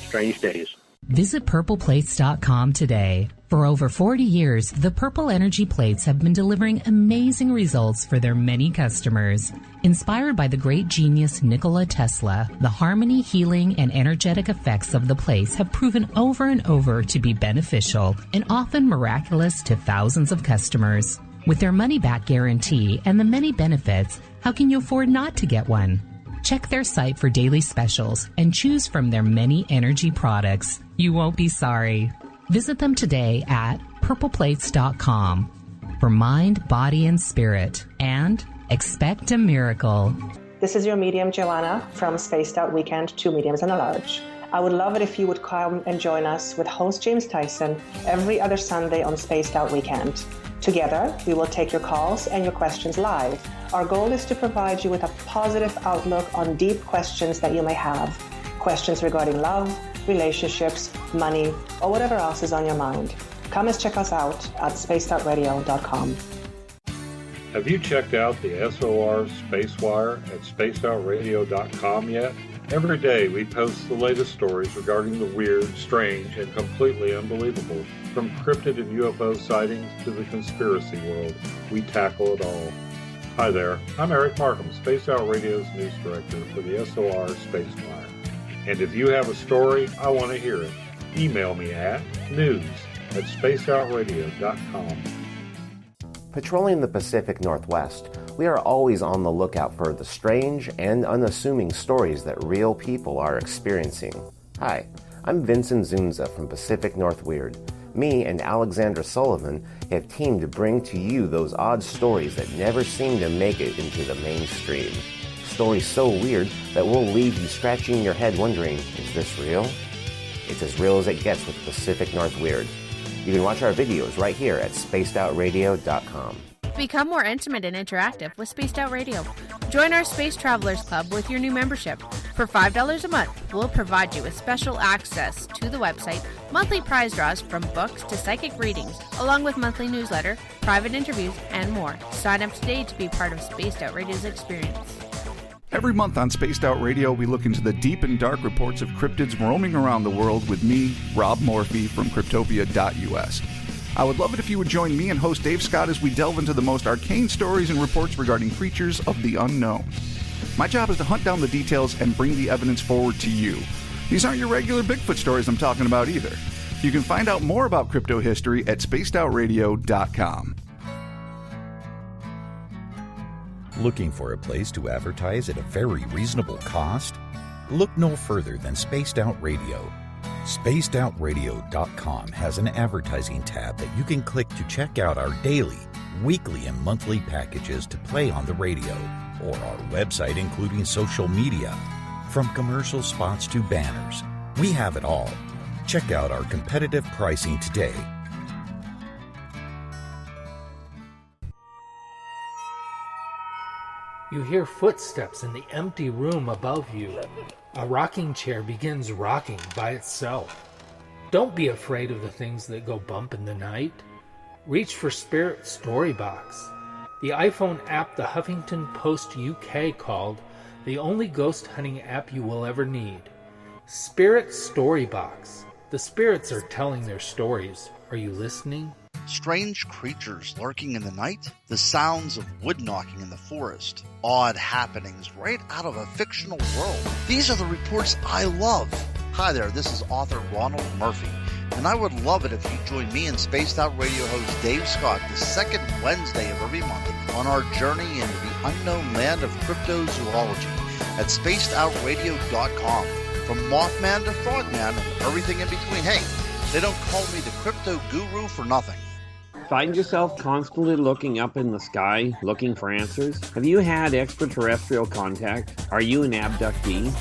Strange Days. Visit purpleplates.com today. For over 40 years, the Purple Energy Plates have been delivering amazing results for their many customers. Inspired by the great genius Nikola Tesla, the harmony, healing, and energetic effects of the plates have proven over and over to be beneficial and often miraculous to thousands of customers. With their money-back guarantee and the many benefits, how can you afford not to get one? Check their site for daily specials and choose from their many energy products. You won't be sorry. Visit them today at purpleplates.com for mind, body, and spirit. And expect a miracle. This is your medium, Joanna, from Spaced Out Weekend, 2 mediums and a large. I would love it if you would come and join us with host James Tyson every other Sunday on Spaced Out Weekend. Together, we will take your calls and your questions live. Our goal is to provide you with a positive outlook on deep questions that you may have. Questions regarding love, relationships, money, or whatever else is on your mind. Come and check us out at spacedoutradio.com. Have you checked out the SOR Spacewire at spacedoutradio.com yet? Every day we post the latest stories regarding the weird, strange, and completely unbelievable. From cryptid and UFO sightings to the conspiracy world, we tackle it all. Hi there, I'm Eric Markham, Space Out Radio's news director for the SOR Spacewire. And if you have a story, I want to hear it. Email me at news@spacedoutradio.com. Patrolling the Pacific Northwest, we are always on the lookout for the strange and unassuming stories that real people are experiencing. Hi, I'm Vincent Zunza from Pacific North Weird. Me and Alexandra Sullivan have teamed to bring to you those odd stories that never seem to make it into the mainstream. Stories so weird that will leave you scratching your head wondering, is this real? It's as real as it gets with Pacific North Weird. You can watch our videos right here at spacedoutradio.com. Become more intimate and interactive with Spaced Out Radio. Join our Space Travelers Club with your new membership. For $5 a month, we'll provide you with special access to the website, monthly prize draws from books to psychic readings, along with monthly newsletter, private interviews, and more. Sign up today to be part of Spaced Out Radio's experience. Every month on Spaced Out Radio, we look into the deep and dark reports of cryptids roaming around the world with me, Rob Morphy, from Cryptopia.us. I would love it if you would join me and host Dave Scott as we delve into the most arcane stories and reports regarding creatures of the unknown. My job is to hunt down the details and bring the evidence forward to you. These aren't your regular Bigfoot stories I'm talking about either. You can find out more about crypto history at spacedoutradio.com. Looking for a place to advertise at a very reasonable cost? Look no further than Spaced Out Radio. SpacedOutRadio.com has an advertising tab that you can click to check out our daily, weekly, and monthly packages to play on the radio, or our website including social media. From commercial spots to banners, we have it all. Check out our competitive pricing today. You hear footsteps in the empty room above you. A rocking chair begins rocking by itself. Don't be afraid of the things that go bump in the night. Reach for Spirit Storybox, the iPhone app the Huffington Post UK called the only ghost hunting app you will ever need. Spirit Storybox. The spirits are telling their stories. Are you listening? Strange creatures lurking in the night, the sounds of wood knocking in the forest, odd happenings right out of a fictional world. These are the reports I love. Hi there, this is author Ronald Murphy, and I would love it if you join me and Spaced Out Radio host Dave Scott the second Wednesday of every month on our journey into the unknown land of cryptozoology at spacedoutradio.com. From Mothman to Frogman and everything in between. Hey, they don't call me the crypto guru for nothing. Find yourself constantly looking up in the sky, looking for answers? Have you had extraterrestrial contact? Are you an abductee?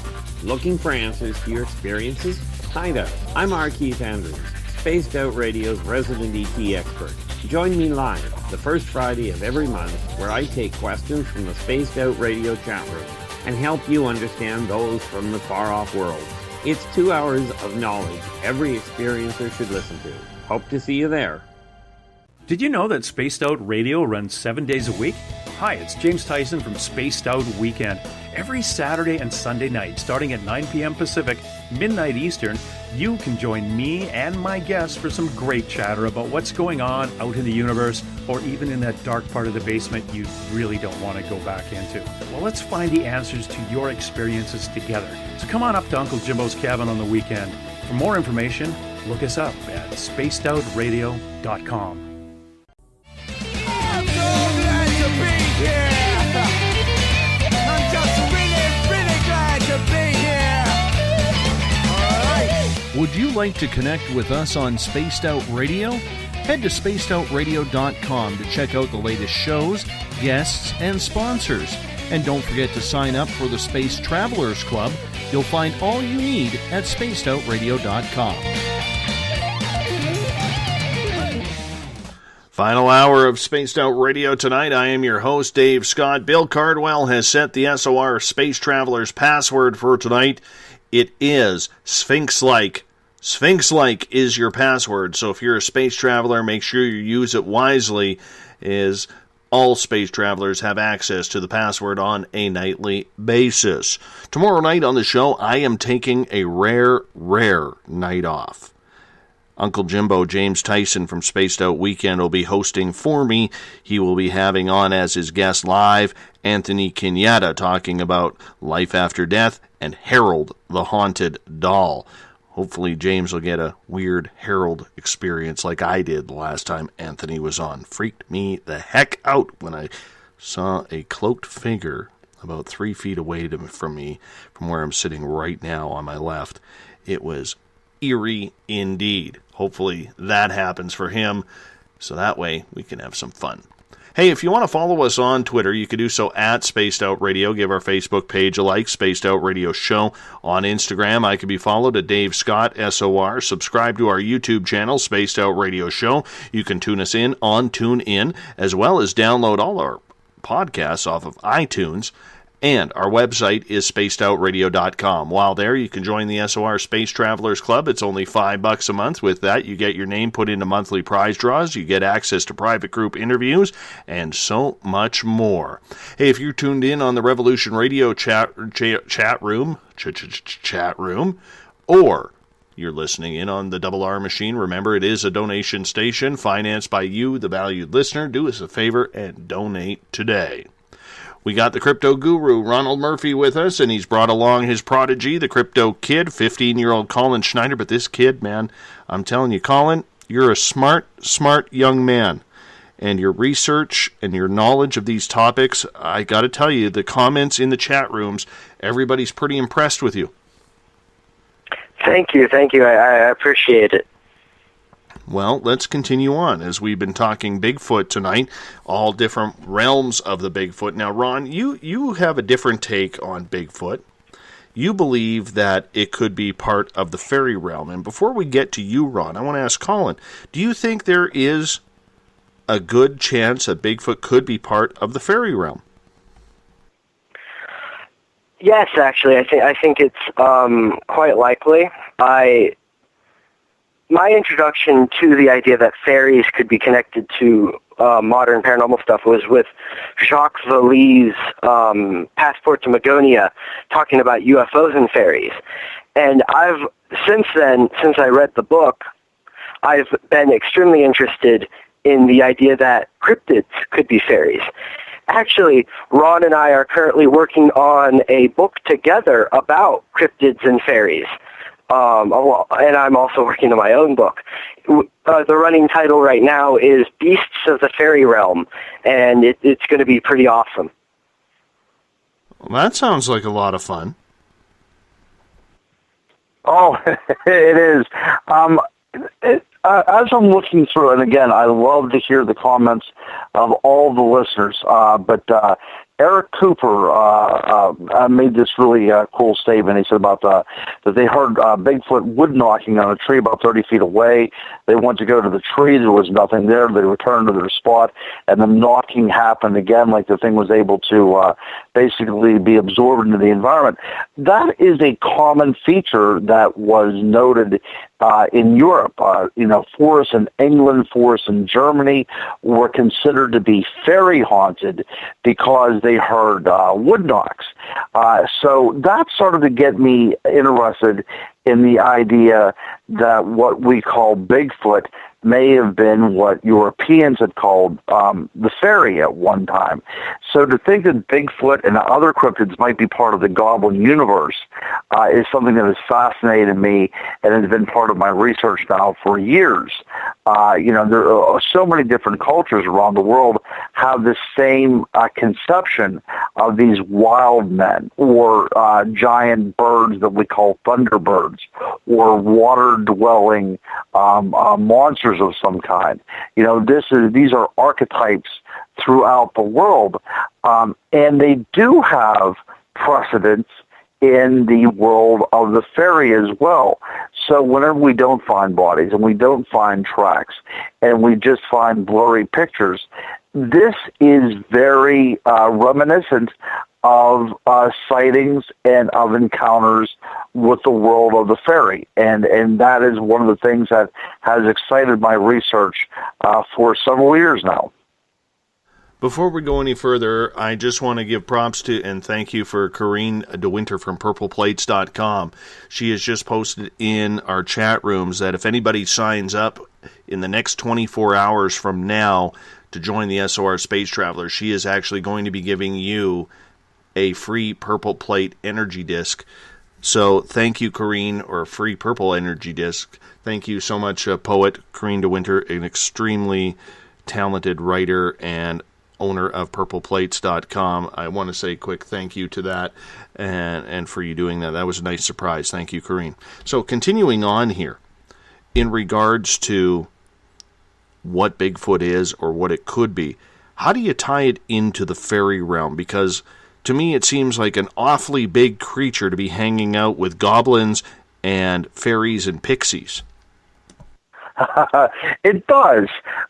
Looking for answers to your experiences? Hi there, I'm R. Keith Andrews, Spaced Out Radio's resident ET expert. Join me live the first Friday of every month where I take questions from the Spaced Out Radio chat room and help you understand those from the far-off world. It's 2 hours of knowledge every experiencer should listen to. Hope to see you there. Did you know that Spaced Out Radio runs 7 days a week? Hi, it's James Tyson from Spaced Out Weekend. Every Saturday and Sunday night, starting at 9 p.m. Pacific, midnight Eastern, you can join me and my guests for some great chatter about what's going on out in the universe, or even in that dark part of the basement you really don't want to go back into. Well, let's find the answers to your experiences together. So come on up to Uncle Jimbo's cabin on the weekend. For more information, look us up at spacedoutradio.com. Would you like to connect with us on Spaced Out Radio? Head to spacedoutradio.com to check out the latest shows, guests, and sponsors. And don't forget to sign up for the Space Travelers Club. You'll find all you need at spacedoutradio.com. Final hour of Spaced Out Radio tonight. I am your host, Dave Scott. Bill Cardwell has set the SOR Space Travelers password for tonight. It is Sphinx-like. Sphinx-like is your password, so if you're a space traveler, make sure you use it wisely, as all space travelers have access to the password on a nightly basis. Tomorrow night on the show, I am taking a rare night off. Uncle Jimbo, James Tyson from Spaced Out Weekend, will be hosting for me. He will be having on as his guest live Anthony Kenyatta, talking about life after death and Harold the Haunted Doll. Hopefully James will get a weird Harold experience like I did the last time Anthony was on. Freaked me the heck out when I saw a cloaked figure about 3 feet away from me, from where I'm sitting right now on my left. It was eerie indeed. Hopefully that happens for him, so that way we can have some fun. Hey, if you want to follow us on Twitter, you can do so at Spaced Out Radio. Give our Facebook page a like, Spaced Out Radio Show. On Instagram, I can be followed at Dave Scott, SOR. Subscribe to our YouTube channel, Spaced Out Radio Show. You can tune us in on TuneIn, as well as download all our podcasts off of iTunes. And our website is spacedoutradio.com. While there, you can join the SOR Space Travelers Club. It's only $5 a month. With that, you get your name put into monthly prize draws. You get access to private group interviews and so much more. Hey, if you're tuned in on the Revolution Radio chat room, or you're listening in on the Double R machine, remember it is a donation station financed by you, the valued listener. Do us a favor and donate today. We got the crypto guru, Ronald Murphy, with us, and he's brought along his prodigy, the crypto kid, 15-year-old Colin Schneider. But this kid, man, I'm telling you, Colin, you're a smart young man. And your research and your knowledge of these topics, I got to tell you, the comments in the chat rooms, everybody's pretty impressed with you. Thank you. I appreciate it. Well, let's continue on, as we've been talking Bigfoot tonight, all different realms of the Bigfoot. Now, Ron, you have a different take on Bigfoot. You believe that it could be part of the fairy realm. And before we get to you, Ron, I want to ask Colin, do you think there is a good chance that Bigfoot could be part of the fairy realm? Yes, actually, I think it's quite likely. My introduction to the idea that fairies could be connected to modern paranormal stuff was with Jacques Vallée's Passport to Magonia, talking about UFOs and fairies. And since I read the book, I've been extremely interested in the idea that cryptids could be fairies. Actually, Ron and I are currently working on a book together about cryptids and fairies. And I'm also working on my own book. The running title right now is Beasts of the Fairy Realm, and it's going to be pretty awesome. Well, that sounds like a lot of fun. Oh, it is. As I'm looking through, and again, I love to hear the comments of all the listeners, but Eric Cooper made this really cool statement. He said about that they heard Bigfoot wood knocking on a tree about 30 feet away. They went to go to the tree. There was nothing there. They returned to their spot, and the knocking happened again, like the thing was able to basically be absorbed into the environment. That is a common feature that was noted in Europe. Forests in England, forests in Germany were considered to be fairy haunted because they heard wood knocks. So that started to get me interested in the idea that what we call Bigfoot may have been what Europeans had called the fairy at one time. So to think that Bigfoot and other cryptids might be part of the goblin universe is something that has fascinated me and has been part of my research now for years. There are so many different cultures around the world have this same conception of these wild men or giant birds that we call thunderbirds or water-dwelling monsters of some kind. These are archetypes throughout the world, and they do have precedence in the world of the fairy as well. So whenever we don't find bodies and we don't find tracks and we just find blurry pictures, this is very reminiscent of sightings and of encounters with the world of the fairy. And that is one of the things that has excited my research for several years now. Before we go any further, I just want to give props to and thank you for Corrine DeWinter from purpleplates.com. She has just posted in our chat rooms that if anybody signs up in the next 24 hours from now to join the SOR Space Traveler, she is actually going to be giving you a free Purple Plate energy disc. So thank you, Corrine, or free Purple energy disc. Thank you so much, poet Corrine DeWinter, an extremely talented writer and owner of purpleplates.com. I want to say a quick thank you to that and for you doing that. That was a nice surprise. Thank you, Corrine. So continuing on here, in regards to what Bigfoot is or what it could be, how do you tie it into the fairy realm? Because to me it seems like an awfully big creature to be hanging out with goblins and fairies and pixies. It does.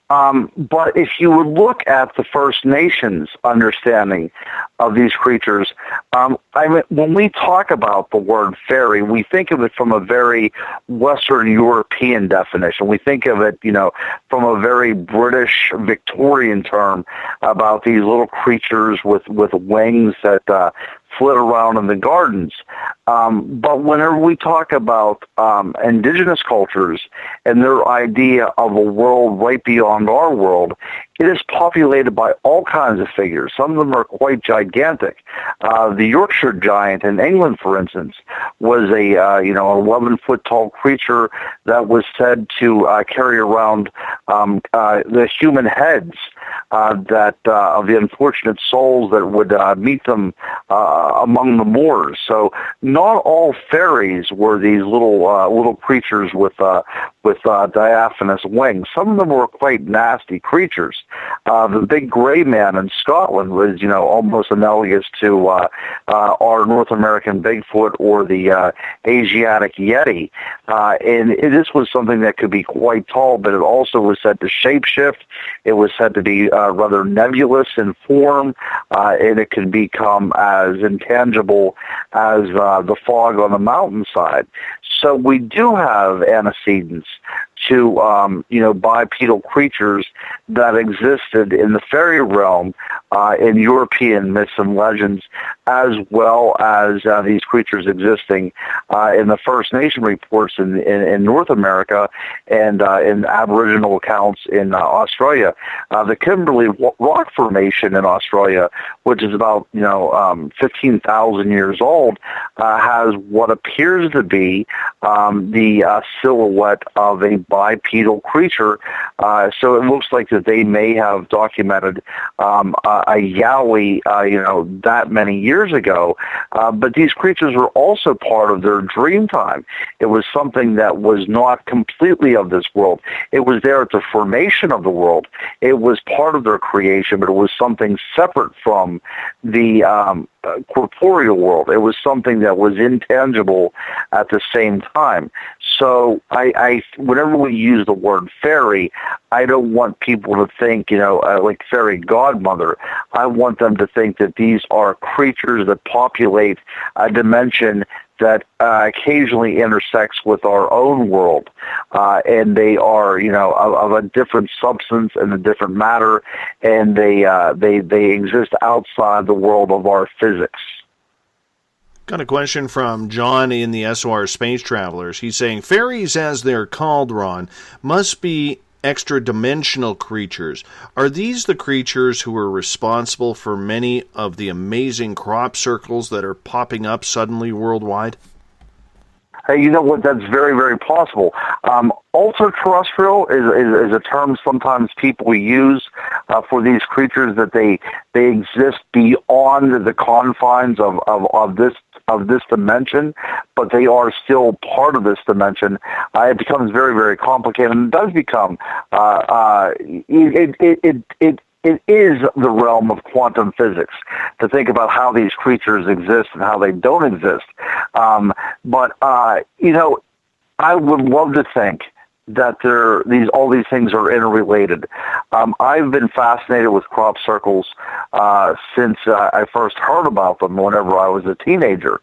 But if you would look at the First Nations understanding of these creatures, when we talk about the word fairy, we think of it from a very Western European definition. We think of it, from a very British Victorian term about these little creatures with wings that flit around in the gardens. But whenever we talk about indigenous cultures and their idea of a world right beyond our world, it is populated by all kinds of figures. Some of them are quite gigantic. The Yorkshire giant in England, for instance, was a 11-foot tall creature that was said to carry around the human heads of the unfortunate souls that would meet them among the moors. So not all fairies were these little creatures with diaphanous wings. Some of them were quite nasty creatures. The big gray man in Scotland was, almost analogous to our North American Bigfoot or the Asiatic Yeti. And this was something that could be quite tall, but it also was said to shapeshift. It was said to be rather nebulous in form, and it could become as intangible as the fog on the mountainside. So we do have antecedents to bipedal creatures that existed in the fairy realm in European myths and legends, as well as these creatures existing in the First Nation reports in North America and in Aboriginal accounts in Australia. The Kimberley Rock Formation in Australia, which is about 15,000 years old, has what appears to be the silhouette of a bipedal creature. So it looks like that they may have documented a yowie, that many years ago. But these creatures were also part of their dream time. It was something that was not completely of this world. It was there at the formation of the world. It was part of their creation, but it was something separate from the corporeal world. It was something that was intangible at the same time. So I whenever we use the word fairy, I don't want people to think, like fairy godmother. I want them to think that these are creatures that populate a dimension that occasionally intersects with our own world, and they are, of a different substance and a different matter, and they exist outside the world of our physics. Got a question from John in the SOR Space Travelers. He's saying, faeries, as they're called, Ron, must be extra-dimensional creatures. Are these the creatures who are responsible for many of the amazing crop circles that are popping up suddenly worldwide? Hey, you know what? That's very, very possible. Ultra-terrestrial is a term sometimes people use for these creatures, that they exist beyond the confines of this dimension, but they are still part of this dimension. It becomes very, very complicated, and it does become it is the realm of quantum physics to think about how these creatures exist and how they don't exist. But I would love to think that all these things are interrelated. I've been fascinated with crop circles since I first heard about them whenever I was a teenager.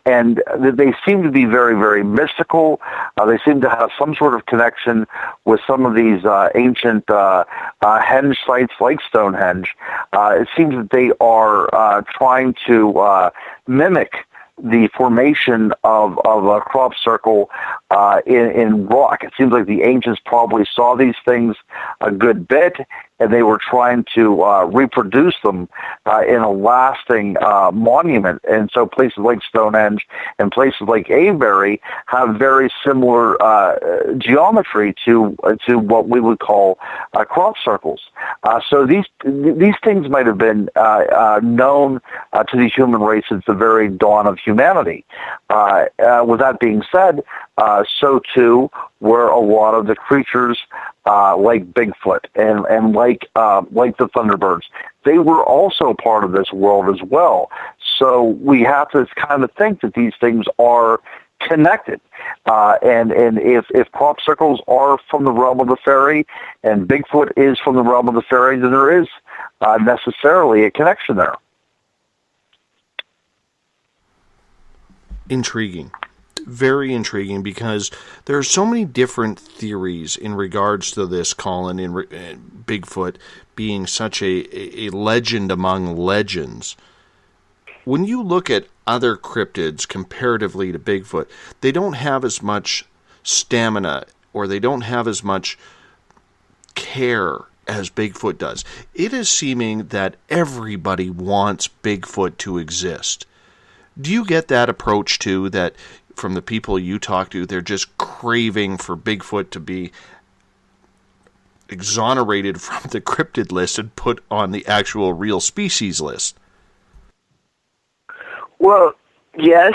And they seem to be very, very mystical. They seem to have some sort of connection with some of these ancient henge sites like Stonehenge. It seems that they are trying to mimic the formation of a crop circle in rock. It seems like the ancients probably saw these things a good bit, and they were trying to reproduce them in a lasting monument. And so places like Stonehenge and places like Avebury have very similar geometry to what we would call crop circles. So these things might have been known to the human race since the very dawn of humanity. With that being said, so too were a lot of the creatures like Bigfoot and like the Thunderbirds. They were also part of this world as well. So we have to kind of think that these things are connected. And if crop circles are from the realm of the fairy and Bigfoot is from the realm of the fairy, then there is necessarily a connection there. Intriguing. Very intriguing, because there are so many different theories in regards to this, Colin, in Bigfoot being such a legend among legends. When you look at other cryptids comparatively to Bigfoot, they don't have as much stamina, or they don't have as much care as Bigfoot does. It is seeming that everybody wants Bigfoot to exist. Do you get that approach too, that from the people you talk to, they're just craving for Bigfoot to be exonerated from the cryptid list and put on the actual real species list? Well, yes.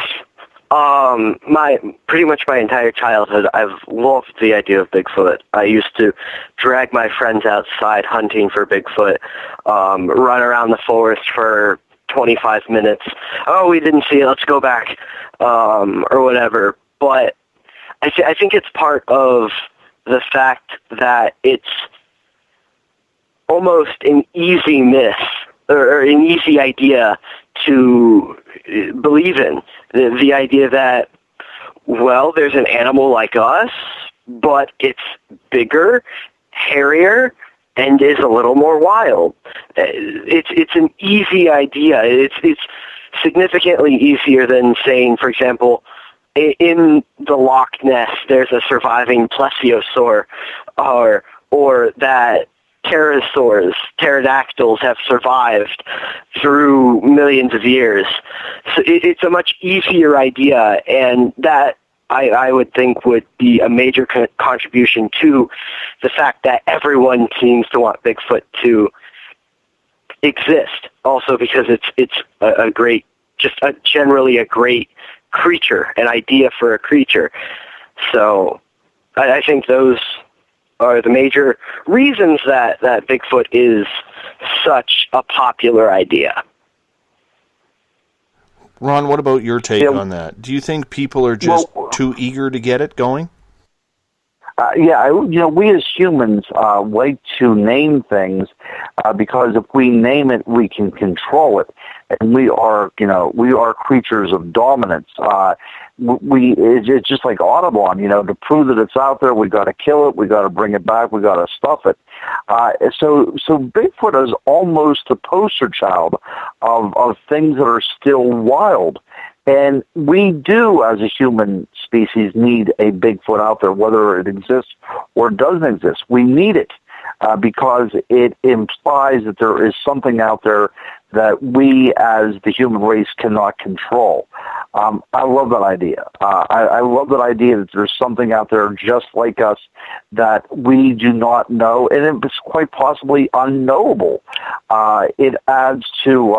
Pretty much my entire childhood, I've loved the idea of Bigfoot. I used to drag my friends outside hunting for Bigfoot, run around the forest for 25 minutes. Oh, we didn't see it. Let's go back, or whatever. But I think it's part of the fact that it's almost an easy myth or an easy idea to believe in. The idea that, well, there's an animal like us, but it's bigger, hairier, and is a little more wild. It's an easy idea. It's significantly easier than saying, for example, in the Loch Ness there's a surviving plesiosaur, or that pterodactyls have survived through millions of years. So it's a much easier idea, and that I would think would be a major contribution to the fact that everyone seems to want Bigfoot to exist. Also because it's a great, just generally a great creature, an idea for a creature. So I think those are the major reasons that Bigfoot is such a popular idea. Ron, what about your take on that? Do you think people are just too eager to get it going? We as humans like to name things because if we name it, we can control it. and we are creatures of dominance. It's just like Audubon, to prove that it's out there, we got to kill it, we got to bring it back, we got to stuff it. So Bigfoot is almost the poster child of things that are still wild. And we do, as a human species, need a Bigfoot out there, whether it exists or doesn't exist. We need it because it implies that there is something out there that we, as the human race, cannot control. I love that idea. I love that idea that there's something out there just like us that we do not know, and it's quite possibly unknowable. It adds to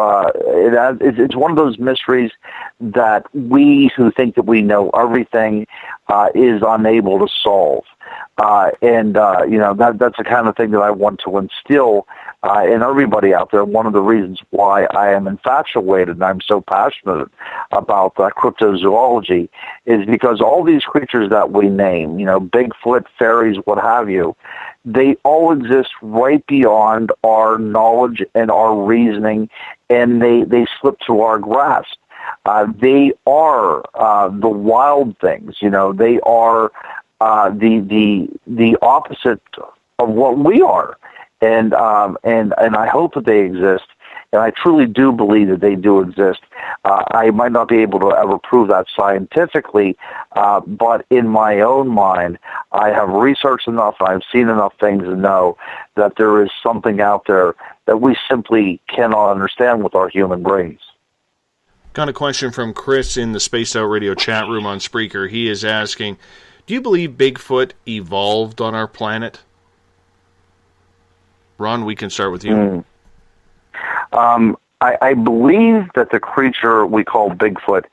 it's one of those mysteries that we who think that we know everything is unable to solve. That's the kind of thing that I want to instill in everybody out there. One of the reasons why I am infatuated and I'm so passionate about cryptozoology is because all these creatures that we name, Bigfoot, faeries, what have you, they all exist right beyond our knowledge and our reasoning, and they slip through our grasp. They are the wild things. They are the opposite of what we are, and I hope that they exist, and I truly do believe that they do exist. I might not be able to ever prove that scientifically, but in my own mind, I have researched enough, and I've seen enough things to know that there is something out there that we simply cannot understand with our human brains. Got a question from Chris in the Spaced Out Radio chat room on Spreaker. He is asking, do you believe Bigfoot evolved on our planet? Ron, we can start with you. I believe that the creature we call Bigfoot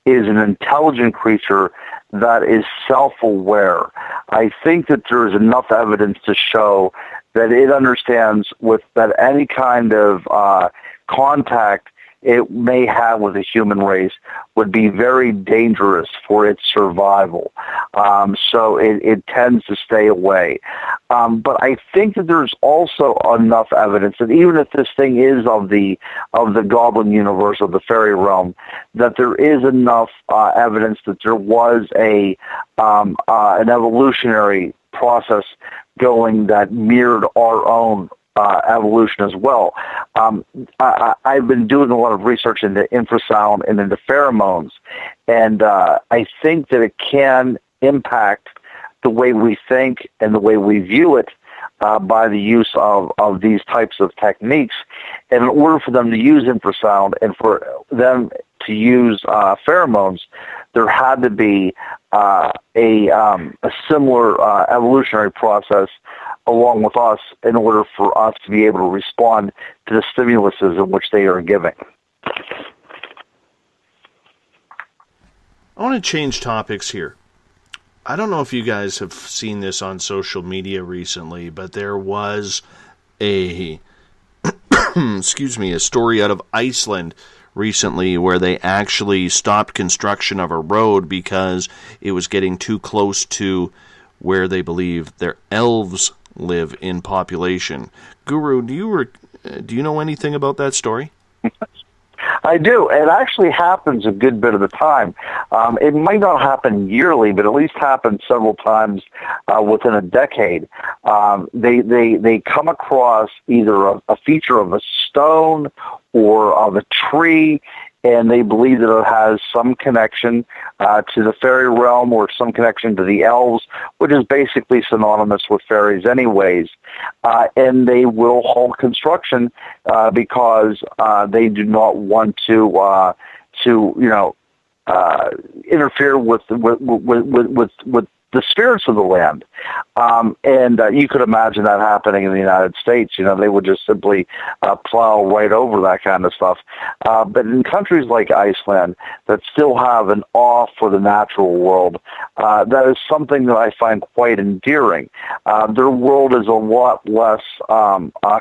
is an intelligent creature that is self-aware. I think that there is enough evidence to show that it understands that any kind of contact it may have with the human race would be very dangerous for its survival. So it tends to stay away. But I think that there's also enough evidence that even if this thing is of the goblin universe, of the fairy realm, that there is enough evidence that there was an evolutionary process going that mirrored our own evolution as well. I've been doing a lot of research into infrasound and into pheromones, and I think that it can impact the way we think and the way we view it by the use of these types of techniques. And in order for them to use infrasound and for them to use pheromones, there had to be a similar evolutionary process along with us in order for us to be able to respond to the stimuluses in which they are giving. I want to change topics here. I don't know if you guys have seen this on social media recently, but there was a story out of Iceland recently where they actually stopped construction of a road because it was getting too close to where they believe their elves live in population. Guru, do you know anything about that story? I do. It actually happens a good bit of the time. It might not happen yearly, but at least happen several times within a decade. They come across either a feature of a stone or of a tree, and they believe that it has some connection to the fairy realm or some connection to the elves, which is basically synonymous with fairies anyways. And they will halt construction because they do not want to interfere with the spirits of the land. And you could imagine that happening in the United States. They would just simply plow right over that kind of stuff. But in countries like Iceland that still have an awe for the natural world, that is something that I find quite endearing. Their world is a lot less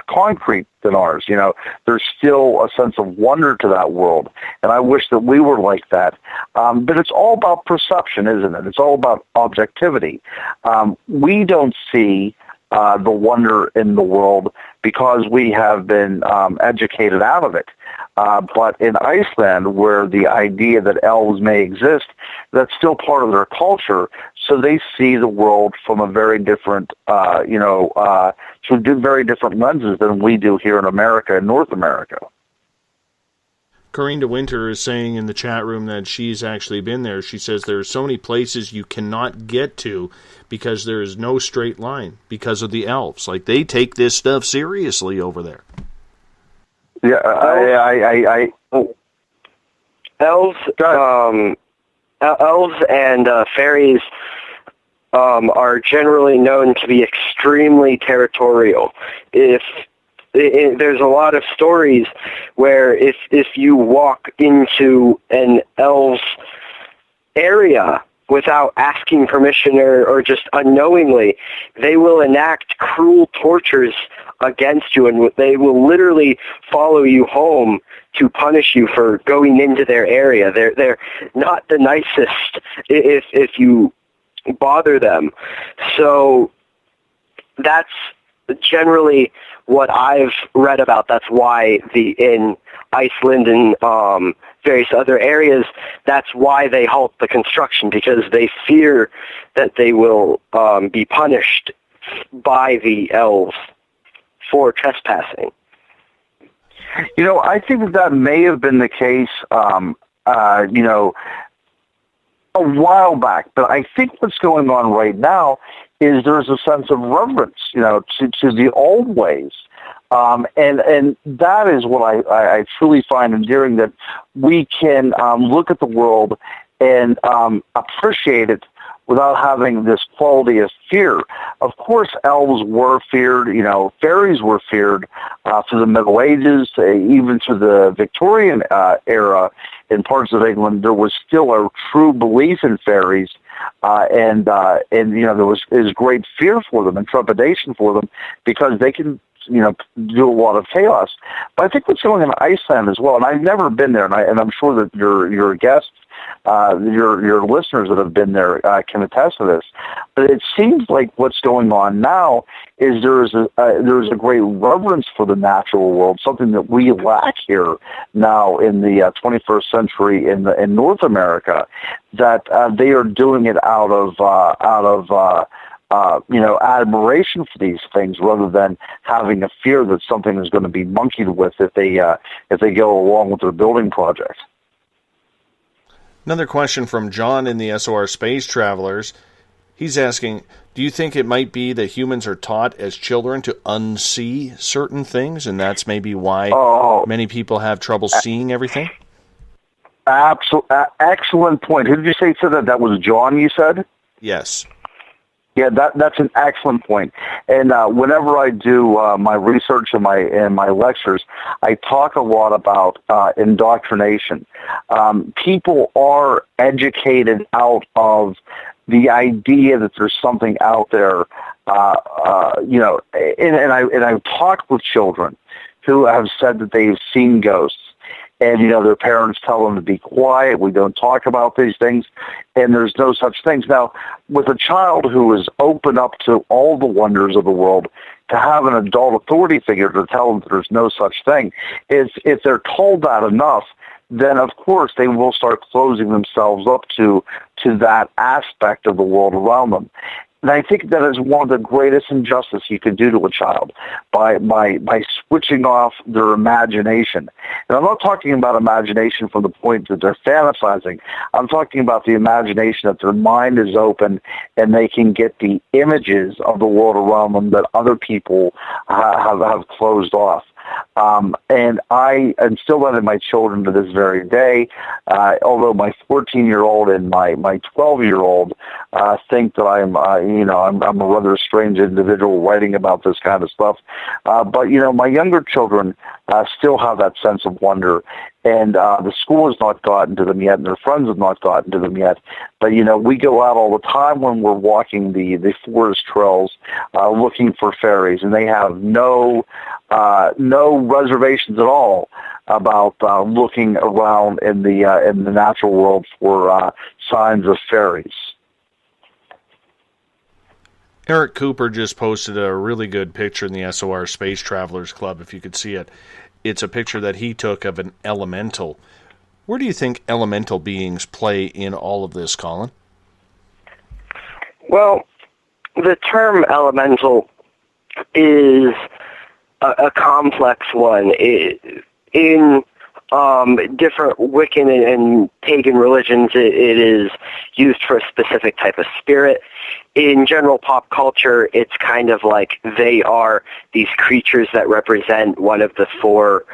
concrete than ours. There's still a sense of wonder to that world, and I wish that we were like that. But it's all about perception, isn't it? It's all about objectivity. We don't see the wonder in the world because we have been educated out of it. But in Iceland, where the idea that elves may exist, that's still part of their culture. So they see the world from a very different, through very different lenses than we do here in America and North America. Corinne de Winter is saying in the chat room that she's actually been there. She says there are so many places you cannot get to because there is no straight line because of the elves. Like, they take this stuff seriously over there. Yeah, elves and fairies are generally known to be extremely territorial. There's a lot of stories where if you walk into an elf's area without asking permission or just unknowingly, they will enact cruel tortures against you, and they will literally follow you home to punish you for going into their area. They're not the nicest if you bother them. So that's generally what I've read about. That's why in Iceland and various other areas, that's why they halt the construction, because they fear that they will be punished by the elves for trespassing. I think that may have been the case, a while back. But I think what's going on right now is there's a sense of reverence, to the old ways. And that is what I truly find endearing, that we can look at the world and appreciate it without having this quality of fear. Of course, elves were feared, fairies were feared through the Middle Ages, even through the Victorian era. In parts of England, there was still a true belief in fairies, and there is great fear for them and trepidation for them, because they can do a lot of chaos. But I think what's going on in Iceland as well, and I've never been there, and I'm sure that your guests, your listeners that have been there can attest to this. But it seems like what's going on now is there's a great reverence for the natural world, something that we lack here now in the 21st century in North America. That they are doing it out of admiration for these things, rather than having a fear that something is going to be monkeyed with if they go along with their building project. Another question from John in the SOR Space Travelers. He's asking, do you think it might be that humans are taught as children to unsee certain things, and that's maybe why many people have trouble seeing everything? Excellent point. Who did you say said that? That was John, you said? Yes. Yeah, that's an excellent point. And whenever I do my research and my lectures, I talk a lot about indoctrination. People are educated out of the idea that there's something out there, and I've talked with children who have said that they've seen ghosts. And, their parents tell them to be quiet, we don't talk about these things, and there's no such things. Now, with a child who is open up to all the wonders of the world, to have an adult authority figure to tell them that there's no such thing, if they're told that enough, then of course they will start closing themselves up to that aspect of the world around them. And I think that is one of the greatest injustices you could do to a child by switching off their imagination. And I'm not talking about imagination from the point that they're fantasizing. I'm talking about the imagination that their mind is open and they can get the images of the world around them that other people have closed off. And I instill that in my children to this very day, although my 14-year-old and my 12-year-old think that I'm a rather strange individual writing about this kind of stuff. But my younger children still have that sense of wonder. And the school has not gotten to them yet, and their friends have not gotten to them yet. But, we go out all the time when we're walking the forest trails looking for fairies, and they have no reservations at all about looking around in the natural world for signs of fairies. Eric Cooper just posted a really good picture in the SOR Space Travelers Club, if you could see it. it's a picture that he took of an elemental. Where do you think elemental beings play in all of this, Colin? Well, the term elemental is a complex one. In different Wiccan and pagan religions, it is used for a specific type of spirit. In general pop culture, it's kind of like they are these creatures that represent one of the four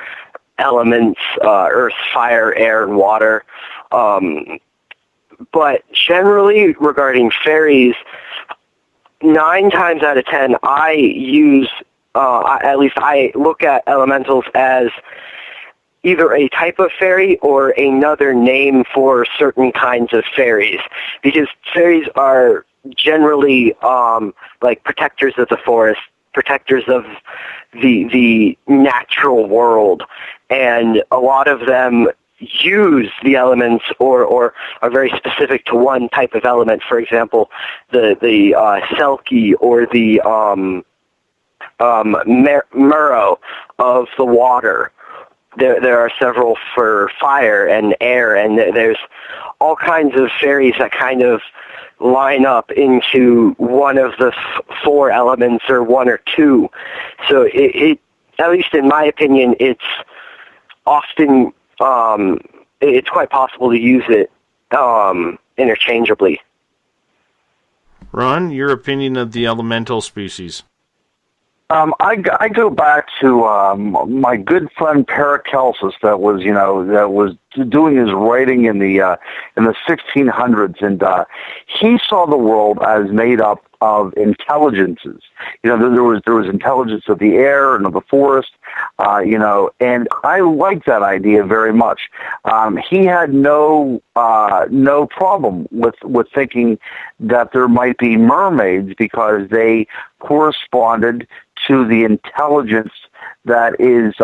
elements, earth, fire, air, and water. But generally, regarding fairies, 9 times out of 10, I use, at least I look at elementals as either a type of fairy or another name for certain kinds of fairies, because fairies are generally like protectors of the forest, protectors of the natural world, and a lot of them use the elements or are very specific to one type of element. For example, the Selkie or the Murrow of the water. There are several for fire and air, and there's all kinds of fairies that kind of line up into one of the 4 elements or 1 or 2. So it at least in my opinion, it's often it's quite possible to use it interchangeably. Ron, your opinion of the elemental species? I go back to my good friend Paracelsus that was doing his writing in the 1600s, and he saw the world as made up of intelligences. There was intelligence of the air and of the forest, and I like that idea very much. He had no problem with thinking that there might be mermaids because they corresponded to the intelligence that is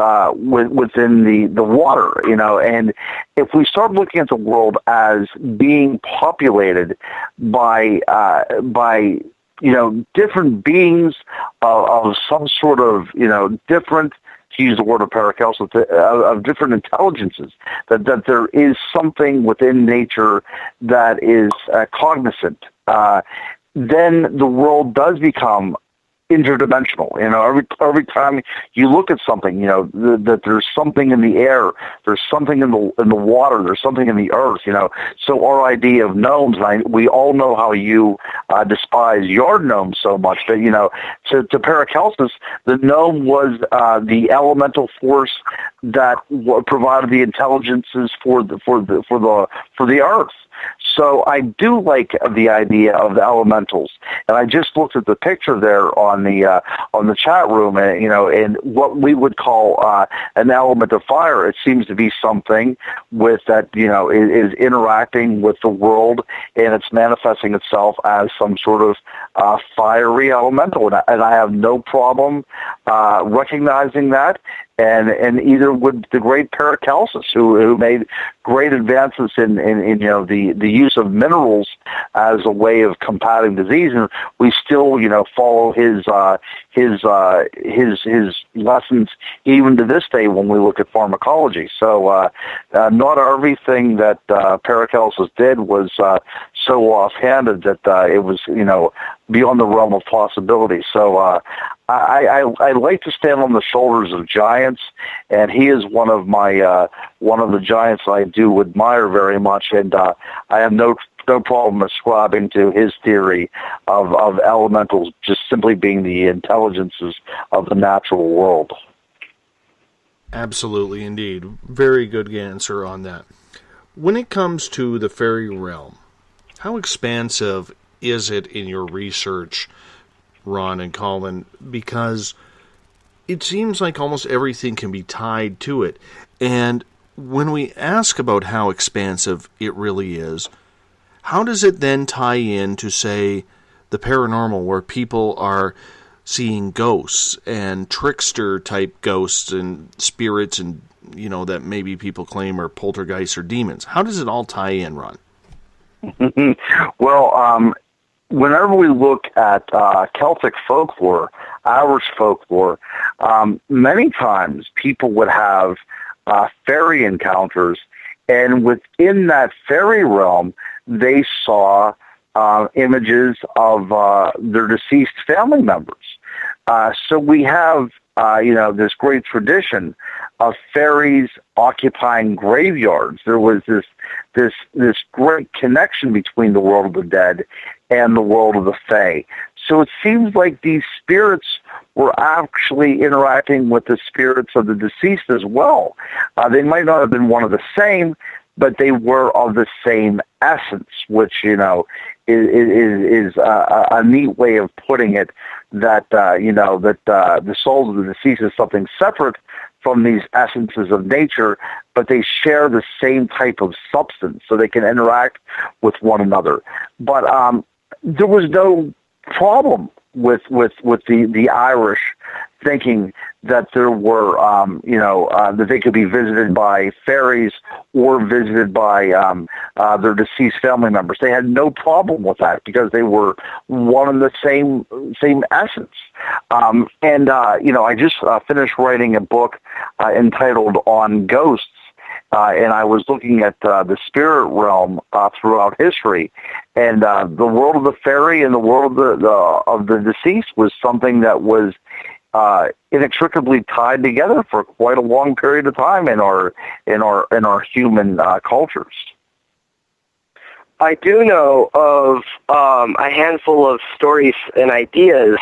within the water, and if we start looking at the world as being populated by different beings of some sort of different, to use the word of Paracelsus, of different intelligences, that there is something within nature that is cognizant, then the world does become interdimensional. Every time you look at something, that there's something in the air, there's something in the water, there's something in the earth. So our idea of gnomes, we all know how you despise yard gnomes so much, but to Paracelsus, the gnome was the elemental force that provided the intelligences for the earth. So I do like the idea of the elementals, and I just looked at the picture there on the chat room, and what we would call an element of fire. It seems to be something with that is interacting with the world, and it's manifesting itself as some sort of fiery elemental, and I have no problem recognizing that. And either would the great Paracelsus, who made great advances in the use of minerals as a way of combating disease, and we still follow his lessons even to this day when we look at pharmacology. So not everything that Paracelsus did was so offhanded that it was beyond the realm of possibility. So I like to stand on the shoulders of giants, and he is one of the giants I do admire very much, and I have no problem ascribing to his theory of elementals just simply being the intelligences of the natural world. Absolutely, indeed. Very good answer on that. When it comes to the fairy realm, how expansive is it in your research, Ron and Colin? Because it seems like almost everything can be tied to it. And when we ask about how expansive it really is, how does it then tie in to, say, the paranormal, where people are seeing ghosts and trickster-type ghosts and spirits and, that maybe people claim are poltergeists or demons? How does it all tie in, Ron? Well, whenever we look at Celtic folklore, Irish folklore, many times people would have fairy encounters, and within that fairy realm, they saw images of their deceased family members. So we have, this great tradition of fairies occupying graveyards. There was this great connection between the world of the dead and the world of the fae. So it seems like these spirits were actually interacting with the spirits of the deceased as well. They might not have been one of the same, but they were of the same essence, which, is a neat way of putting it, that, the souls of the deceased is something separate from these essences of nature, but they share the same type of substance, so they can interact with one another. But there was no problem with the Irish thinking that there were, that they could be visited by fairies or visited by their deceased family members. They had no problem with that because they were one and the same essence. I just finished writing a book entitled On Ghosts, and I was looking at the spirit realm throughout history, and the world of the fairy and the world of the deceased was something that was inextricably tied together for quite a long period of time in our human cultures. I do know of a handful of stories and ideas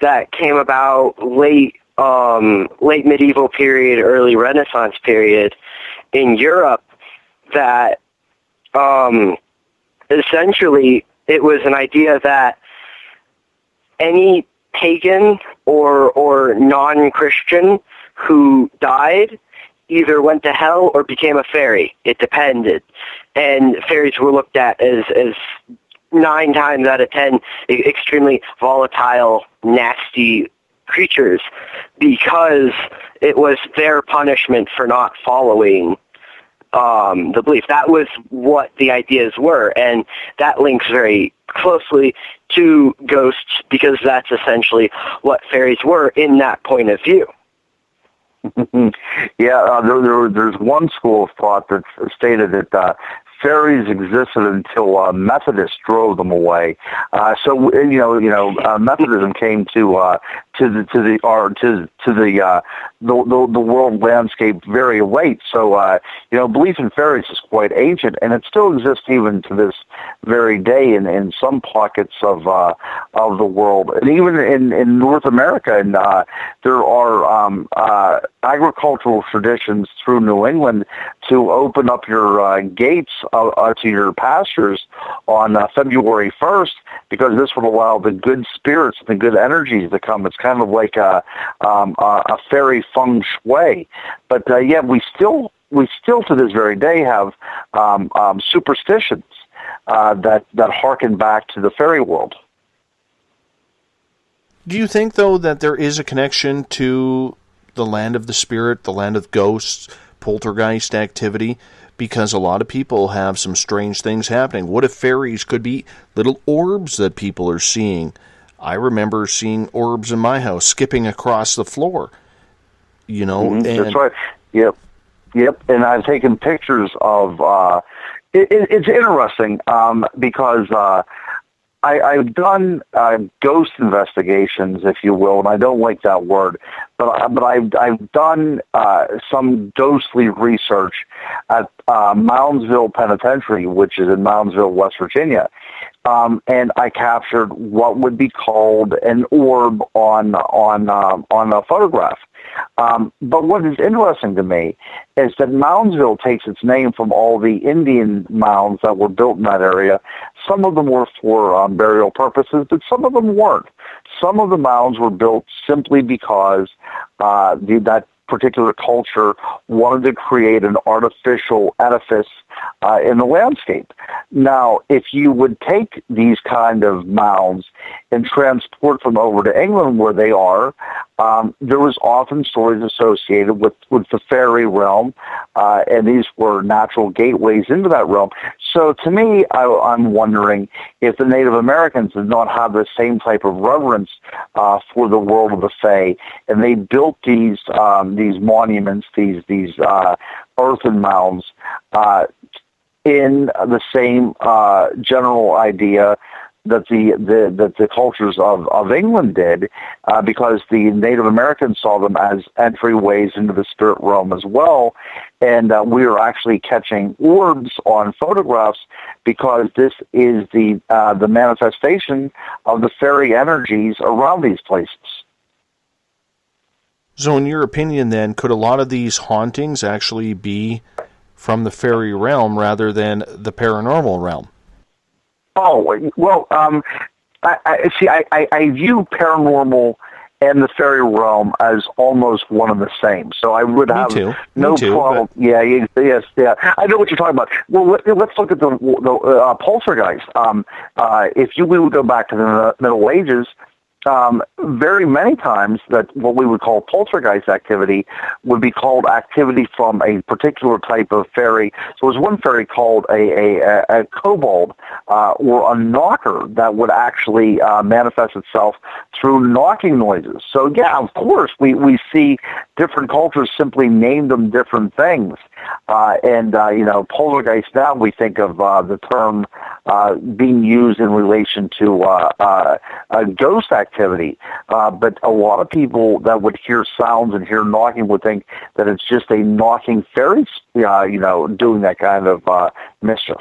that came about late medieval period, early Renaissance period in Europe, that essentially it was an idea that any pagan or non-Christian who died either went to hell or became a fairy. It depended. And fairies were looked at as 9 times out of 10 extremely volatile, nasty creatures, because it was their punishment for not following the belief. That was what the ideas were, and that links very closely to ghosts, because that's essentially what fairies were in that point of view. There's one school of thought that stated that fairies existed until Methodists drove them away. Methodism came to the world landscape very late. So belief in fairies is quite ancient, and it still exists even to this very day in some pockets of the world, and even in North America. And there are agricultural traditions through New England to open up your gates to your pastures on February 1st, because this would allow the good spirits and the good energies to come. It's kind of like a fairy feng shui. But we still to this very day have superstitions that harken back to the fairy world. Do you think, though, that there is a connection to the land of the spirit, the land of ghosts, poltergeist activity? Because a lot of people have some strange things happening. What if fairies could be little orbs that people are seeing? I remember seeing orbs in my house skipping across the floor. That's right. Yep. And I've taken pictures of. It's interesting because I've done ghost investigations, if you will, and I don't like that word, but I've done some ghostly research at Moundsville Penitentiary, which is in Moundsville, West Virginia, and I captured what would be called an orb on a photograph. But what is interesting to me is that Moundsville takes its name from all the Indian mounds that were built in that area. Some of them were for burial purposes, but some of them weren't. Some of the mounds were built simply because that particular culture wanted to create an artificial edifice in the landscape. Now, if you would take these kind of mounds and transport them over to England where they are, there was often stories associated with the fairy realm, and these were natural gateways into that realm. So to me, I'm wondering if the Native Americans did not have the same type of reverence for the world of the Fae, and they built these monuments, these earthen mounds, in the same general idea that the cultures of England did, because the Native Americans saw them as entryways into the spirit realm as well, and we are actually catching orbs on photographs because this is the manifestation of the fairy energies around these places. So in your opinion, then, could a lot of these hauntings actually be from the fairy realm rather than the paranormal realm? Oh, well, I view paranormal and the fairy realm as almost one and the same. So I would have no problem. But... Yeah. I know what you're talking about. Well, let's look at the poltergeist. If we would go back to the Middle Ages, very many times that what we would call poltergeist activity would be called activity from a particular type of fairy. So there was one fairy called a kobold, or a knocker, that would actually manifest itself through knocking noises. So yeah, of course, we see different cultures simply name them different things. Poltergeist, now we think of the term being used in relation to ghost activity. But a lot of people that would hear sounds and hear knocking would think that it's just a knocking fairy, doing that kind of mischief.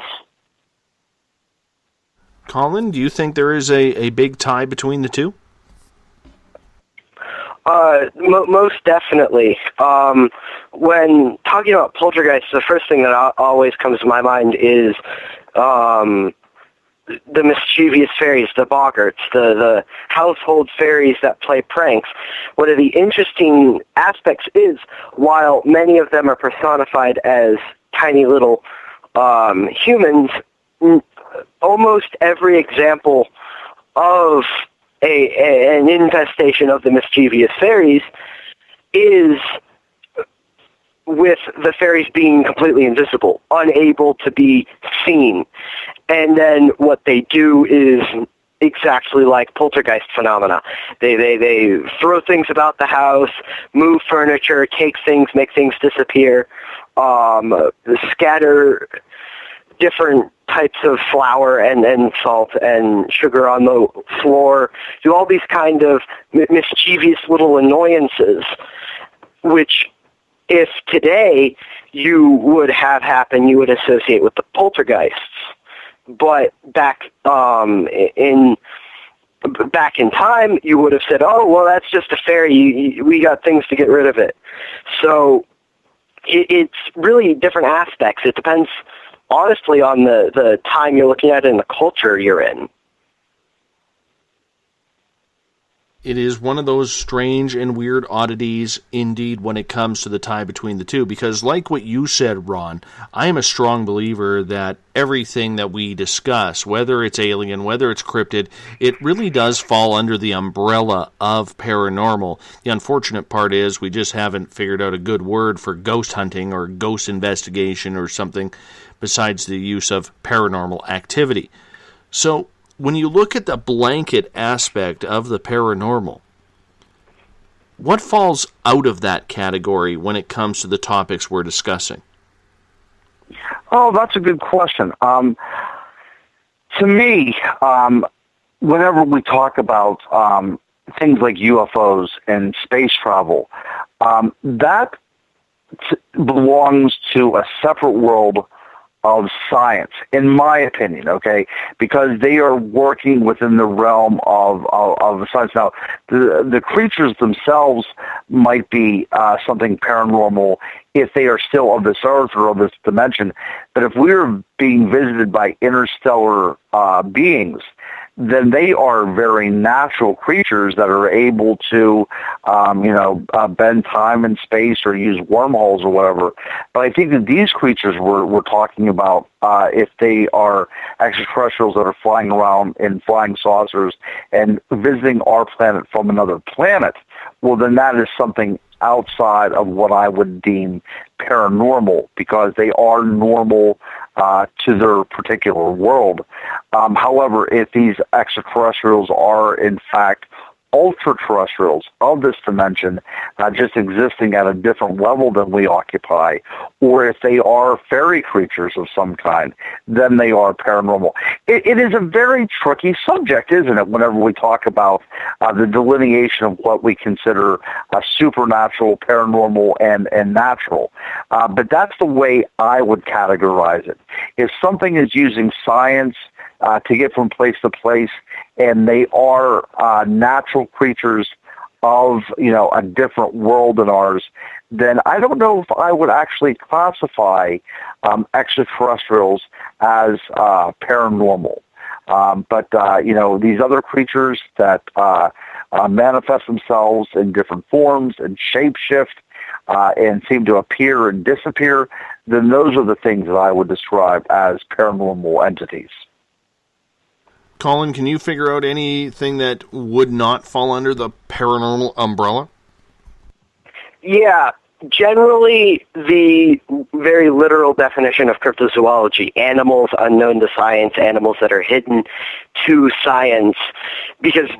Colin, do you think there is a big tie between the two? Most definitely. When talking about poltergeists, the first thing that always comes to my mind is the mischievous fairies, the boggarts, the household fairies that play pranks. One of the interesting aspects is, while many of them are personified as tiny little humans, almost every example of an infestation of the mischievous fairies is with the fairies being completely invisible, unable to be seen. And then what they do is exactly like poltergeist phenomena. They throw things about the house, move furniture, take things, make things disappear, scatter different types of flour and salt and sugar on the floor, do all these kind of mischievous little annoyances, which if today you would have happen, you would associate with the poltergeists. But back in time, you would have said, "Oh, well, that's just a fairy. We got things to get rid of it." So it's really different aspects. It depends, honestly, on the time you're looking at and the culture you're in. It is one of those strange and weird oddities, indeed, when it comes to the tie between the two. Because like what you said, Ron, I am a strong believer that everything that we discuss, whether it's alien, whether it's cryptid, it really does fall under the umbrella of paranormal. The unfortunate part is we just haven't figured out a good word for ghost hunting or ghost investigation or something besides the use of paranormal activity. So, when you look at the blanket aspect of the paranormal, what falls out of that category when it comes to the topics we're discussing? Oh, that's a good question. To me, whenever we talk about things like UFOs and space travel, that belongs to a separate world of science, in my opinion, okay, because they are working within the realm of science. Now, the creatures themselves might be something paranormal if they are still of this earth or of this dimension, but if we're being visited by interstellar beings, then they are very natural creatures that are able to, bend time and space or use wormholes or whatever. But I think that these creatures we're talking about, if they are extraterrestrials that are flying around in flying saucers and visiting our planet from another planet, well, then that is something outside of what I would deem paranormal, because they are normal to their particular world. However, if these extraterrestrials are in fact ultra-terrestrials of this dimension, just existing at a different level than we occupy, or if they are fairy creatures of some kind, then they are paranormal. It is a very tricky subject, isn't it, whenever we talk about the delineation of what we consider supernatural, paranormal, and natural. But that's the way I would categorize it. If something is using science to get from place to place, and they are natural creatures of, a different world than ours, then I don't know if I would actually classify extraterrestrials as paranormal. But these other creatures that manifest themselves in different forms and shapeshift and seem to appear and disappear, then those are the things that I would describe as paranormal entities. Colin, can you figure out anything that would not fall under the paranormal umbrella? Yeah, generally the very literal definition of cryptozoology, animals unknown to science, animals that are hidden to science, because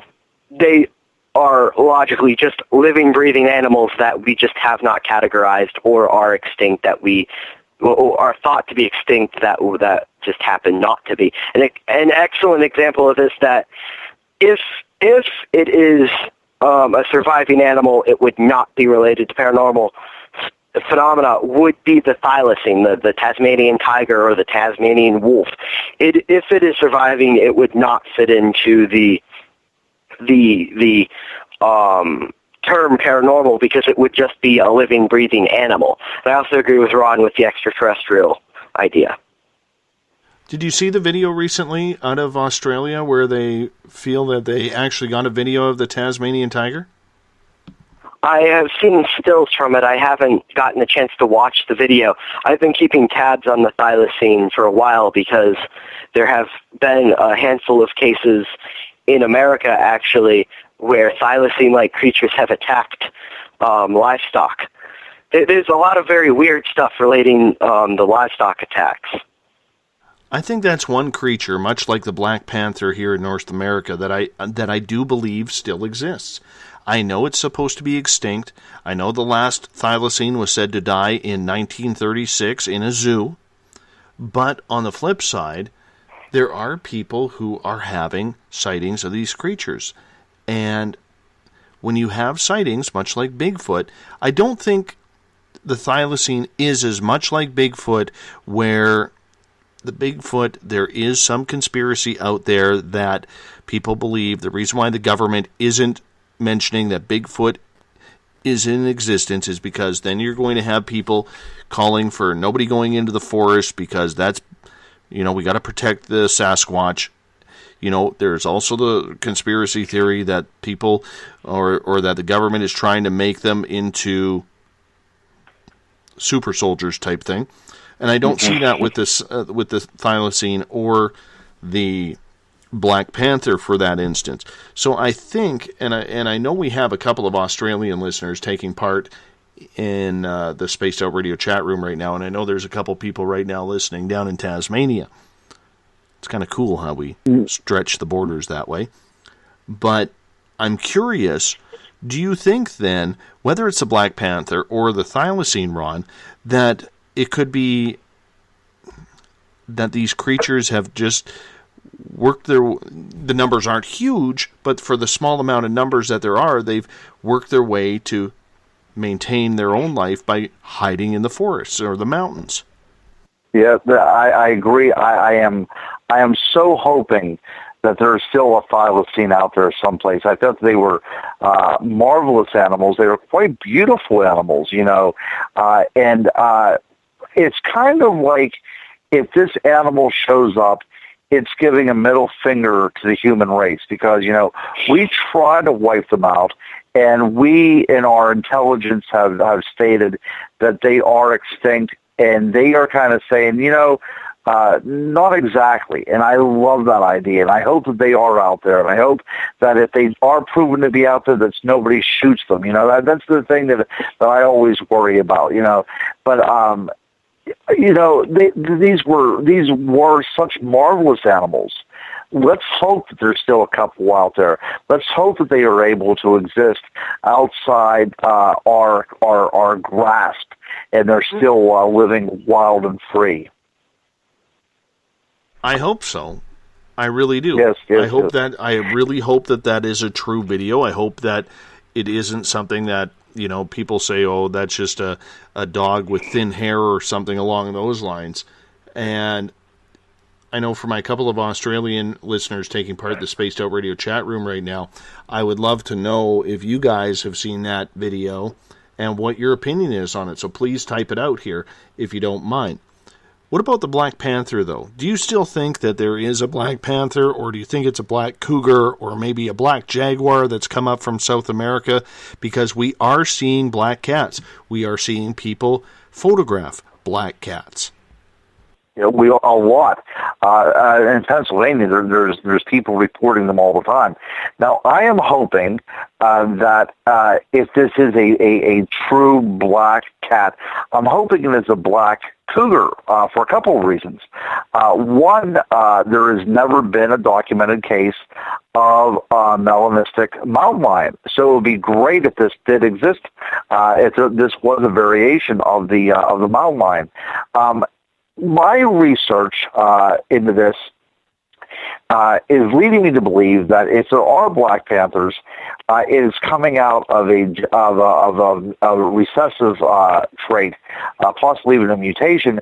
they are logically just living, breathing animals that we just have not categorized or are extinct, that we are thought to be extinct, that just happen not to be. And an excellent example of this, that if it is a surviving animal, it would not be related to paranormal phenomena, would be the thylacine, the Tasmanian tiger or the Tasmanian wolf. If it is surviving, it would not fit into the term paranormal, because it would just be a living, breathing animal. And I also agree with Ron with the extraterrestrial idea. Did you see the video recently out of Australia where they feel that they actually got a video of the Tasmanian tiger? I have seen stills from it. I haven't gotten a chance to watch the video. I've been keeping tabs on the thylacine for a while, because there have been a handful of cases in America, actually, where thylacine-like creatures have attacked livestock. There's a lot of very weird stuff relating the livestock attacks. I think that's one creature, much like the Black Panther here in North America, that I do believe still exists. I know it's supposed to be extinct. I know the last thylacine was said to die in 1936 in a zoo. But on the flip side, there are people who are having sightings of these creatures. And when you have sightings, much like Bigfoot, I don't think the thylacine is as much like Bigfoot, where the Bigfoot, there is some conspiracy out there that people believe the reason why the government isn't mentioning that Bigfoot is in existence is because then you're going to have people calling for nobody going into the forest, because that's, we got to protect the Sasquatch. There's also the conspiracy theory that people or that the government is trying to make them into super soldiers type thing. And I don't see that with this with the thylacine or the Black Panther for that instance. So I think, and I know we have a couple of Australian listeners taking part in the Spaced Out Radio chat room right now, and I know there's a couple people right now listening down in Tasmania. It's kind of cool how we stretch the borders that way. But I'm curious, do you think then, whether it's the Black Panther or the thylacine, Ron, that it could be that these creatures have just worked the numbers aren't huge, but for the small amount of numbers that there are, they've worked their way to maintain their own life by hiding in the forests or the mountains? Yeah, I agree. I am so hoping that there's still a thylacine out there someplace. I thought they were marvelous animals. They were quite beautiful animals, and it's kind of like if this animal shows up, it's giving a middle finger to the human race, because, we try to wipe them out, and we in our intelligence have stated that they are extinct, and they are kind of saying, Not exactly, and I love that idea, and I hope that they are out there, and I hope that if they are proven to be out there, that nobody shoots them. That's the thing that I always worry about. But these were such marvelous animals. Let's hope that there's still a couple out there. Let's hope that they are able to exist outside our grasp, and they're still living wild and free. I hope so. I really do. Yes, I really hope that is a true video. I hope that it isn't something that, people say, oh, that's just a dog with thin hair or something along those lines. And I know for my couple of Australian listeners taking part in the Spaced Out Radio chat room right now, I would love to know if you guys have seen that video and what your opinion is on it. So please type it out here if you don't mind. What about the Black Panther, though? Do you still think that there is a Black Panther, or do you think it's a black cougar, or maybe a black jaguar that's come up from South America? Because we are seeing black cats. We are seeing people photograph black cats. We a lot. In Pennsylvania, there's people reporting them all the time. Now, I am hoping that if this is a true black cat, I'm hoping it is a black cougar for a couple of reasons. One, there has never been a documented case of melanistic mountain lion, so it would be great if this did exist. This was a variation of the mountain lion. My research into this is leading me to believe that if there are black panthers, it is coming out of a recessive trait, possibly even a mutation,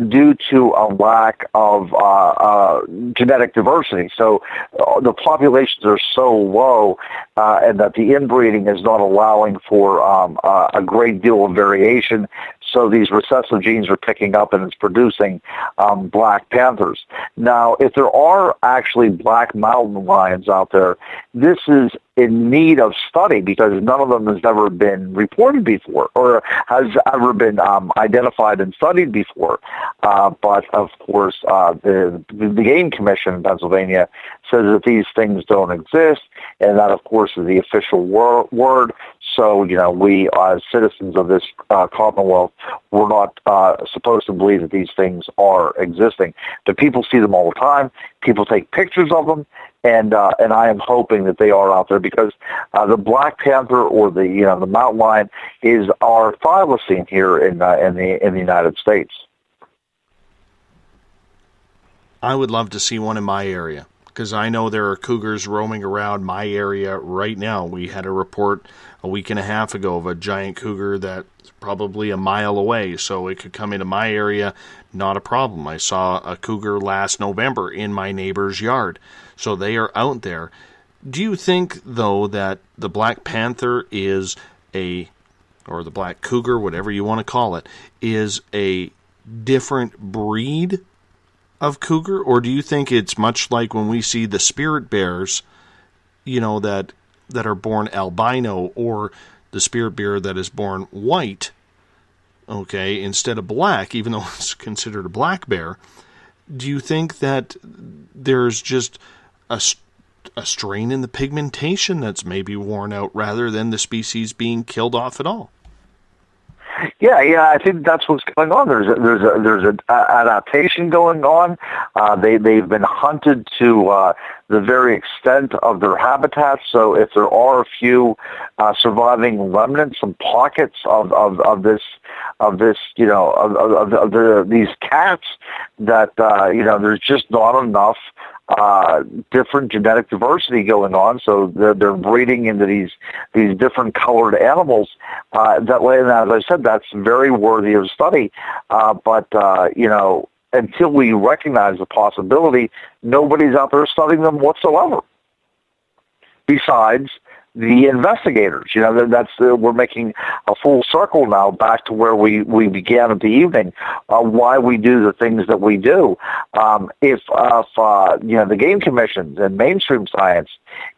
due to a lack of genetic diversity. So the populations are so low, and that the inbreeding is not allowing for a great deal of variation. So these recessive genes are picking up, and it's producing black panthers. Now, if there are actually black mountain lions out there, this is in need of study because none of them has ever been reported before or has ever been identified and studied before. But, of course, the Game Commission in Pennsylvania says that these things don't exist, and that, of course, is the official word. So, we as citizens of this Commonwealth, we're not supposed to believe that these things are existing. But people see them all the time. People take pictures of them, and I am hoping that they are out there because the black panther or the mountain lion is our thylacine here in the United States. I would love to see one in my area because I know there are cougars roaming around my area right now. We had a report a week and a half ago of a giant cougar that's probably a mile away, so it could come into my area, not a problem. I saw a cougar last November in my neighbor's yard, so they are out there. Do you think, though, that the black panther is or the black cougar, whatever you want to call it, is a different breed of cougar, or do you think it's much like when we see the spirit bears, that are born albino, or the spirit bear that is born white, okay, instead of black, even though it's considered a black bear? Do you think that there's just a strain in the pigmentation that's maybe worn out rather than the species being killed off at all? Yeah, I think that's what's going on. There's an adaptation going on. They've been hunted to the very extent of their habitat. So if there are a few surviving remnants, some pockets of these cats that there's just not enough different genetic diversity going on, so they're breeding into these different colored animals. That way, and as I said, that's very worthy of study. But until we recognize the possibility, nobody's out there studying them whatsoever. Besides the investigators, we're making a full circle now back to where we began at the evening, why we do the things that we do. If the Game Commission and mainstream science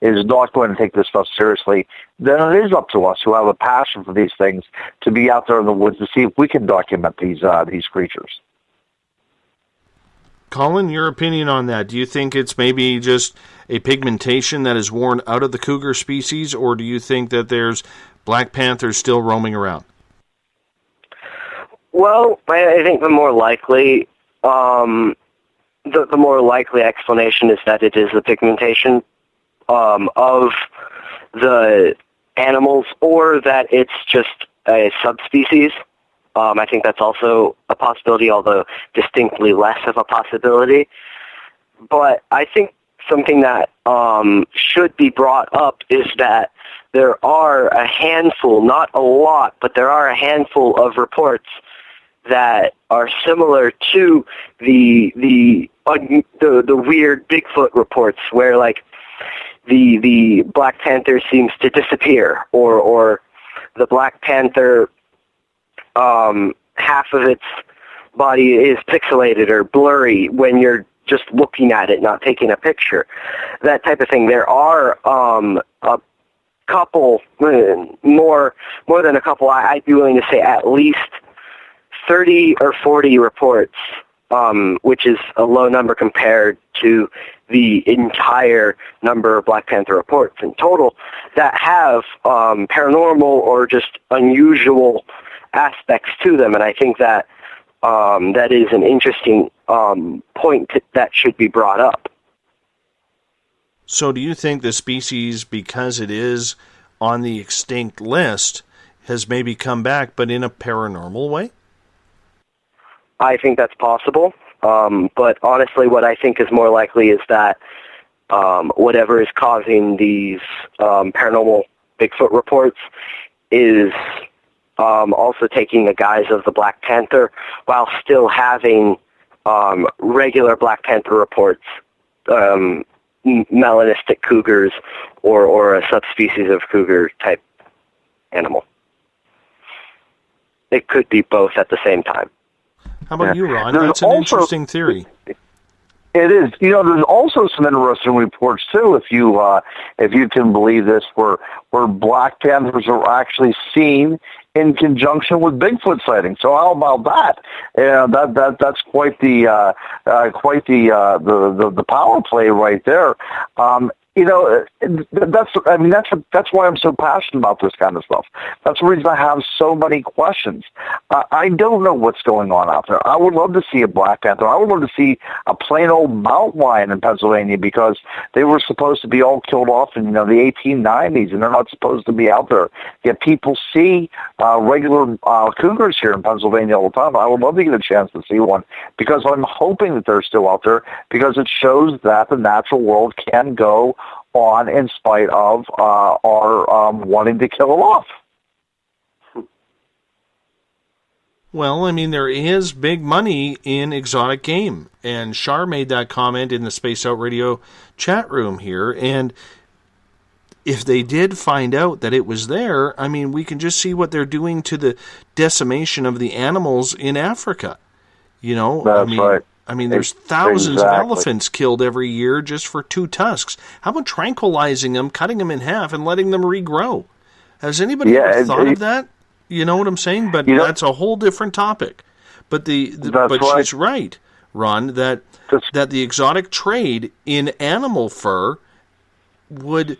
is not going to take this stuff seriously, then it is up to us who have a passion for these things to be out there in the woods to see if we can document these creatures. Colin, your opinion on that? Do you think it's maybe just a pigmentation that is worn out of the cougar species, or do you think that there's black panthers still roaming around? Well, I think the more likely explanation is that it is the pigmentation of the animals, or that it's just a subspecies. I think that's also a possibility, although distinctly less of a possibility. But I think something that should be brought up is that there are a handful, not a lot, but there are a handful of reports that are similar to the weird Bigfoot reports, where like the Black Panther seems to disappear, or the Black Panther, half of its body is pixelated or blurry when you're just looking at it, not taking a picture. That type of thing. There are a couple, more than a couple, I'd be willing to say at least 30 or 40 reports, which is a low number compared to the entire number of Black Panther reports in total, that have paranormal or just unusual aspects to them. And I think that that is an interesting point that should be brought up. So do you think the species, because it is on the extinct list, has maybe come back, but in a paranormal way? I think that's possible. But honestly, what I think is more likely is that whatever is causing these paranormal Bigfoot reports is also taking the guise of the Black Panther, while still having regular Black Panther reports, melanistic cougars, or a subspecies of cougar type animal. It could be both at the same time. How about you, Ron? There's That's an also interesting theory. It is. There's also some interesting reports too, if you can believe this, where Black Panthers are actually seen in conjunction with Bigfoot sightings. So how about that? That's quite the power play right there. That's why I'm so passionate about this kind of stuff. That's the reason I have so many questions. I don't know what's going on out there. I would love to see a Black Panther. I would love to see a plain old mountain lion in Pennsylvania, because they were supposed to be all killed off in the 1890s, and they're not supposed to be out there. Yet people see regular cougars here in Pennsylvania all the time. I would love to get a chance to see one, because I'm hoping that they're still out there, because it shows that the natural world can go on in spite of our wanting to kill it off. Well, I mean, there is big money in exotic game, and Shar made that comment in the Spaced Out Radio chat room here, and if they did find out that it was there, I mean, we can just see what they're doing to the decimation of the animals in Africa. That's right. I mean, there's thousands of elephants killed every year just for 2 tusks. How about tranquilizing them, cutting them in half, and letting them regrow? Has anybody ever thought of that? You know what I'm saying? But that's a whole different topic. But she's right, Ron, that the exotic trade in animal fur would,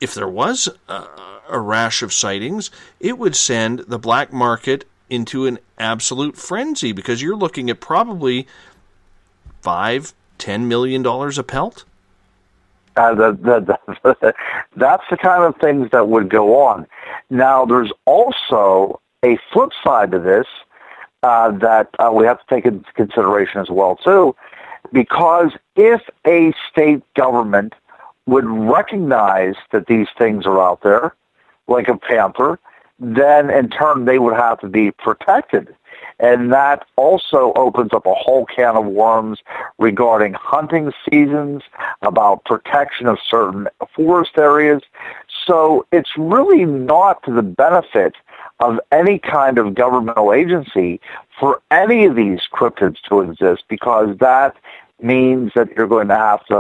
if there was a rash of sightings, it would send the black market into an absolute frenzy, because you're looking at probably $5-10 million a pelt. That's the kind of things that would go on. Now, there's also a flip side to this that we have to take into consideration as well, too, because if a state government would recognize that these things are out there, like a panther, then in turn they would have to be protected. And that also opens up a whole can of worms regarding hunting seasons, about protection of certain forest areas. So it's really not to the benefit of any kind of governmental agency for any of these cryptids to exist, because that means that you're going to have to,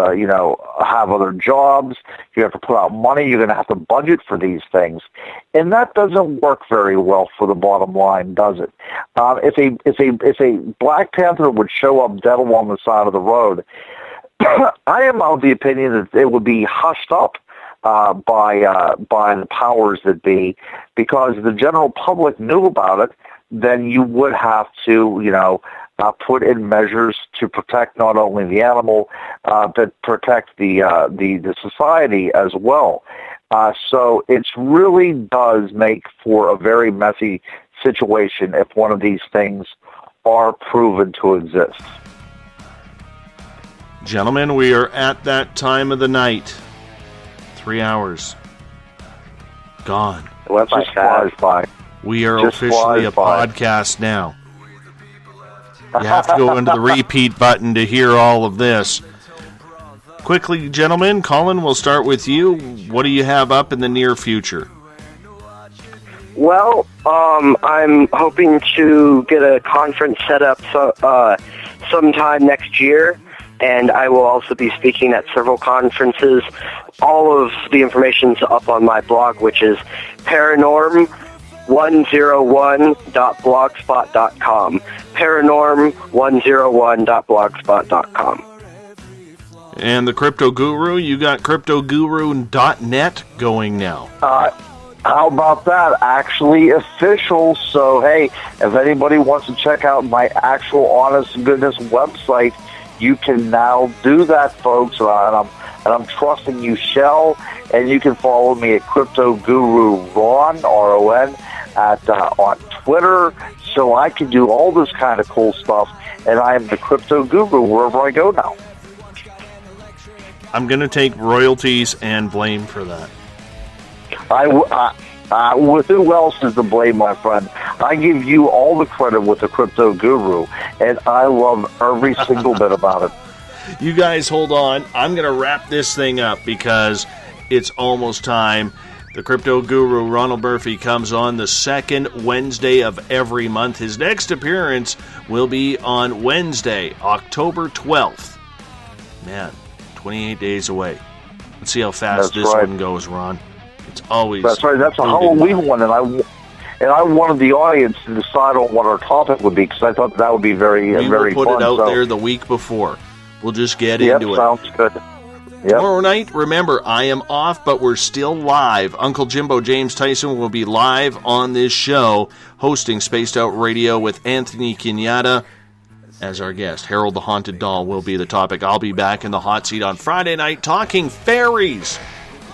have other jobs. You have to put out money. You're going to have to budget for these things. And that doesn't work very well for the bottom line, does it? If a Black Panther would show up dead along the side of the road, I am of the opinion that it would be hushed up by the powers that be, because if the general public knew about it, then you would have to, put in measures to protect not only the animal, but protect the society as well. So it really does make for a very messy situation if one of these things are proven to exist. Gentlemen, we are at that time of the night. 3 hours. Gone. It went by fast. We are officially a podcast now. You have to go into the repeat button to hear all of this. Quickly, gentlemen, Colin, we'll start with you. What do you have up in the near future? Well, I'm hoping to get a conference set up sometime next year, and I will also be speaking at several conferences. All of the information's up on my blog, which is paranorm101.blogspot.com. paranorm101.blogspot.com. And the Crypto Guru, you got cryptoguru.net going now. How about that? Actually official. So, hey, if anybody wants to check out my actual honest to goodness website, you can now do that, folks. And I'm trusting you shall. And you can follow me at Crypto Guru Ron, R-O-N, on Twitter. So I can do all this kind of cool stuff. And I am the Crypto Guru wherever I go now. I'm going to take royalties and blame for that. Who else is to blame, my friend? I give you all the credit with the Crypto Guru, and I love every single bit about it. You guys hold on. I'm going to wrap this thing up because it's almost time. The Crypto Guru, Ronald Murphy, comes on the second Wednesday of every month. His next appearance will be on Wednesday, October 12th. Man, 28 days away. Let's see how fast this one goes, Ron. It's always... That's right. That's a Halloween one, and I wanted the audience to decide on what our topic would be, because I thought that would be very fun. We will put it out there the week before. We'll just get into it. Sounds good. Yep. Tomorrow night, remember, I am off, but we're still live. Uncle Jimbo James Tyson will be live on this show, hosting Spaced Out Radio with Anthony Kenyatta as our guest. Harold the Haunted Doll will be the topic. I'll be back in the hot seat on Friday night talking faeries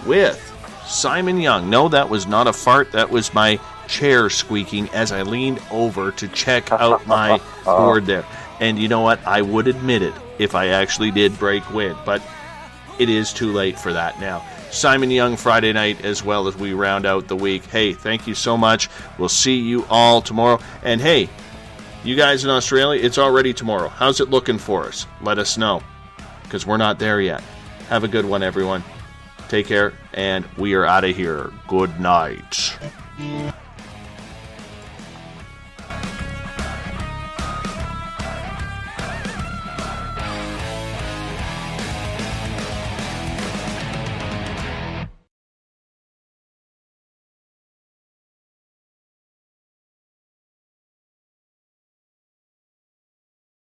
with Simon Young. No, that was not a fart. That was my chair squeaking as I leaned over to check out my board there. And you know what? I would admit it if I actually did break wind, but it is too late for that now. Simon Young Friday night as well as we round out the week. Hey, thank you so much. We'll see you all tomorrow. And hey, you guys in Australia, it's already tomorrow. How's it looking for us? Let us know, because we're not there yet. Have a good one, everyone. Take care, and we are out of here. Good night.